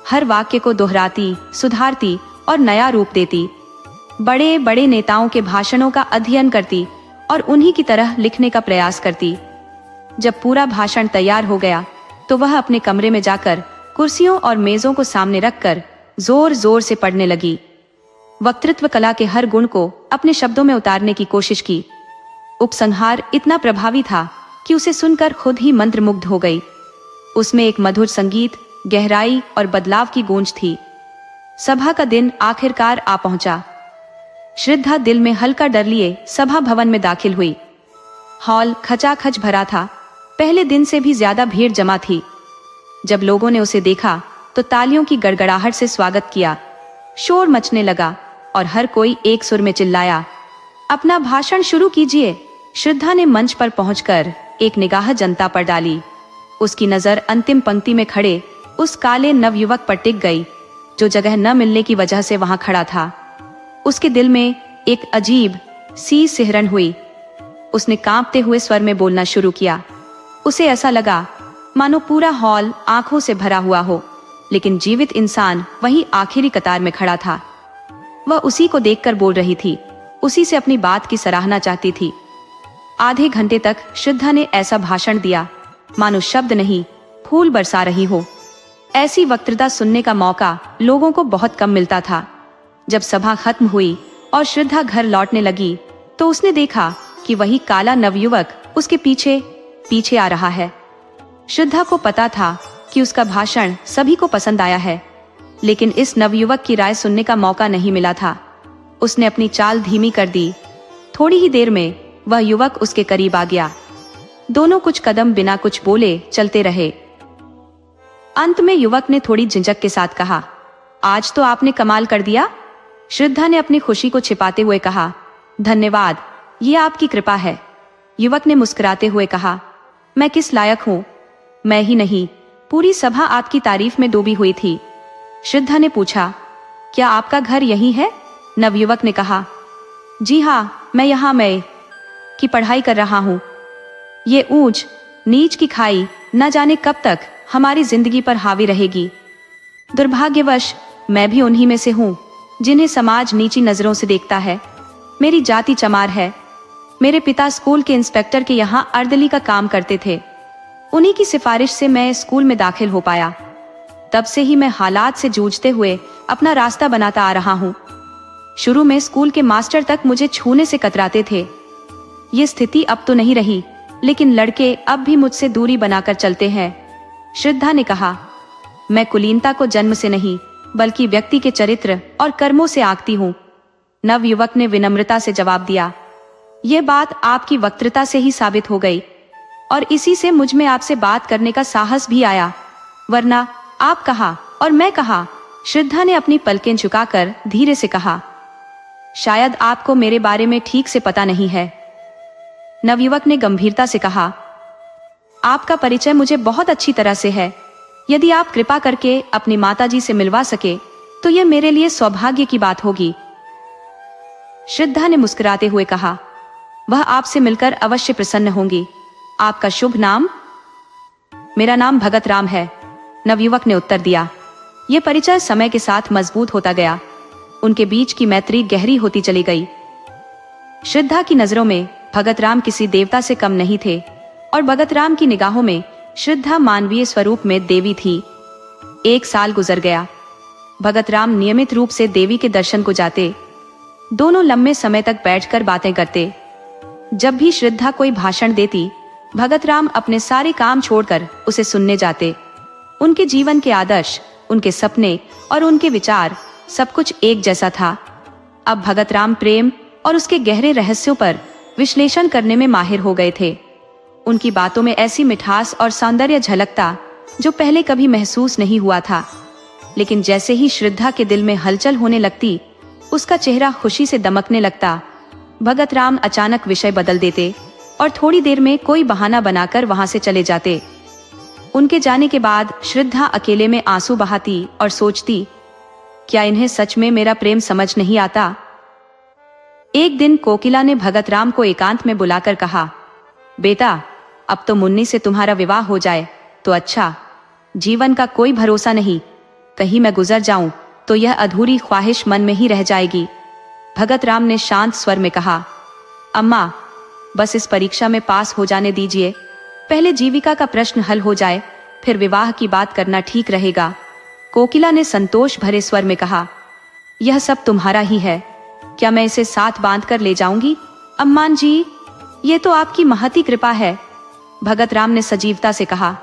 हर वाक्य को दोहराती, सुधारती और नया रूप देती। बड़े बड़े नेताओं के भाषणों का अध्ययन करती और उन्हीं की तरह लिखने का प्रयास करती। जब पूरा भाषण तैयार हो गया तो वह अपने कमरे में जाकर कुर्सियों और मेजों को सामने रखकर जोर जोर से पढ़ने लगी। वक्तृत्व कला के हर गुण को अपने शब्दों में उतारने की कोशिश की। उपसंहार इतना प्रभावी था कि उसे सुनकर खुद ही मंत्रमुग्ध हो गई। उसमें एक मधुर संगीत, गहराई और बदलाव की गूंज थी। सभा का दिन आखिरकार आ पहुंचा। श्रद्धा दिल में हल्का डर लिए सभा भवन में दाखिल हुई। हॉल खचाखच भरा था। पहले दिन से भी ज्यादा भीड़ जमा थी। जब लोगों ने उसे देखा तो तालियों की गड़गड़ाहट से स्वागत किया। शोर मचने लगा और हर कोई एक सुर में चिल्लाया, अपना भाषण शुरू कीजिए। श्रद्धा ने मंच पर पहुंचकर एक निगाह जनता पर डाली। उसकी नजर अंतिम पंक्ति में खड़े उस काले नवयुवक पर टिक गई, जो जगह न मिलने की वजह से वहां खड़ा था। उसके दिल में एक अजीब सी सिहरन हुई। उसने कांपते हुए स्वर में बोलना शुरू किया। उसे ऐसा लगा मानो पूरा हॉल आंखों से भरा हुआ हो, लेकिन जीवित इंसान वहीं आखिरी कतार में खड़ा था। वह उसी को देखकर बोल रही थी, उसी से अपनी बात की सराहना चाहती थी। आधे घंटे तक श्रद्धा ने ऐसा भाषण दिया मानो शब्द नहीं, फूल बरसा रही हो। ऐसी वक्तृता सुनने का मौका लोगों को बहुत कम मिलता था। जब सभा खत्म हुई और श्रद्धा घर लौटने लगी तो उसने देखा कि वही काला नवयुवक उसके पीछे पीछे आ रहा है। श्रद्धा को पता था कि उसका भाषण सभी को पसंद आया है, लेकिन इस नवयुवक की राय सुनने का मौका नहीं मिला था। उसने अपनी चाल धीमी कर दी। थोड़ी ही देर में वह युवक उसके करीब आ गया। दोनों कुछ कदम बिना कुछ बोले चलते रहे। अंत में युवक ने थोड़ी झिझक के साथ कहा, आज तो आपने कमाल कर दिया। श्रद्धा ने अपनी खुशी को छिपाते हुए कहा, धन्यवाद, ये आपकी कृपा है। युवक ने मुस्कुराते हुए कहा, मैं किस लायक हूँ? मैं ही नहीं, पूरी सभा आपकी तारीफ में डूबी हुई थी। श्रद्धा ने पूछा, क्या आपका घर यही है? नवयुवक ने कहा, जी हाँ, मैं यहाँ मैं की पढ़ाई कर रहा हूँ। ये ऊंच नीच की खाई न जाने कब तक हमारी जिंदगी पर हावी रहेगी। दुर्भाग्यवश मैं भी उन्हीं में से हूँ जिन्हें समाज नीची नजरों से देखता है। मेरी जाति चमार है। मेरे पिता स्कूल के इंस्पेक्टर के यहाँ अर्दली का काम करते थे। उन्हीं की सिफारिश से मैं स्कूल में दाखिल हो पाया। तब से ही मैं हालात से जूझते हुए अपना रास्ता बनाता आ रहा हूँ। शुरू में स्कूल के मास्टर तक मुझे छूने से कतराते थे। ये स्थिति अब तो नहीं रही, लेकिन लड़के अब भी मुझसे दूरी बनाकर चलते हैं। श्रद्धा ने कहा, मैं कुलीनता को जन्म से नहीं बल्कि व्यक्ति के चरित्र और कर्मों से आंकती हूँ। नवयुवक ने विनम्रता से जवाब दिया, यह बात आपकी वक्तृता से ही साबित हो गई और इसी से मुझ में आपसे बात करने का साहस भी आया, वरना आप कहा और मैं कहा। श्रद्धा ने अपनी पलकें झुकाकर धीरे से कहा, शायद आपको मेरे बारे में ठीक से पता नहीं है। नवयुवक ने गंभीरता से कहा, आपका परिचय मुझे बहुत अच्छी तरह से है। यदि आप कृपा करके अपनी माताजी से मिलवा सके तो यह मेरे लिए सौभाग्य की बात होगी। श्रद्धा ने मुस्कुराते हुए कहा, वह आपसे मिलकर अवश्य प्रसन्न होंगी। आपका शुभ नाम? मेरा नाम भगत राम है, नवयुवक ने उत्तर दिया। यह परिचय समय के साथ मजबूत होता गया। उनके बीच की मैत्री गहरी होती चली गई। श्रद्धा की नजरों में भगत राम किसी देवता से कम नहीं थे और भगत राम की निगाहों में श्रद्धा मानवीय स्वरूप में देवी थी। 1 साल गुजर गया। भगत राम नियमित रूप से देवी के दर्शन को जाते। दोनों लंबे समय तक बैठकर बातें करते। जब भी श्रद्धा कोई भाषण देती, भगत राम अपने सारे काम छोड़कर उसे सुनने जाते। उनके जीवन के आदर्श, उनके सपने और उनके विचार सब कुछ एक जैसा था। अब भगत राम प्रेम और उसके गहरे रहस्यों पर विश्लेषण करने में माहिर हो गए थे। उनकी बातों में ऐसी मिठास और सौंदर्य झलकता जो पहले कभी महसूस नहीं हुआ था। लेकिन जैसे ही श्रद्धा के दिल में हलचल होने लगती, उसका चेहरा खुशी से दमकने लगता। भगत राम अचानक विषय बदल देते और थोड़ी देर में कोई बहाना बनाकर वहां से चले जाते। उनके जाने के बाद श्रद्धा अकेले में आंसू बहाती और सोचती, क्या इन्हें सच में मेरा प्रेम समझ नहीं आता? एक दिन कोकिला ने भगत राम को एकांत में बुलाकर कहा, बेटा, अब तो मुन्नी से तुम्हारा विवाह हो जाए तो अच्छा। जीवन का कोई भरोसा नहीं, कहीं मैं गुजर जाऊं तो यह अधूरी ख्वाहिश मन में ही रह जाएगी। भगत राम ने शांत स्वर में कहा, अम्मा, बस इस परीक्षा में पास हो जाने दीजिए। पहले जीविका का प्रश्न हल हो जाए, फिर विवाह की बात करना ठीक रहेगा। कोकिला ने संतोष भरे स्वर में कहा, यह सब तुम्हारा ही है, क्या मैं इसे साथ बांध कर ले जाऊंगी? अम्मान जी, ये तो आपकी महती कृपा है, भगत राम ने सजीवता से कहा।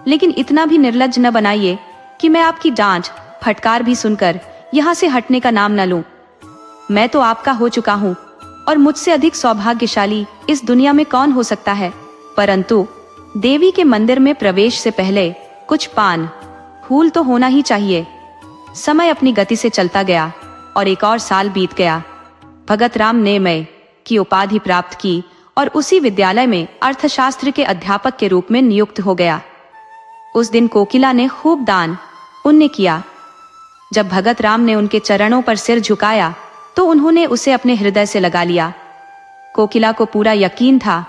लेकिन इतना भी निर्लज्ज न बनाइए कि मैं आपकी डांट फटकार भी सुनकर यहाँ से हटने का नाम न लूं। मैं तो आपका हो चुका हूँ और मुझसे अधिक सौभाग्यशाली इस दुनिया में कौन हो सकता है। परंतु देवी के मंदिर में प्रवेश से पहले कुछ पान फूल तो होना ही चाहिए। समय अपनी गति से चलता गया और 1 और साल बीत गया। भगत राम ने मय की उपाधि प्राप्त की और उसी विद्यालय में अर्थशास्त्र के अध्यापक के रूप में नियुक्त हो गया। उस दिन कोकिला ने खूब दान पुण्य किया। जब भगत राम ने उनके चरणों पर सिर झुकाया तो उन्होंने उसे अपने हृदय से लगा लिया। कोकिला को पूरा यकीन था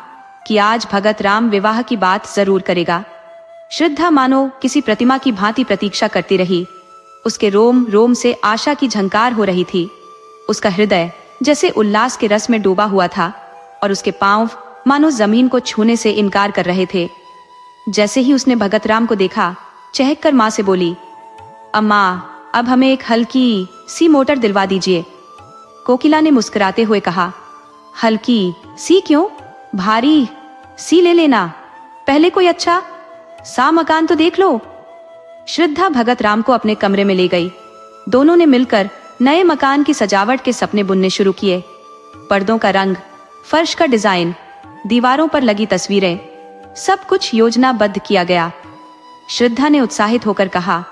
कि आज भगत राम विवाह की बात जरूर करेगा। श्रद्धा मानो किसी प्रतिमा की भांति प्रतीक्षा करती रही। उसके रोम रोम से आशा की झंकार हो रही थी। उसका हृदय जैसे उल्लास के रस में डूबा हुआ था और उसके पांव मानो जमीन को छूने से इनकार कर रहे थे। जैसे ही उसने भगत राम को देखा, चहक कर मां से बोली, अम्मा, अब हमें एक हल्की सी मोटर दिलवा दीजिए। कोकिला ने मुस्कुराते हुए कहा, हल्की सी क्यों? भारी सी ले लेना। पहले कोई अच्छा सा मकान तो देख लो। श्रद्धा भगत राम को अपने कमरे में ले गई। दोनों ने मिलकर नए मकान की सजावट के सपने बुनने शुरू किए। पर्दों का रंग, फर्श का डिजाइन, दीवारों पर लगी तस्वीरें, सब कुछ योजनाबद्ध किया गया। श्रद्धा ने उत्साहित होकर कहा,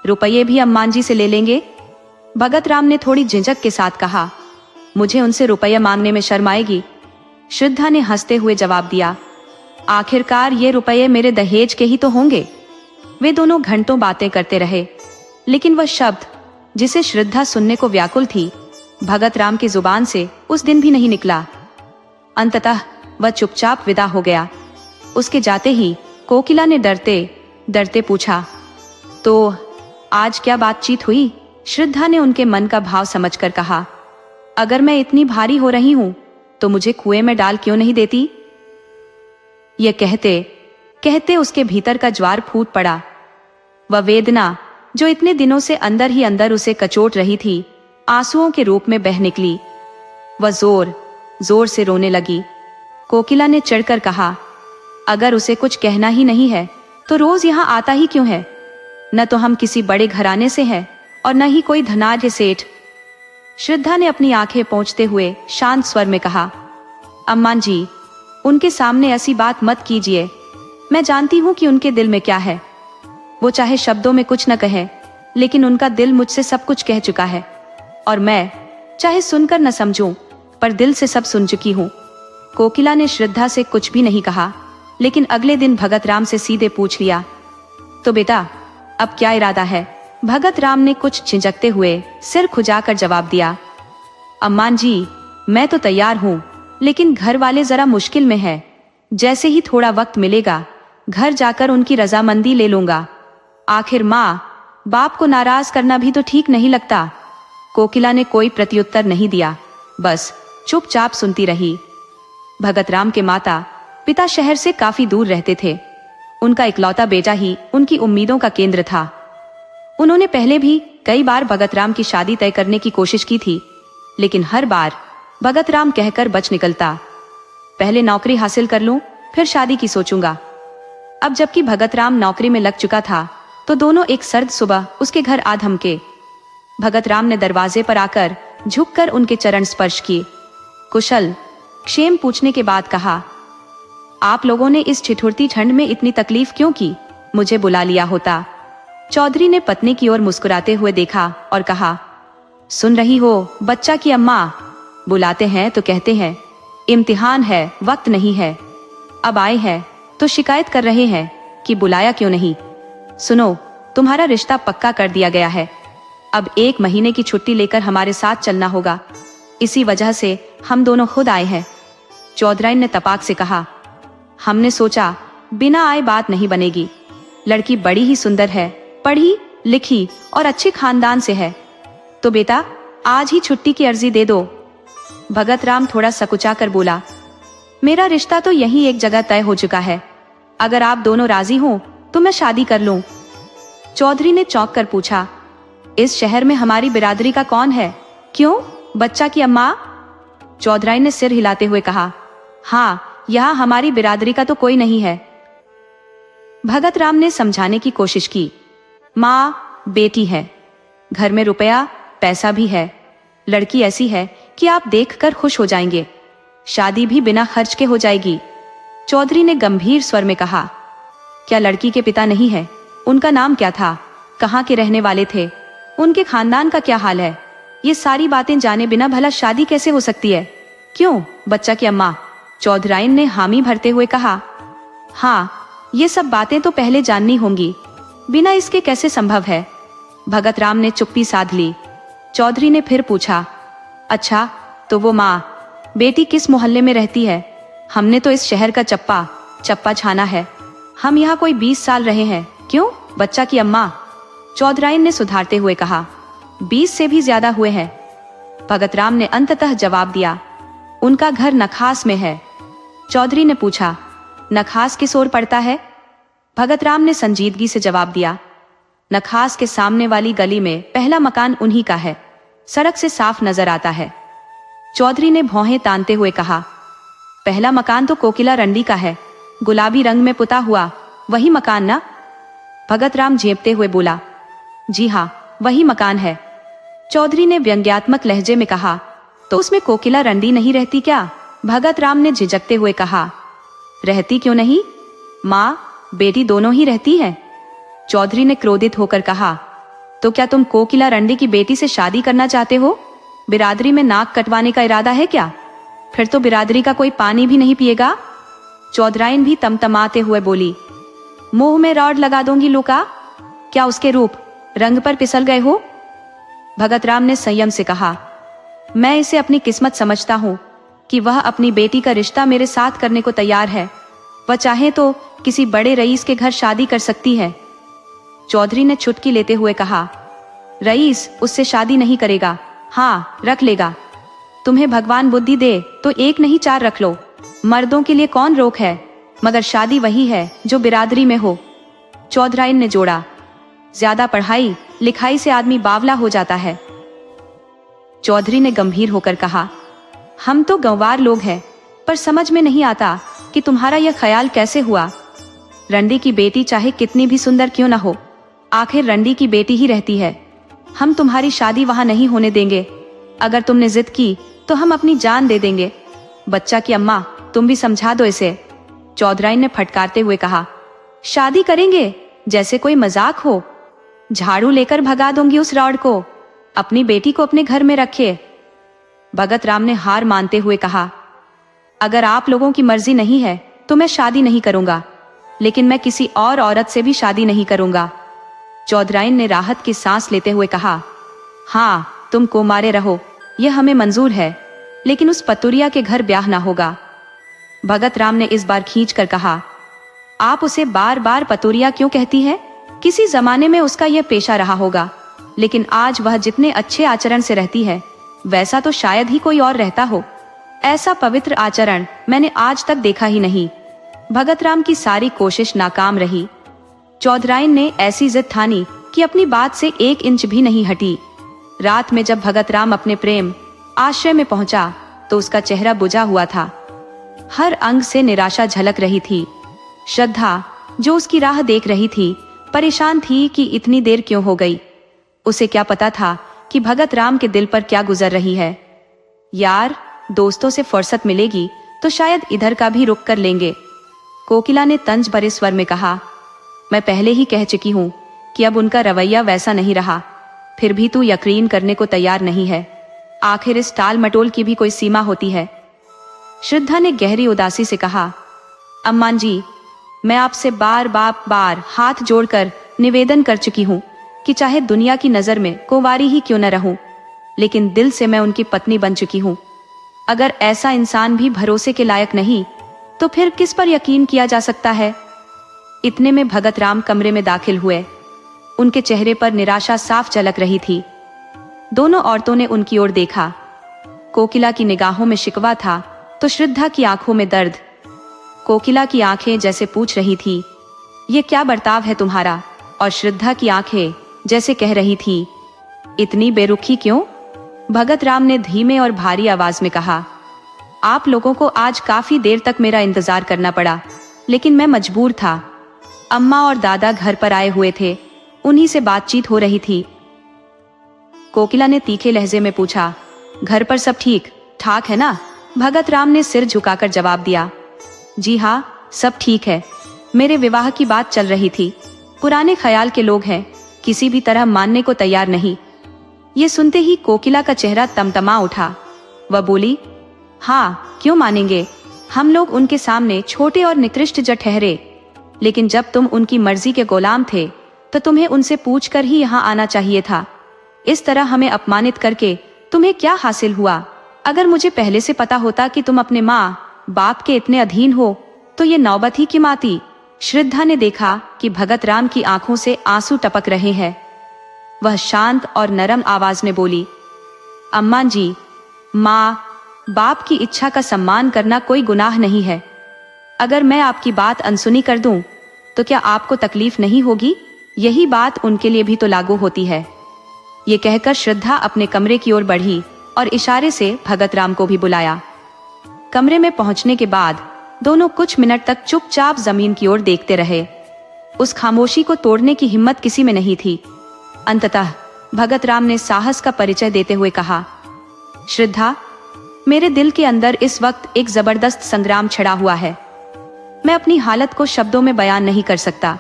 रुपये भी अम्मान जी से ले लेंगे? भगत राम ने थोड़ी झिझक के साथ कहा, मुझे उनसे रुपया मांगने में शर्म आएगी। श्रद्धा ने हंसते हुए जवाब दिया, आखिरकार ये रुपये मेरे दहेज के ही तो होंगे। वे दोनों घंटों बातें करते रहे, लेकिन वह शब्द जिसे श्रद्धा सुनने को व्याकुल थी, भगत राम की जुबान से उस दिन भी नहीं निकला। अंततः वह चुपचाप विदा हो गया। उसके जाते ही कोकिला ने डरते डरते पूछा, तो आज क्या बातचीत हुई? श्रद्धा ने उनके मन का भाव समझकर कहा, अगर मैं इतनी भारी हो रही हूं तो मुझे कुएं में डाल क्यों नहीं देती? यह कहते कहते उसके भीतर का ज्वार फूट पड़ा। वह वेदना जो इतने दिनों से अंदर ही अंदर उसे कचोट रही थी, आंसुओं के रूप में बह निकली। वह जोर जोर से रोने लगी कोकिला ने चिढ़कर कहा, अगर उसे कुछ कहना ही नहीं है तो रोज यहाँ आता ही क्यों है? न तो हम किसी बड़े घराने से हैं और न ही कोई धनाढ्य सेठ। श्रद्धा ने अपनी आंखें पोंछते हुए शांत स्वर में कहा, अम्मा जी, उनके सामने ऐसी बात मत कीजिए। मैं जानती हूँ कि उनके दिल में क्या है। वो चाहे शब्दों में कुछ न कहे, लेकिन उनका दिल मुझसे सब कुछ कह चुका है, और मैं चाहे सुनकर न समझूं, पर दिल से सब सुन चुकी हूँ। कोकिला ने श्रद्धा से कुछ भी नहीं कहा, लेकिन अगले दिन भगत राम से सीधे पूछ लिया, तो बेटा अब क्या इरादा है? भगत राम ने कुछ झिझकते हुए सिर खुजाकर जवाब दिया, अम्मा जी, मैं तो तैयार हूँ, लेकिन घर वाले जरा मुश्किल में है। जैसे ही थोड़ा वक्त मिलेगा घर जाकर उनकी रजामंदी ले लूंगा। आखिर माँ बाप को नाराज करना भी तो ठीक नहीं लगता। कोकिला ने कोई प्रत्युत्तर नहीं दिया, बस चुपचाप सुनती रही। भगत राम के माता पिता शहर से काफी दूर रहते थे। उनका इकलौता बेटा ही उनकी उम्मीदों का केंद्र था। उन्होंने पहले भी कई बार भगत राम की शादी तय करने की कोशिश की थी, लेकिन हर बार भगत राम कहकर बच निकलता, पहले नौकरी हासिल कर लूं, फिर शादी की सोचूंगा। अब जबकि भगत राम नौकरी में लग चुका था, तो दोनों एक सर्द सुबह उसके घर आ धमके। भगत राम ने दरवाजे पर आकर झुककर उनके चरण स्पर्श किए। कुशल क्षेम पूछने के बाद कहा, आप लोगों ने इस ठिठुरती ठंड में इतनी तकलीफ क्यों की? मुझे बुला लिया होता। चौधरी ने पत्नी की ओर मुस्कुराते हुए देखा और कहा, सुन रही हो बच्चा की अम्मा, बुलाते हैं तो कहते हैं इम्तिहान है, वक्त नहीं है। अब आए हैं तो शिकायत कर रहे हैं कि बुलाया क्यों नहीं। सुनो, तुम्हारा रिश्ता पक्का कर दिया गया है। अब 1 महीने की छुट्टी लेकर हमारे साथ चलना होगा। इसी वजह से हम दोनों खुद आए हैं। चौधराइन ने तपाक से कहा, हमने सोचा बिना आए बात नहीं बनेगी। लड़की बड़ी ही सुंदर है, पढ़ी लिखी और अच्छे खानदान से है, तो बेटा आज ही छुट्टी की अर्जी दे दो। भगत राम थोड़ा सकुचा कर बोला, मेरा रिश्ता तो यहीं एक जगह तय हो चुका है। अगर आप दोनों राजी हो तो मैं शादी कर लूं। चौधरी ने चौंक कर पूछा, इस शहर में हमारी बिरादरी का कौन है? क्यों बच्चा की अम्मा? चौधराइन ने सिर हिलाते हुए कहा, हाँ, यहाँ हमारी बिरादरी का तो कोई नहीं है। भगत राम ने समझाने की कोशिश की, माँ बेटी है, घर में रुपया पैसा भी है, लड़की ऐसी है कि आप देखकर खुश हो जाएंगे, शादी भी बिना खर्च के हो जाएगी। चौधरी ने गंभीर स्वर में कहा, क्या लड़की के पिता नहीं है? उनका नाम क्या था? कहाँ के रहने वाले थे? उनके खानदान का क्या हाल है? ये सारी बातें जाने बिना भला शादी कैसे हो सकती है? क्यों बच्चा की अम्मा? चौधराइन ने हामी भरते हुए कहा, हाँ, ये सब बातें तो पहले जाननी होंगी, बिना इसके कैसे संभव है? भगत राम ने चुप्पी साध ली। चौधरी ने फिर पूछा, अच्छा, तो वो माँ बेटी किस मोहल्ले में रहती है? हमने तो इस शहर का चप्पा छाना है। हम यहाँ कोई 20 साल रहे हैं। क्यों बच्चा की अम्मा? चौधराइन ने सुधारते हुए कहा, 20 से भी ज्यादा हुए हैं। भगत राम ने अंततः जवाब दिया, उनका घर नखास में है। चौधरी ने पूछा, नखास किस ओर पड़ता है? भगत राम ने संजीदगी से जवाब दिया, नखास के सामने वाली गली में पहला मकान उन्हीं का है, सड़क से साफ नजर आता है। चौधरी ने भौहें तानते हुए कहा, पहला मकान तो कोकिला रंडी का है, गुलाबी रंग में पुता हुआ, वही मकान ना? भगत राम झेपते हुए बोला, जी हाँ, वही मकान है। चौधरी ने व्यंग्यात्मक लहजे में कहा, तो उसमें कोकिला रंडी नहीं रहती क्या? भगत राम ने झिझकते हुए कहा, रहती क्यों नहीं, माँ बेटी दोनों ही रहती है। चौधरी ने क्रोधित होकर कहा, तो क्या तुम कोकिला रंडी की बेटी से शादी करना चाहते हो? बिरादरी में नाक कटवाने का इरादा है क्या? फिर तो बिरादरी का कोई पानी भी नहीं पिएगा। चौधराइन भी तमतमाते हुए बोली, मुंह में रॉड लगा दूंगी लूका, क्या उसके रूप रंग पर फिसल गए हो? भगत राम ने संयम से कहा, मैं इसे अपनी किस्मत समझता हूँ कि वह अपनी बेटी का रिश्ता मेरे साथ करने को तैयार है। वह चाहे तो किसी बड़े रईस के घर शादी कर सकती है। चौधरी ने चुटकी लेते हुए कहा, रईस उससे शादी नहीं करेगा, हाँ रख लेगा। तुम्हें भगवान बुद्धि दे तो 1 नहीं 4 रख लो, मर्दों के लिए कौन रोक है, मगर शादी वही है जो बिरादरी में हो। चौधराइन ने जोड़ा, ज्यादा पढ़ाई लिखाई से आदमी बावला हो जाता है। चौधरी ने गंभीर होकर कहा, हम तो गंवार लोग हैं, पर समझ में नहीं आता कि तुम्हारा यह ख्याल कैसे हुआ। रंडी की बेटी चाहे कितनी भी सुंदर क्यों न हो, आखिर रंडी की बेटी ही रहती है। हम तुम्हारी शादी वहां नहीं होने देंगे। अगर तुमने जिद की तो हम अपनी जान दे देंगे। बच्चा की अम्मा, तुम भी समझा दो इसे, चौधराइन ने फटकारते हुए कहा। शादी करेंगे जैसे कोई मजाक हो। झाड़ू लेकर भगा दूंगी उस रौड़ को। अपनी बेटी को अपने घर में रखे। भगत राम ने हार मानते हुए कहा, अगर आप लोगों की मर्जी नहीं है तो मैं शादी नहीं करूंगा, लेकिन मैं किसी और औरत से भी शादी नहीं करूंगा। चौधराइन ने राहत की सांस लेते हुए कहा, हाँ तुम कुंवारे रहो, यह हमें मंजूर है, लेकिन उस पतुरिया के घर ब्याह ना होगा। भगत राम ने इस बार खींच कर कहा, आप उसे बार बार पतुरिया क्यों कहती है? किसी जमाने में उसका यह पेशा रहा होगा, लेकिन आज वह जितने अच्छे आचरण से रहती है वैसा तो शायद ही कोई और रहता हो। ऐसा पवित्र आचरण मैंने आज तक देखा ही नहीं। भगत राम की सारी कोशिश नाकाम रही। चौधराइन ने ऐसी जिद ठानी कि अपनी बात से 1 इंच भी नहीं हटी। रात में जब भगत राम अपने प्रेम आश्रय में पहुंचा तो उसका चेहरा बुझा हुआ था। हर अंग से निराशा झलक रही थी। श्रद्धा, जो उसकी राह देख रही थी, परेशान थी कि इतनी देर क्यों हो गई। उसे क्या पता था कि भगत राम के दिल पर क्या गुजर रही है। यार, दोस्तों से फुर्सत मिलेगी तो शायद इधर का भी रुक कर लेंगे, कोकिला ने तंज भरे स्वर में कहा। मैं पहले ही कह चुकी हूं कि अब उनका रवैया वैसा नहीं रहा, फिर भी तू यकीन करने को तैयार नहीं है। आखिर इस टाल मटोल की भी कोई सीमा होती है। श्रद्धा ने गहरी उदासी से कहा, अम्मान जी, मैं आपसे बार हाथ जोड़कर निवेदन कर चुकी हूँ कि चाहे दुनिया की नजर में कुंवारी ही क्यों न रहूं, लेकिन दिल से मैं उनकी पत्नी बन चुकी हूँ। अगर ऐसा इंसान भी भरोसे के लायक नहीं तो फिर किस पर यकीन किया जा सकता है। इतने में भगत राम कमरे में दाखिल हुए। उनके चेहरे पर निराशा साफ झलक रही थी। दोनों औरतों ने उनकी ओर देखा। कोकिला की निगाहों में शिकवा था तो श्रद्धा की आंखों में दर्द। कोकिला की आंखें जैसे पूछ रही थी, ये क्या बर्ताव है तुम्हारा, और श्रद्धा की आंखें जैसे कह रही थी, इतनी बेरुखी क्यों? भगत राम ने धीमे और भारी आवाज में कहा, आप लोगों को आज काफी देर तक मेरा इंतजार करना पड़ा, लेकिन मैं मजबूर था। अम्मा और दादा घर पर आए हुए थे, उन्हीं से बातचीत हो रही थी। कोकिला ने तीखे लहजे में पूछा, घर पर सब ठीक ठाक है ना? भगत राम ने सिर झुकाकर जवाब दिया, जी हाँ, सब ठीक है। मेरे विवाह की बात चल रही थी। पुराने ख्याल के लोग हैं, किसी भी तरह मानने को तैयार नहीं। ये सुनते ही कोकिला का चेहरा तमतमा उठा। वह बोली, हाँ क्यों मानेंगे, हम लोग उनके सामने छोटे और निकृष्ट जो ठहरे, लेकिन जब तुम उनकी मर्जी के गुलाम थे तो तुम्हें उनसे पूछकर ही यहाँ आना चाहिए था। इस तरह हमें अपमानित करके तुम्हें क्या हासिल हुआ? अगर मुझे पहले से पता होता कि तुम अपने माँ बाप के इतने अधीन हो तो ये नौबत ही क्यों आती। श्रद्धा ने देखा कि भगत राम की आंखों से आंसू टपक रहे हैं। वह शांत और नरम आवाज में बोली, अम्मा जी, माँ बाप की इच्छा का सम्मान करना कोई गुनाह नहीं है। अगर मैं आपकी बात अनसुनी कर दूं तो क्या आपको तकलीफ नहीं होगी? यही बात उनके लिए भी तो लागू होती है। ये कहकर श्रद्धा अपने कमरे की ओर बढ़ी और इशारे से भगत राम को भी बुलाया। कमरे में पहुंचने के बाद दोनों कुछ मिनट तक चुपचाप जमीन की ओर देखते रहे। उस खामोशी को तोड़ने की हिम्मत किसी में नहीं थी। अंततः भगत राम ने साहस का परिचय देते हुए कहा, श्रद्धा, मेरे दिल के अंदर इस वक्त एक जबरदस्त संग्राम छिड़ा हुआ है। मैं अपनी हालत को शब्दों में बयान नहीं कर सकता।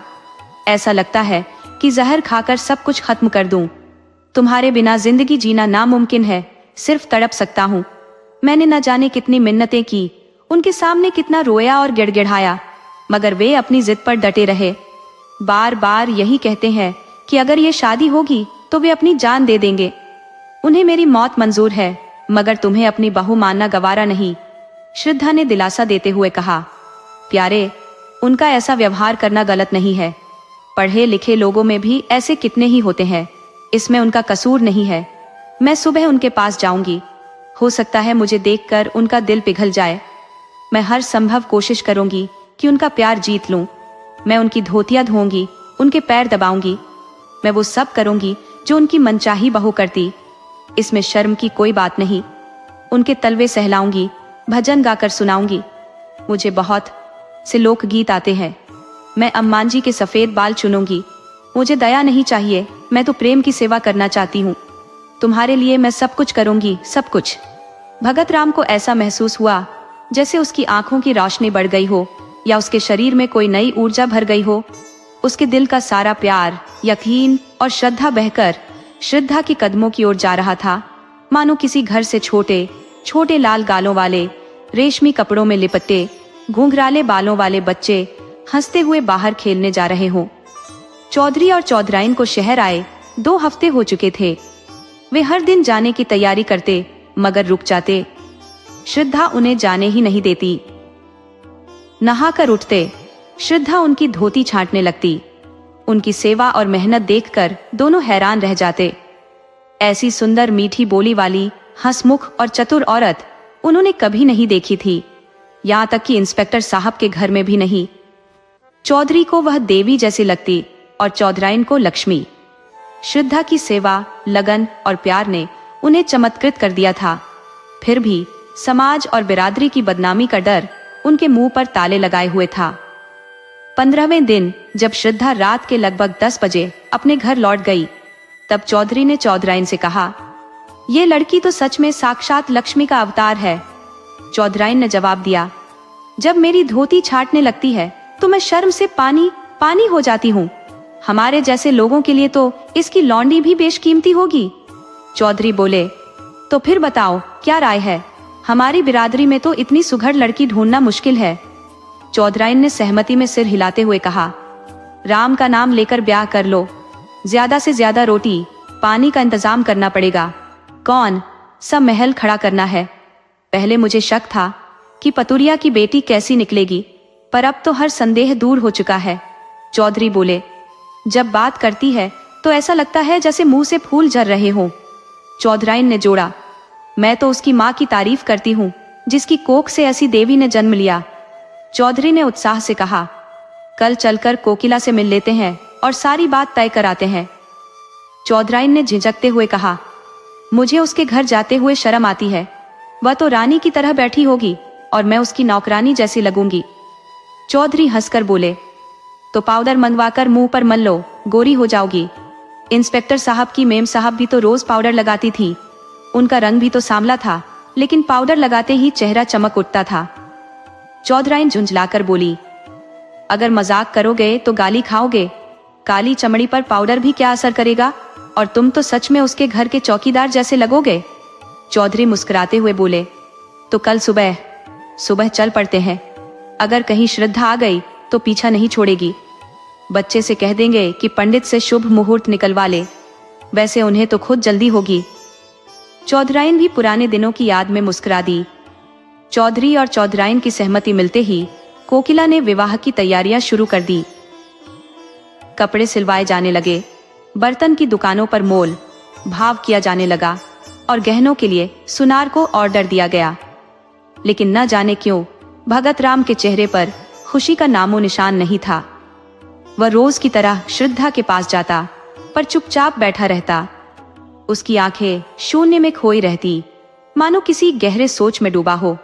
ऐसा लगता है कि जहर खाकर सब कुछ खत्म कर दूं। तुम्हारे बिना जिंदगी जीना नामुमकिन है, सिर्फ तड़प सकता हूँ। मैंने न जाने कितनी मिन्नतें की, उनके सामने कितना रोया और गिड़गिड़ाया, मगर वे अपनी जिद पर डटे रहे। बार बार यही कहते हैं कि अगर ये शादी होगी तो वे अपनी जान दे देंगे। उन्हें मेरी मौत मंजूर है, मगर तुम्हें अपनी बहू मानना गवारा नहीं। श्रद्धा ने दिलासा देते हुए कहा, प्यारे, उनका ऐसा व्यवहार करना गलत नहीं है। पढ़े लिखे लोगों में भी ऐसे कितने ही होते हैं, इसमें उनका कसूर नहीं है। मैं सुबह उनके पास जाऊंगी। हो सकता है मुझे देखकर उनका दिल पिघल जाए। मैं हर संभव कोशिश करूंगी कि उनका प्यार जीत लूं। मैं उनकी धोतियां धोऊंगी, उनके पैर दबाऊंगी। मैं वो सब करूंगी जो उनकी मनचाही बहू करती। इसमें शर्म की कोई बात नहीं। उनके तलवे सहलाऊंगी, भजन गाकर सुनाऊंगी। मुझे बहुत से लोकगीत आते हैं। मैं अम्मान जी के सफेद बाल चुनूंगी। मुझे दया नहीं चाहिए, मैं तो प्रेम की सेवा करना चाहती हूँ। तुम्हारे लिए मैं सब कुछ करूंगी, सब कुछ। भगत राम को ऐसा महसूस हुआ जैसे उसकी आंखों की रोशनी बढ़ गई हो या उसके शरीर में कोई नई ऊर्जा भर गई हो। उसके दिल का सारा प्यार, यकीन और श्रद्धा बहकर श्रद्धा के कदमों की ओर जा रहा था। मानो किसी घर से छोटे छोटे लाल गालों वाले, रेशमी कपड़ों में लिपटे, घुंघराले बालों वाले बच्चे हंसते हुए बाहर खेलने जा रहे हों। चौधरी और चौधराइन को शहर आए 2 हफ्ते हो चुके थे। वे हर दिन जाने की तैयारी करते मगर रुक जाते। श्रद्धा उन्हें जाने ही नहीं देती। नहाकर उठते, श्रद्धा उनकी धोती छांटने लगती। उनकी सेवा और मेहनत देखकर दोनों हैरान रह जाते। ऐसी सुंदर मीठी बोली वाली, हंसमुख और चतुर औरत उन्होंने कभी नहीं देखी थी, यहाँ तक कि इंस्पेक्टर साहब के घर में भी नहीं। चौधरी को वह देवी जैसी लगती और चौधराइन को लक्ष्मी। श्रद्धा की सेवा, लगन और प्यार ने उन्हें चमत्कृत कर दिया था। फिर भी समाज और बिरादरी की बदनामी का डर उनके मुंह पर ताले लगाए हुए था। 15वें दिन जब श्रद्धा रात के लगभग 10 बजे अपने घर लौट गई, तब चौधरी ने चौधराइन से कहा, ये लड़की तो सच में साक्षात लक्ष्मी का अवतार है। चौधराइन ने जवाब दिया, जब मेरी धोती छाटने लगती है तो मैं शर्म से पानी पानी हो जाती हूँ। हमारे जैसे लोगों के लिए तो इसकी लौंडी भी बेशकीमती होगी। चौधरी बोले, तो फिर बताओ क्या राय है? हमारी बिरादरी में तो इतनी सुघड़ लड़की ढूंढना मुश्किल है। चौधराइन ने सहमति में सिर हिलाते हुए कहा, राम का नाम लेकर ब्याह कर लो। ज्यादा से ज्यादा रोटी पानी का इंतजाम करना पड़ेगा। कौन सब महल खड़ा करना है। पहले मुझे शक था कि पतुरिया की बेटी कैसी निकलेगी, पर अब तो हर संदेह दूर हो चुका है। चौधरी बोले, जब बात करती है तो ऐसा लगता है जैसे मुंह से फूल झर रहे हों। चौधराइन ने जोड़ा, मैं तो उसकी माँ की तारीफ करती हूँ जिसकी कोख से ऐसी देवी ने जन्म लिया। चौधरी ने उत्साह से कहा, कल चलकर कोकिला से मिल लेते हैं और सारी बात तय कराते हैं। चौधराइन ने झिझकते हुए कहा, मुझे उसके घर जाते हुए शर्म आती है। वह तो रानी की तरह बैठी होगी और मैं उसकी नौकरानी जैसी लगूंगी। चौधरी हंसकर बोले, तो पाउडर मंगवाकर मुंह पर मल लो, गोरी हो जाओगी। इंस्पेक्टर साहब की मेम साहब भी तो रोज पाउडर लगाती थी। उनका रंग भी तो सांवला था, लेकिन पाउडर लगाते ही चेहरा चमक उठता था। चौधराइन झुंझलाकर बोली, अगर मजाक करोगे तो गाली खाओगे। काली चमड़ी पर पाउडर भी क्या असर करेगा, और तुम तो सच में उसके घर के चौकीदार जैसे लगोगे। चौधरी मुस्कुराते हुए बोले, तो कल सुबह चल पड़ते हैं। अगर कहीं श्रद्धा आ गई तो पीछा नहीं छोड़ेगी। बच्चे से कह देंगे कि पंडित से शुभ मुहूर्त निकलवा ले, वैसे उन्हें तो खुद जल्दी होगी। चौधराइन भी पुराने दिनों की याद में मुस्कुरा दी। चौधरी और चौधराइन की सहमति मिलते ही कोकिला ने विवाह की तैयारियां शुरू कर दी। कपड़े सिलवाए जाने लगे, बर्तन की दुकानों पर मोल भाव किया जाने लगा और गहनों के लिए सुनार को ऑर्डर दिया गया। लेकिन न जाने क्यों भगत राम के चेहरे पर खुशी का नामो निशान नहीं था। वह रोज की तरह श्रद्धा के पास जाता, पर चुपचाप बैठा रहता। उसकी आंखें शून्य में खोई रहती, मानो किसी गहरे सोच में डूबा हो।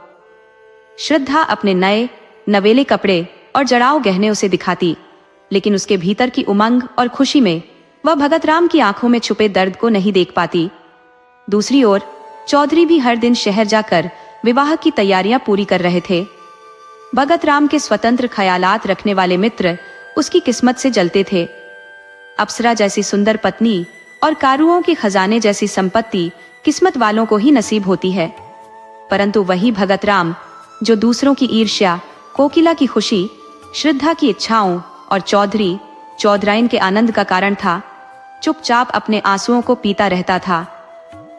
श्रद्धा अपने नए नवेले कपड़े और जड़ाऊ गहने उसे दिखाती, लेकिन उसके भीतर की उमंग और खुशी में वह भगत राम की आंखों में छुपे दर्द को नहीं देख पाती। दूसरी ओर चौधरी भी हर दिन शहर जाकर विवाह की तैयारियां पूरी कर रहे थे। भगत राम के स्वतंत्र ख्यालात रखने वाले मित्र उसकी किस्मत से जलते थे। अप्सरा जैसी सुंदर पत्नी और कारुओं के खजाने जैसी संपत्ति किस्मत वालों को ही नसीब होती है, परंतु वही भगत राम जो दूसरों की ईर्ष्या, कोकिला की खुशी, श्रद्धा की इच्छाओं और चौधराइन के आनंद का कारण था, चुपचाप अपने आंसुओं को पीता रहता था।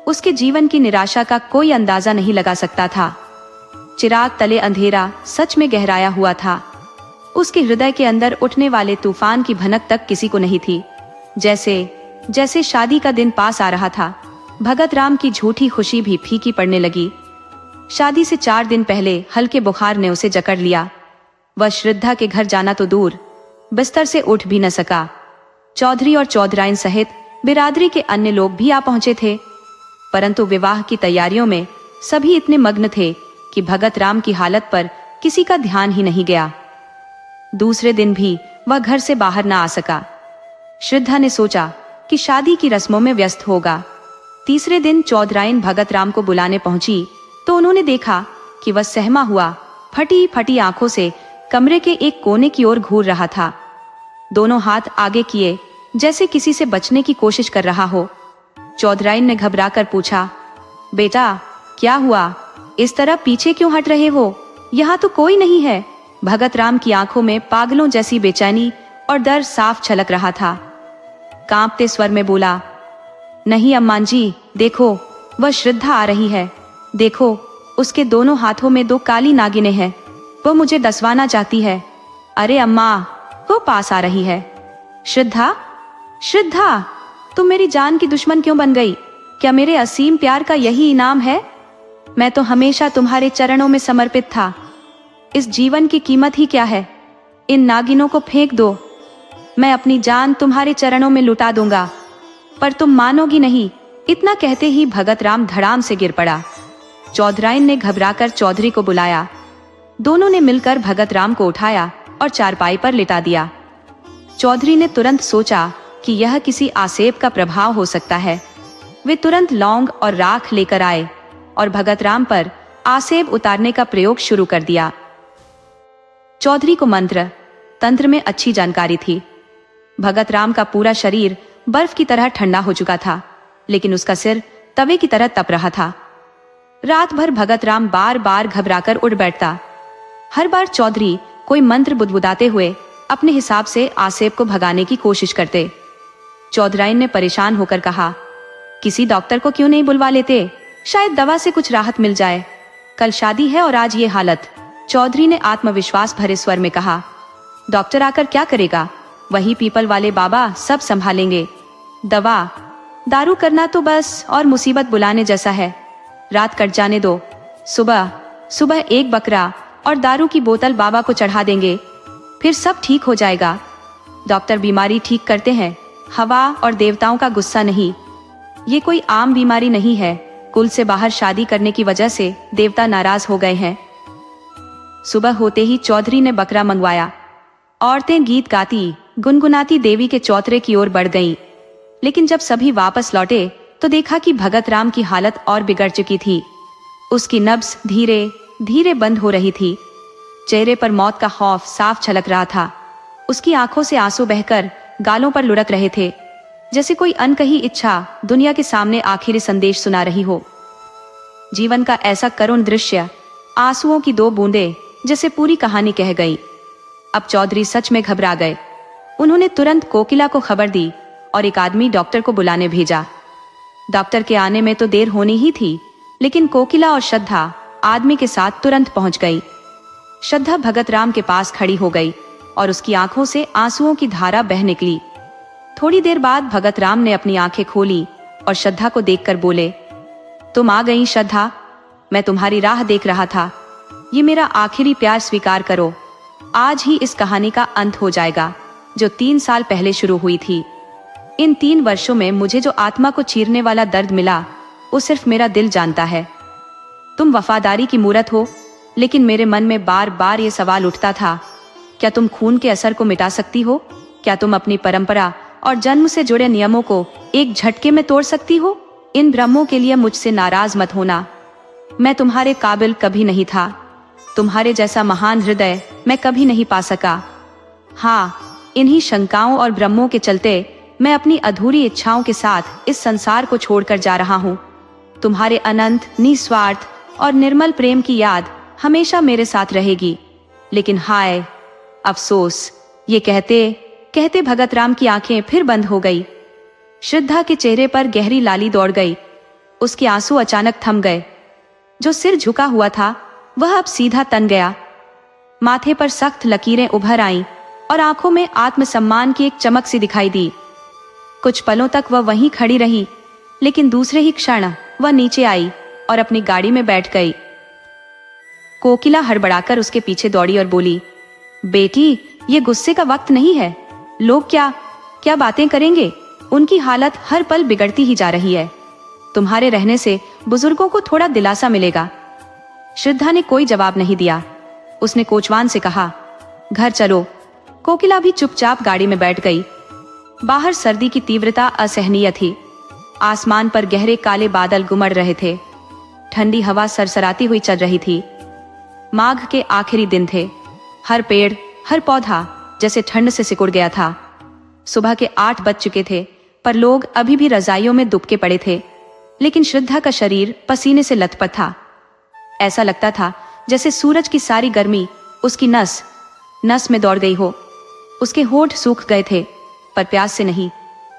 उसके जीवन की निराशा का कोई अंदाजा नहीं लगा सकता था। चिराग तले अंधेरा सच में गहराया हुआ था। उसके हृदय के अंदर उठने वाले तूफान की भनक तक किसी को नहीं थी। जैसे शादी का दिन पास आ रहा था, भगत राम की झूठी खुशी भी फीकी पड़ने लगी। शादी से 4 दिन पहले हल्के बुखार ने उसे जकड़ लिया। वह श्रद्धा के घर जाना तो दूर, बिस्तर से उठ भी न सका। चौधरी और चौधराइन सहित बिरादरी के अन्य लोग भी आ पहुंचे थे, परंतु विवाह की तैयारियों में सभी इतने मग्न थे कि भगत राम की हालत पर किसी का ध्यान ही नहीं गया। दूसरे दिन भी वह घर से बाहर ना आ सका। श्रद्धा ने सोचा कि शादी की रस्मों में व्यस्त होगा। तीसरे दिन चौधराइन भगत राम को बुलाने पहुंची तो उन्होंने देखा कि वह सहमा हुआ फटी फटी आंखों से कमरे के एक कोने की ओर घूर रहा था। दोनों हाथ आगे किए जैसे किसी से बचने की कोशिश कर रहा हो। चौधराइन ने घबराकर पूछा, बेटा क्या हुआ, इस तरह पीछे क्यों हट रहे हो? यहाँ तो कोई नहीं है। भगत राम की आंखों में पागलों जैसी बेचैनी और डर साफ छलक रहा था। कांपते स्वर में बोला, नहीं अम्मां जी, देखो वह श्रद्धा आ रही है। देखो उसके दोनों हाथों में 2 काली नागिनें हैं। वो मुझे दसवाना चाहती है। अरे अम्मा, वो पास आ रही है। श्रद्धा, श्रद्धा, तुम मेरी जान की दुश्मन क्यों बन गई? क्या मेरे असीम प्यार का यही इनाम है? मैं तो हमेशा तुम्हारे चरणों में समर्पित था। इस जीवन की कीमत ही क्या है? इन नागिनों को फेंक दो, मैं अपनी जान तुम्हारे चरणों में लुटा दूंगा। पर तुम मानोगी नहीं। इतना कहते ही भगत राम धड़ाम से गिर पड़ा। चौधराइन ने घबराकर चौधरी को बुलाया। दोनों ने मिलकर भगत राम को उठाया और चारपाई पर लिटा दिया। चौधरी ने तुरंत सोचा कि यह किसी आसेब का प्रभाव हो सकता है। वे तुरंत लौंग और राख लेकर आए और भगत राम पर आसेब उतारने का प्रयोग शुरू कर दिया। चौधरी को मंत्र तंत्र में अच्छी जानकारी थी। भगत राम का पूरा शरीर बर्फ की तरह ठंडा हो चुका था, लेकिन उसका सिर तवे की तरह तप रहा था। रात भर भगत राम बार बार घबराकर उठ बैठता। हर बार चौधरी कोई मंत्र बुदबुदाते हुए अपने हिसाब से आसेब को भगाने की कोशिश करते। चौधराइन ने परेशान होकर कहा, किसी डॉक्टर को क्यों नहीं बुलवा लेते? शायद दवा से कुछ राहत मिल जाए। कल शादी है और आज ये हालत। चौधरी ने आत्मविश्वास भरे स्वर में कहा, डॉक्टर आकर क्या करेगा? वही पीपल वाले बाबा सब संभालेंगे। दवा दारू करना तो बस और मुसीबत बुलाने जैसा है। रात कट जाने दो, सुबह सुबह 1 बकरा और दारू की बोतल बाबा को चढ़ा देंगे, फिर सब ठीक हो जाएगा। डॉक्टर बीमारी ठीक करते हैं, हवा और देवताओं का गुस्सा नहीं। ये कोई आम बीमारी नहीं है। कुल से बाहर शादी करने की वजह से देवता नाराज हो गए हैं। सुबह होते ही चौधरी ने बकरा मंगवाया। औरतें गीत गाती गुनगुनाती देवी के चौतरे की ओर बढ़ गईं। लेकिन जब सभी वापस लौटे तो देखा कि भगत राम की हालत और बिगड़ चुकी थी। उसकी नब्ज धीरे धीरे बंद हो रही थी। चेहरे पर मौत का खौफ साफ छलक रहा था। उसकी आंखों से आंसू बहकर गालों पर लुढ़क रहे थे, जैसे कोई अनकही इच्छा दुनिया के सामने आखिरी संदेश सुना रही हो। जीवन का ऐसा करुण दृश्य, आंसुओं की 2 बूंदें जैसे पूरी कहानी कह गई। अब चौधरी सच में घबरा गए। उन्होंने तुरंत कोकिला को खबर दी और एक आदमी डॉक्टर को बुलाने भेजा। डॉक्टर के आने में तो देर होनी ही थी, लेकिन कोकिला और श्रद्धा आदमी के साथ तुरंत पहुंच गई। श्रद्धा भगत राम के पास खड़ी हो गई और उसकी आंखों से आंसुओं की धारा बह निकली। थोड़ी देर बाद भगत राम ने अपनी आंखें खोली और श्रद्धा को देखकर बोले, तुम आ गई श्रद्धा, मैं तुम्हारी राह देख रहा था। ये मेरा आखिरी प्यार स्वीकार करो। आज ही इस कहानी का अंत हो जाएगा जो 3 साल पहले शुरू हुई थी। इन 3 वर्षों में मुझे जो आत्मा को चीरने वाला दर्द मिला, वो सिर्फ मेरा दिल जानता है। तुम वफादारी की मूरत हो, लेकिन मेरे मन में बार बार ये सवाल उठता था, क्या तुम खून के असर को मिटा सकती हो? क्या तुम अपनी परंपरा और जन्म से जुड़े नियमों को एक झटके में तोड़ सकती हो? इन भ्रमों के लिए मुझसे नाराज मत होना। मैं तुम्हारे काबिल कभी नहीं था। तुम्हारे जैसा महान हृदय मैं कभी नहीं पा सका। हाँ, इन्हीं शंकाओं और भ्रमों के चलते मैं अपनी अधूरी इच्छाओं के साथ इस संसार को छोड़कर जा रहा हूँ। तुम्हारे अनंत, निस्वार्थ और निर्मल प्रेम की याद हमेशा मेरे साथ रहेगी। लेकिन हाय अफसोस, ये कहते कहते भगत राम की आंखें फिर बंद हो गई। श्रद्धा के चेहरे पर गहरी लाली दौड़ गई। उसके आंसू अचानक थम गए। जो सिर झुका हुआ था वह अब सीधा तन गया। माथे पर सख्त लकीरें उभर आईं और आंखों में आत्मसम्मान की एक चमक सी दिखाई दी। कुछ पलों तक वह वहीं खड़ी रही, लेकिन दूसरे ही क्षण वह नीचे आई और अपनी गाड़ी में बैठ गई। कोकिला हड़बड़ाकर उसके पीछे दौड़ी और बोली, बेटी, ये गुस्से का वक्त नहीं है। लोग क्या क्या बातें करेंगे? उनकी हालत हर पल बिगड़ती ही जा रही है। तुम्हारे रहने से बुजुर्गों को थोड़ा दिलासा मिलेगा। श्रद्धा ने कोई जवाब नहीं दिया। उसने कोचवान से कहा, घर चलो। कोकिला भी चुपचाप गाड़ी में बैठ गई। बाहर सर्दी की तीव्रता असहनीय थी। आसमान पर गहरे काले बादल गुमड़ रहे थे। ठंडी हवा सरसराती हुई चल रही थी। माघ के आखिरी दिन थे। हर पेड़, हर पौधा जैसे ठंड से सिकुड़ गया था। सुबह के 8 बज चुके थे, पर लोग अभी भी रजाइयों में दुबके पड़े थे। लेकिन श्रद्धा का शरीर पसीने से लथपथ था। ऐसा लगता था जैसे सूरज की सारी गर्मी उसकी नस नस में दौड़ गई हो। उसके होंठ सूख गए थे, पर प्यास से नहीं,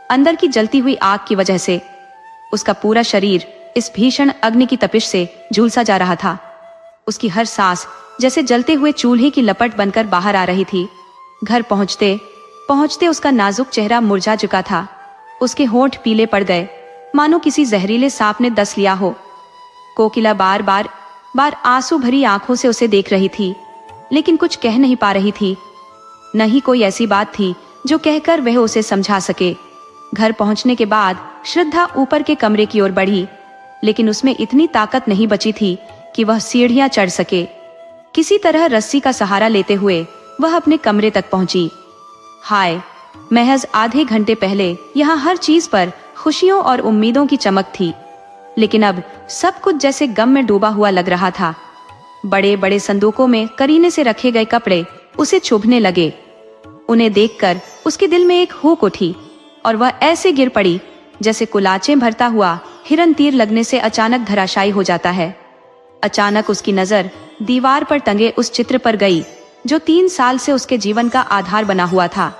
अंदर की जलती हुई आग की वजह से। उसका पूरा शरीर इस भीषण अग्नि की तपिश से झुलसा जा रहा था। उसकी हर सांस जैसे जलते हुए चूल्हे की लपट बनकर बाहर आ रही थी। घर पहुंचते पहुंचते उसका नाजुक चेहरा मुरझा चुका था। उसके होंठ पीले पड़ गए, मानो किसी जहरीले सांप ने डस लिया हो। कोकिला बार बार आंसू भरी आंखों से उसे देख रही थी, लेकिन कुछ कह नहीं पा रही थी। न ही कोई ऐसी बात थी जो कहकर वह उसे समझा सके। घर पहुंचने के बाद श्रद्धा ऊपर के कमरे की ओर बढ़ी, लेकिन उसमें इतनी ताकत नहीं बची थी कि वह सीढ़ियां चढ़ सके। किसी तरह रस्सी का सहारा लेते हुए वह अपने कमरे तक पहुंची। हाय, महज आधे घंटे पहले यहाँ हर चीज पर खुशियों और उम्मीदों की चमक थी, लेकिन अब सब कुछ जैसे गम में डूबा हुआ लग रहा था। बड़े बड़े संदूकों में करीने से रखे गए कपड़े उसे चुभने लगे। उन्हें देखकर उसके दिल में एक हुक उठी और वह ऐसे गिर पड़ी जैसे कुलाचें भरता हुआ हिरन तीर लगने से अचानक धराशायी हो जाता है। अचानक उसकी नजर दीवार पर टंगे उस चित्र पर गई जो 3 साल से उसके जीवन का आधार बना हुआ था।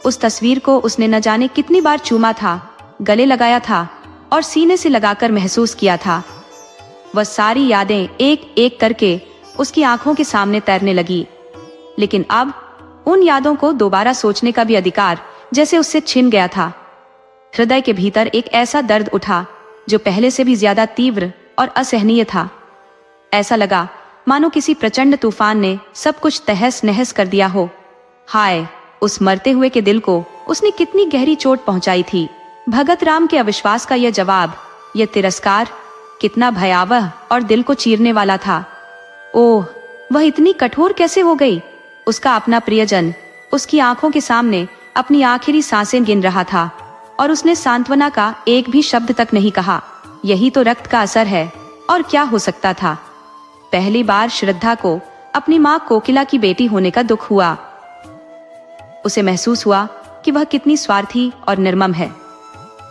उस तस्वीर को उसने न जाने कितनी बार चूमा था, गले लगाया था और सीने से लगाकर महसूस किया था। वह सारी यादें एक एक करके उसकी आंखों के सामने तैरने लगी, लेकिन अब उन यादों को दोबारा सोचने का भी अधिकार जैसे उससे छिन गया था। हृदय के भीतर एक ऐसा दर्द उठा जो पहले से भी ज्यादा तीव्र और असहनीय था। ऐसा लगा मानो किसी प्रचंड तूफान ने सब कुछ तहस नहस कर दिया हो। हाय, उस मरते हुए के दिल को उसने कितनी गहरी चोट पहुंचाई थी। भगत राम के अविश्वास का यह जवाब, यह तिरस्कार कितना भयावह और दिल को चीरने वाला था। ओह, वह इतनी कठोर कैसे हो गई। उसका अपना प्रियजन उसकी आंखों के सामने अपनी आखिरी सांसें गिन रहा था और उसने सांत्वना का एक भी शब्द तक नहीं कहा। यही तो रक्त का असर है, और क्या हो सकता था। पहली बार श्रद्धा को अपनी माँ कोकिला की बेटी होने का दुख हुआ। उसे महसूस हुआ कि वह कितनी स्वार्थी और निर्मम है।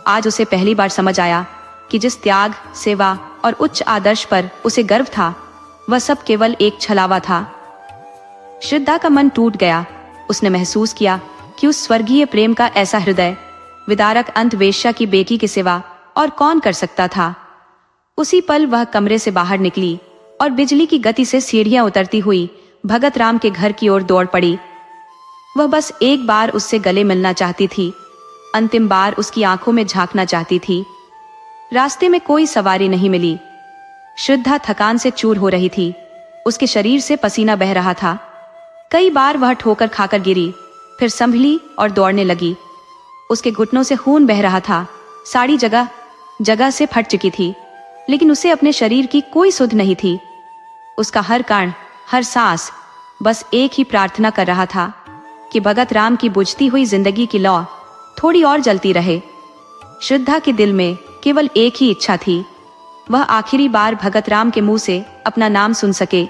आज उसे पहली बार समझ आया कि जिस त्याग, सेवा और उच्च आदर्श पर उसे गर्व था, वह सब केवल एक छलावा था। श्रद्धा का मन टूट गया। उसने महसूस किया कि उस स्वर्गीय प्रेम का ऐसा हृदय विदारक अंत वेश्या की बेटी के सिवा और कौन कर सकता था। उसी पल वह कमरे से बाहर निकली और बिजली की गति से सीढ़ियां उतरती हुई भगत राम के घर की ओर दौड़ पड़ी। वह बस एक बार उससे गले मिलना चाहती थी, अंतिम बार उसकी आंखों में झांकना चाहती थी। रास्ते में कोई सवारी नहीं मिली। श्रद्धा थकान से चूर हो रही थी। उसके शरीर से पसीना बह रहा था। कई बार वह ठोकर खाकर गिरी, फिर संभली और दौड़ने लगी। उसके घुटनों से खून बह रहा था। साड़ी जगह जगह से फट चुकी थी, लेकिन उसे अपने शरीर की कोई सुध नहीं थी। उसका हर कण, हर सांस बस एक ही प्रार्थना कर रहा था कि भगत राम की बुझती हुई जिंदगी की लौ थोड़ी और जलती रहे। श्रद्धा के दिल में केवल एक ही इच्छा थी, वह आखिरी बार भगत राम के मुंह से अपना नाम सुन सके।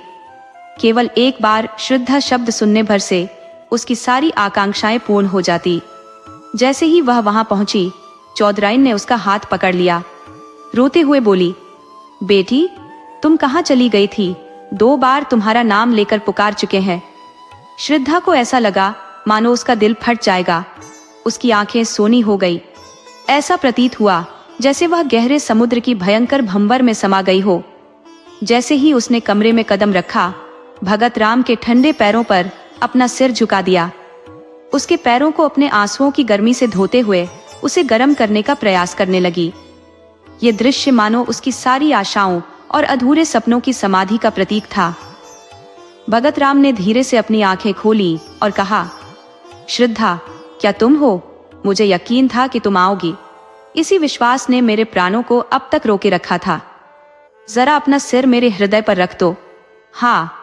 केवल एक बार श्रद्धा शब्द सुनने भर से उसकी सारी आकांक्षाएं पूर्ण हो जाती। जैसे ही वह वहां पहुंची, चौधराइन ने उसका हाथ पकड़ लिया। रोते हुए बोली, बेटी, तुम कहाँ चली गई थी? 2 बार तुम्हारा नाम लेकर पुकार चुके हैं। श्रद्धा को ऐसा लगा मानो उसका दिल फट जाएगा। उसकी आंखें सोनी हो गई। ऐसा प्रतीत हुआ जैसे वह गहरे समुद्र की भयंकर भंवर में समा गई हो। जैसे ही उसने कमरे में कदम रखा, भगत राम के ठंडे पैरों पर अपना सिर झुका दिया। उसके पैरों को अपने आंसुओं की गर्मी से धोते हुए उसे गर्म करने का प्रयास करने लगी। ये दृश्य मानो उसकी सारी आशाओं और अधूरे सपनों की समाधि का प्रतीक था। भगत राम ने धीरे से अपनी आंखें खोली और कहा, श्रद्धा, क्या तुम हो? मुझे यकीन था कि तुम आओगी। इसी विश्वास ने मेरे प्राणों को अब तक रोके रखा था। जरा अपना सिर मेरे हृदय पर रख दो। हाँ,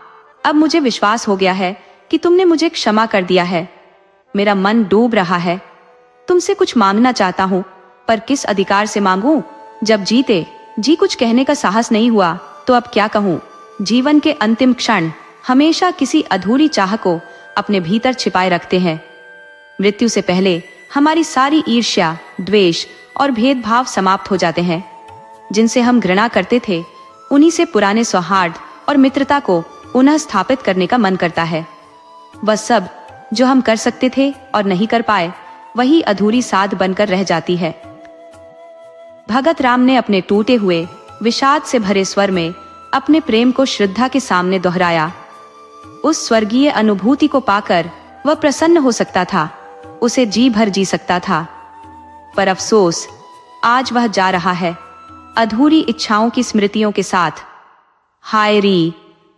अब मुझे विश्वास हो गया है कि तुमने मुझे क्षमा कर दिया है। मेरा मन डूब रहा है। तुमसे कुछ मांगना चाहता हूँ, पर किस अधिकार से मांगूं? जब जीते जी कुछ कहने का साहस नहीं हुआ तो अब क्या कहूँ। जीवन के अंतिम क्षण हमेशा किसी अधूरी चाह को अपने भीतर छिपाए रखते हैं। मृत्यु से पहले हमारी सारी ईर्ष्या, द्वेष और भेदभाव समाप्त हो जाते हैं। जिनसे हम घृणा करते थे, उन्हीं से पुराने सौहार्द और मित्रता को पुनः स्थापित करने का मन करता है। वह सब जो हम कर सकते थे और नहीं कर पाए, वही अधूरी साध बनकर रह जाती है। भगत राम ने अपने टूटे हुए, विषाद से भरे स्वर में अपने प्रेम को श्रद्धा के सामने दोहराया। उस स्वर्गीय अनुभूति को पाकर वह प्रसन्न हो सकता था, उसे जी भर जी सकता था। पर अफसोस, आज वह जा रहा है अधूरी इच्छाओं की स्मृतियों के साथ। हाय री,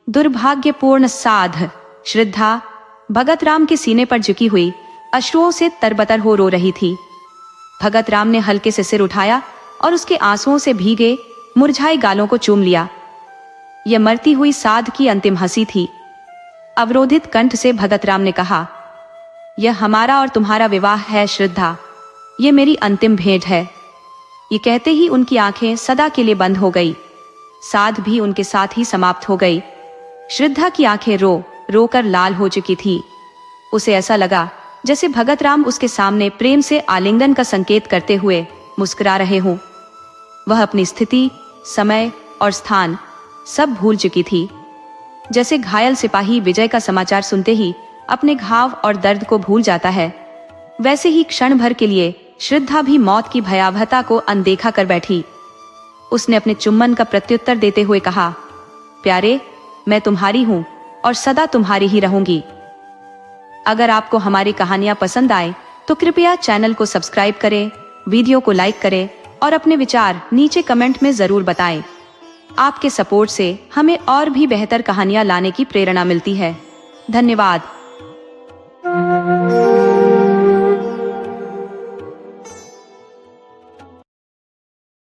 दुर्भाग्यपूर्ण साध। श्रद्धा भगत राम के सीने पर झुकी हुई अश्रुओं से तरबतर हो रो रही थी। भगत राम ने हल्के से सिर उठाया और उसके आंसुओं से भीगे मुरझाए गालों को चूम लिया। यह मरती हुई साध की अंतिम हंसी थी। अवरोधित कंठ से भगत राम ने कहा, यह हमारा और तुम्हारा विवाह है श्रद्धा, ये मेरी अंतिम भेंट है। ये कहते ही उनकी आंखें सदा के लिए बंद हो गई। साध भी उनके साथ ही समाप्त हो गई। श्रद्धा की आंखें रो रो कर लाल हो चुकी थी। उसे ऐसा लगा जैसे भगत राम उसके सामने प्रेम से आलिंगन का संकेत करते हुए मुस्कुरा रहे हों। वह अपनी स्थिति, समय और स्थान सब भूल चुकी थी। जैसे घायल सिपाही विजय का समाचार सुनते ही अपने घाव और दर्द को भूल जाता है, वैसे ही क्षण भर के लिए श्रद्धा भी मौत की भयावहता को अनदेखा कर बैठी। उसने अपने चुम्बन का प्रत्युत्तर देते हुए कहा, प्यारे, मैं तुम्हारी हूं और सदा तुम्हारी ही रहूंगी। अगर आपको हमारी कहानियां पसंद आए तो कृपया चैनल को सब्सक्राइब करें, वीडियो को लाइक करें और अपने विचार नीचे कमेंट में जरूर बताएं। आपके सपोर्ट से हमें और भी बेहतर कहानियां लाने की प्रेरणा मिलती है। धन्यवाद।